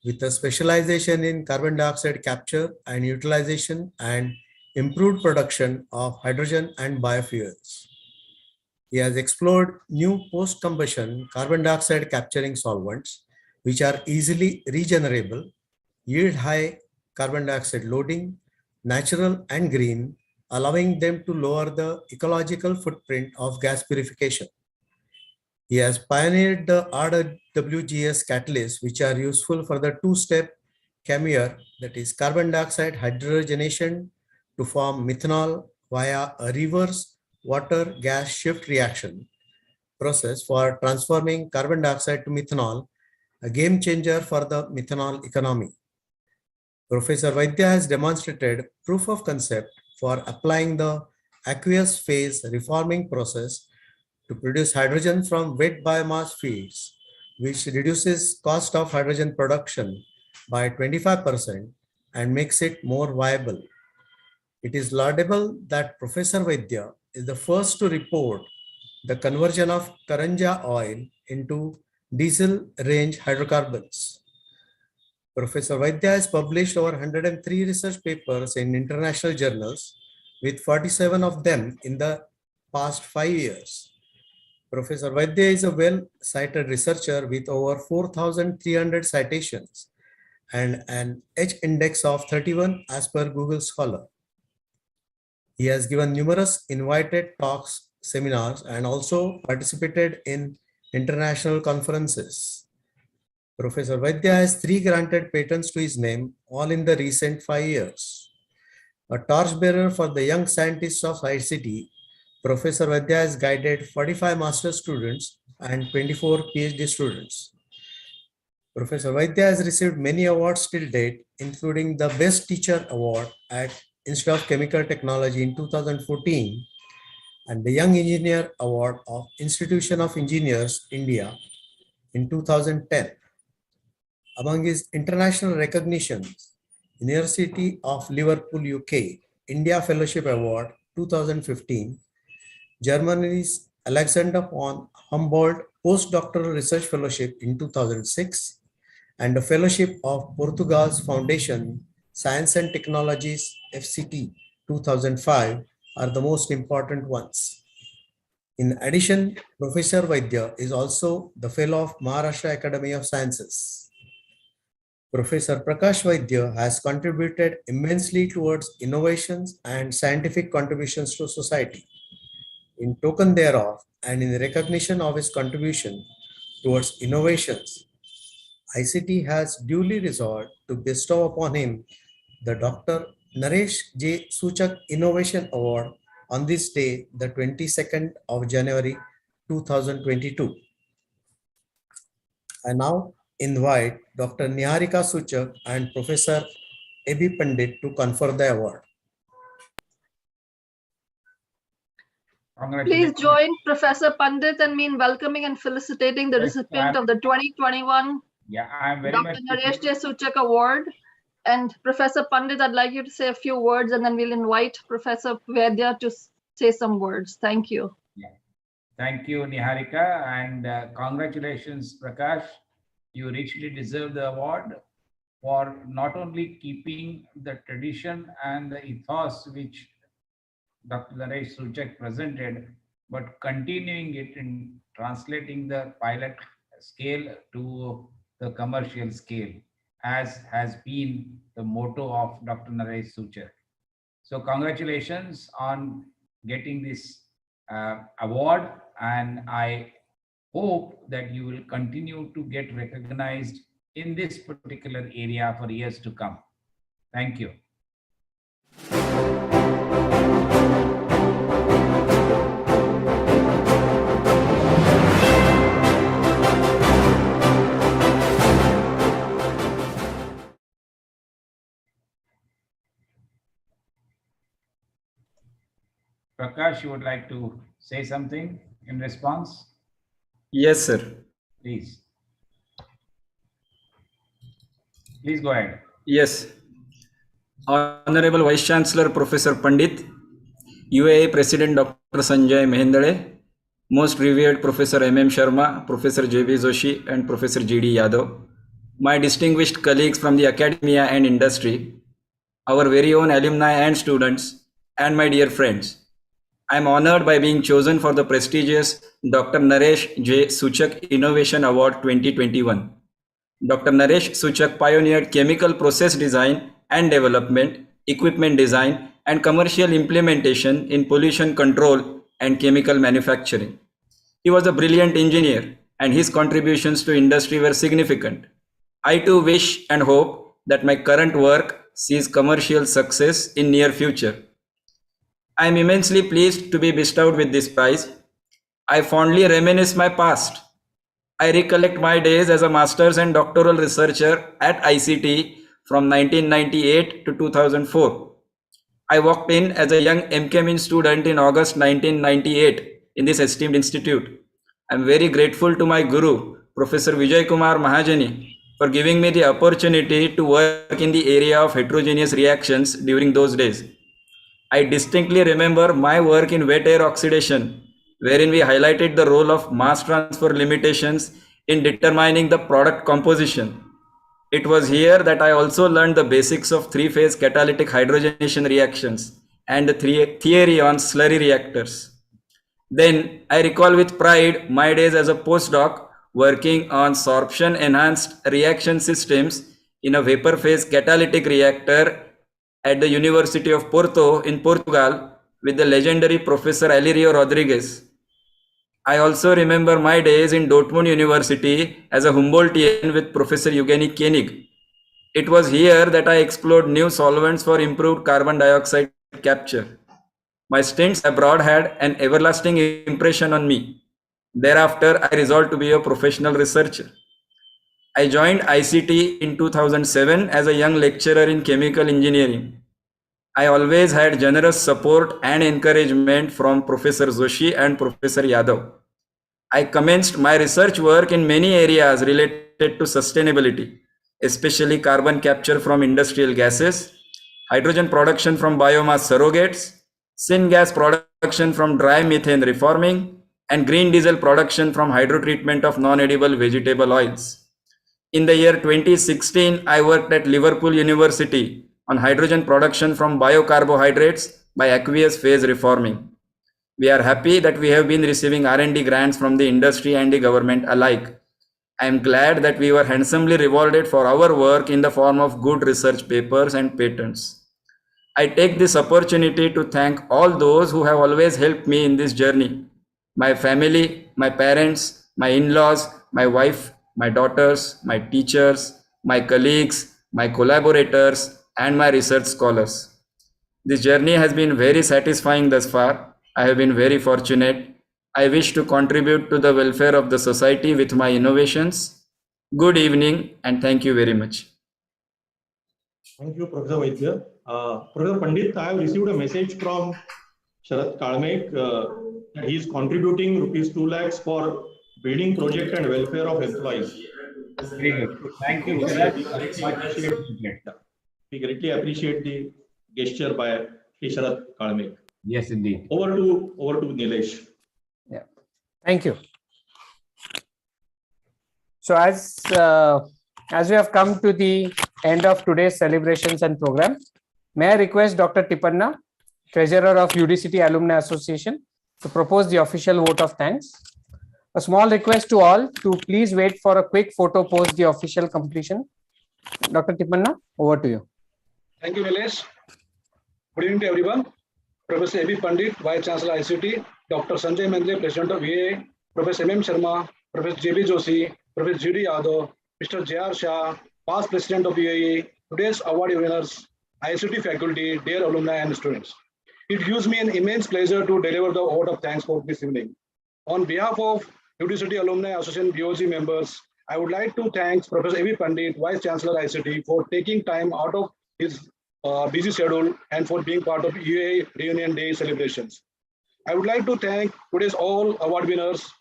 with a specialization in carbon dioxide capture and utilization and improved production of hydrogen and biofuels. He has explored new post-combustion carbon dioxide capturing solvents, which are easily regenerable, yield high carbon dioxide loading, natural and green, allowing them to lower the ecological footprint of gas purification. He has pioneered the RWGS catalysts, which are useful for the two-step CAMIR, that is carbon dioxide hydrogenation to form methanol via a reverse water gas shift reaction process for transforming carbon dioxide to methanol, a game changer for the methanol economy. Professor Vaidya has demonstrated proof of concept for applying the aqueous phase reforming process to produce hydrogen from wet biomass feeds, which reduces cost of hydrogen production by 25% and makes it more viable. It is laudable that Professor Vaidya is the first to report the conversion of karanja oil into diesel range hydrocarbons. Professor Vaidya has published over 103 research papers in international journals, with 47 of them in the past 5 years. Professor Vaidya is a well-cited researcher with over 4,300 citations and an H index of 31 as per Google Scholar. He has given numerous invited talks, seminars, and also participated in international conferences. Professor Vaidya has 3 granted patents to his name, all in the recent 5 years. A torchbearer for the young scientists of ICT, Professor Vaidya has guided 45 master's students and 24 PhD students. Professor Vaidya has received many awards till date, including the Best Teacher Award at Institute of Chemical Technology in 2014 and the Young Engineer Award of Institution of Engineers, India in 2010. Among his international recognitions, University of Liverpool, UK, India Fellowship Award 2015, Germany's Alexander von Humboldt Postdoctoral Research Fellowship in 2006, and a fellowship of Portugal's Foundation Science and Technologies FCT 2005 are the most important ones. In addition, Professor Vaidya is also the fellow of Maharashtra Academy of Sciences. Professor Prakash Vaidya has contributed immensely towards innovations and scientific contributions to society. In token thereof, and in recognition of his contribution towards innovations, ICT has duly resolved to bestow upon him the Dr. Naresh J. Suchak Innovation Award on this day, the 22nd of January 2022. I now invite Dr. Niharika Suchak and Professor A.B. Pandit to confer the award. Please join Professor Pandit and me in welcoming and felicitating the recipient of the 2021 I'm very Dr. much Naresh J. Suchak Award. And Professor Pandit, I'd like you to say a few words, and then we'll invite Professor Vaidya to say some words. Thank you. Yeah. Thank you, Niharika, and congratulations, Prakash. You richly deserve the award for not only keeping the tradition and the ethos which Dr. Naresh Suchak presented, but continuing it in translating the pilot scale to the commercial scale, as has been the motto of Dr. Naresh Suchak. So congratulations on getting this award, and I hope that you will continue to get recognized in this particular area for years to come. Thank you. Prakash, you would like to say something in response? Yes, sir. Please. Please go ahead. Yes. Honorable Vice Chancellor Professor Pandit, UAA President Dr. Sanjay Mehendale, most revered Professor M.M. Sharma, Professor J.B. Joshi, and Professor G.D. Yadav, my distinguished colleagues from the academia and industry, our very own alumni and students, and my dear friends. I am honored by being chosen for the prestigious Dr. Naresh J. Suchak Innovation Award 2021. Dr. Naresh Suchak pioneered chemical process design and development, equipment design, and commercial implementation in pollution control and chemical manufacturing. He was a brilliant engineer, and his contributions to industry were significant. I too wish and hope that my current work sees commercial success in near future. I am immensely pleased to be bestowed with this prize. I fondly reminisce my past. I recollect my days as a master's and doctoral researcher at ICT from 1998 to 2004. I walked in as a young MChem student in August 1998 in this esteemed institute. I am very grateful to my guru, Professor Vijay Kumar Mahajani, for giving me the opportunity to work in the area of heterogeneous reactions during those days. I distinctly remember my work in wet air oxidation, wherein we highlighted the role of mass transfer limitations in determining the product composition. It was here that I also learned the basics of three-phase catalytic hydrogenation reactions and the theory on slurry reactors. Then I recall with pride my days as a postdoc working on sorption enhanced reaction systems in a vapor phase catalytic reactor at the University of Porto in Portugal with the legendary Professor Alirio Rodriguez. I also remember my days in Dortmund University as a Humboldtian with Professor Eugenie Koenig. It was here that I explored new solvents for improved carbon dioxide capture. My stints abroad had an everlasting impression on me. Thereafter, I resolved to be a professional researcher. I joined ICT in 2007 as a young lecturer in chemical engineering. I always had generous support and encouragement from Professor Joshi and Professor Yadav. I commenced my research work in many areas related to sustainability, especially carbon capture from industrial gases, hydrogen production from biomass surrogates, syngas production from dry methane reforming, and green diesel production from hydrotreatment of non-edible vegetable oils. In the year 2016, I worked at Liverpool University on hydrogen production from biocarbohydrates by aqueous phase reforming. We are happy that we have been receiving R&D grants from the industry and the government alike. I am glad that we were handsomely rewarded for our work in the form of good research papers and patents. I take this opportunity to thank all those who have always helped me in this journey. My family, my parents, my in-laws, my wife, my daughters, my teachers, my colleagues, my collaborators, and my research scholars. This journey has been very satisfying thus far. I have been very fortunate. I wish to contribute to the welfare of the society with my innovations. Good evening and thank you very much. Thank you, Professor Vaidya. Professor Pandit, I have received a message from Sharath Kalmek that he is contributing rupees 2 lakhs for building project and welfare of employees. Very good. Thank you, Sharath. Much appreciated. We greatly appreciate the gesture by Sharath Kalmek. Yes, indeed. Over to Nilesh. Yeah, thank you. So as we have come to the end of today's celebrations and program, may I request Dr. Tipanna, Treasurer of UDCT Alumni Association, to propose the official vote of thanks. A small request to all to please wait for a quick photo post the official completion. Dr. Tipanna, over to you. Thank you, Naresh. Good evening to everyone. Professor A.B. Pandit, Vice Chancellor ICT, Dr. Sanjay Mendle, President of UAA, Professor M.M. Sharma, Professor J.B. Joshi, Professor G.D. Yadav, Mr. J.R. Shah, past President of UAA, today's award winners, ICT faculty, dear alumni and students. It gives me an immense pleasure to deliver the vote of thanks for this evening. On behalf of UDCT Alumni Association BOG members, I would like to thank Professor A.B. Pandit, Vice Chancellor ICT, for taking time out of his busy schedule and for being part of UAA Reunion Day celebrations. I would like to thank today's all award winners,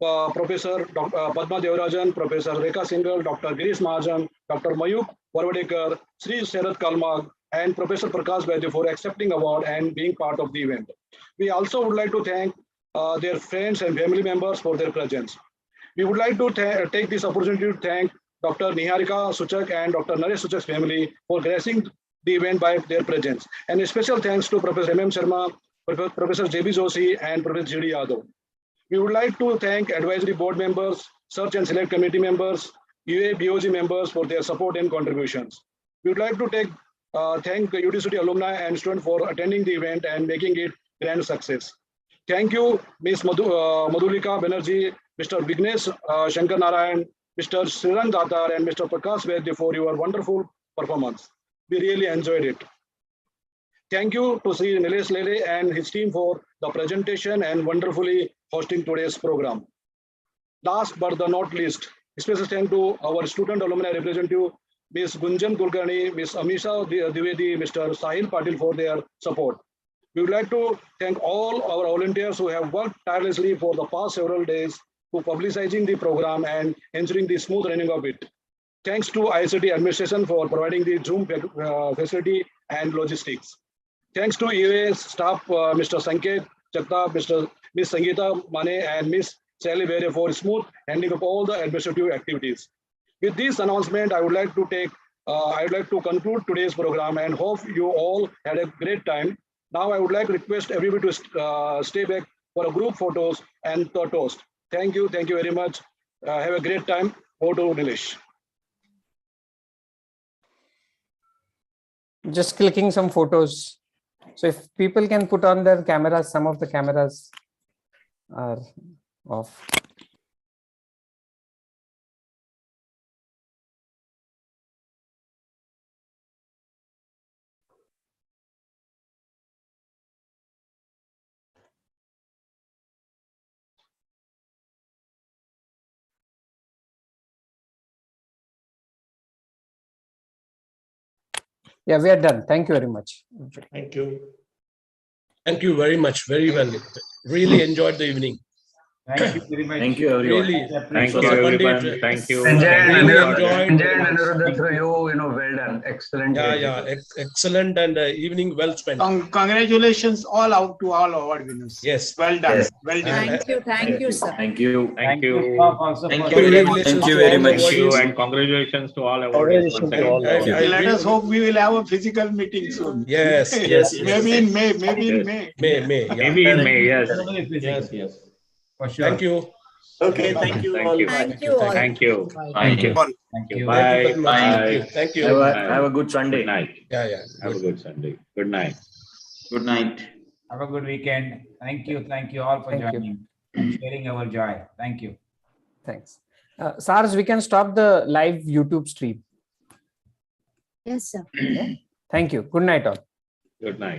Professor Padma Devarajan, Professor Rekha Singhal, Dr. Girish Mahajan, Dr. Mayuk Varvadekar, Sri Sharath Kalmek, and Professor Prakash Vaidya for accepting award and being part of the event. We also would like to thank their friends and family members for their presence. We would like to take this opportunity to thank Dr. Niharika Suchak and Dr. Naresh Suchak's family for gracing the event by their presence. And a special thanks to Professor M.M. Sharma, Professor J.B. Joshi, and Professor G.D. Yadav. We would like to thank advisory board members, search and select committee members, UAA BOG members for their support and contributions. We would like to thank UDCT alumni and students for attending the event and making it grand success. Thank you, Ms. Madhulika Banerjee, Mr. Vignesh Shankar Narayan, Mr. Srirang Datar, and Mr. Prakash Vaidya for your wonderful performance. We really enjoyed it. Thank you to Sri Nilesh Lele and his team for the presentation and wonderfully hosting today's program. Last but not least, special thanks to our student alumni representative, Ms. Gunjan Kulkarni, Ms. Amisha Dwivedi, Mr. Sahil Patil for their support. We would like to thank all our volunteers who have worked tirelessly for the past several days to publicizing the program and ensuring the smooth running of it. Thanks to ICT administration for providing the Zoom facility and logistics. Thanks to UAA staff, Mr. Sanket Chatta, Ms. Sangeeta Mane, and Ms. Sally Vere for smooth handling of all the administrative activities. With this announcement, I would like to conclude today's program and hope you all had a great time. Now I would like to request everybody to stay back for a group photos and the toast. Thank you very much. Have a great time. Over to Nilesh. Just clicking some photos. So if people can put on their cameras, some of the cameras are off. Yeah, we are done. Thank you very much. Thank you. Thank you very much. Very well. Really enjoyed the evening. Thank you very much. Thank you, everyone. Really. Thank you, everyone. Thank you. Really enjoyed. Well done. Excellent. Yeah. Excellent and evening well spent. Congratulations all out to all award winners. Yes. Well done. Yes. Well done. Thank you, sir. Thank you. Thank you. Thank Thank you you very much. Thank you and congratulations to all awardees once again. Let us hope we will have a physical meeting soon. Yes. Maybe in May. Maybe in May. May. Yeah. Maybe in May, yes. Yes. For sure. Thank you. Okay, thank you all. Thank you all. Thank you. Thank you. Thank you. Bye. Bye. Thank you. Have a good Sunday. Good night. Yeah. Have a good Sunday. Good night. Good night. Have a good weekend. Thank you all for joining and sharing our joy. Thank you. Thanks. SARS, we can stop the live YouTube stream. Yes, sir. Thank you. Good night all. Good night.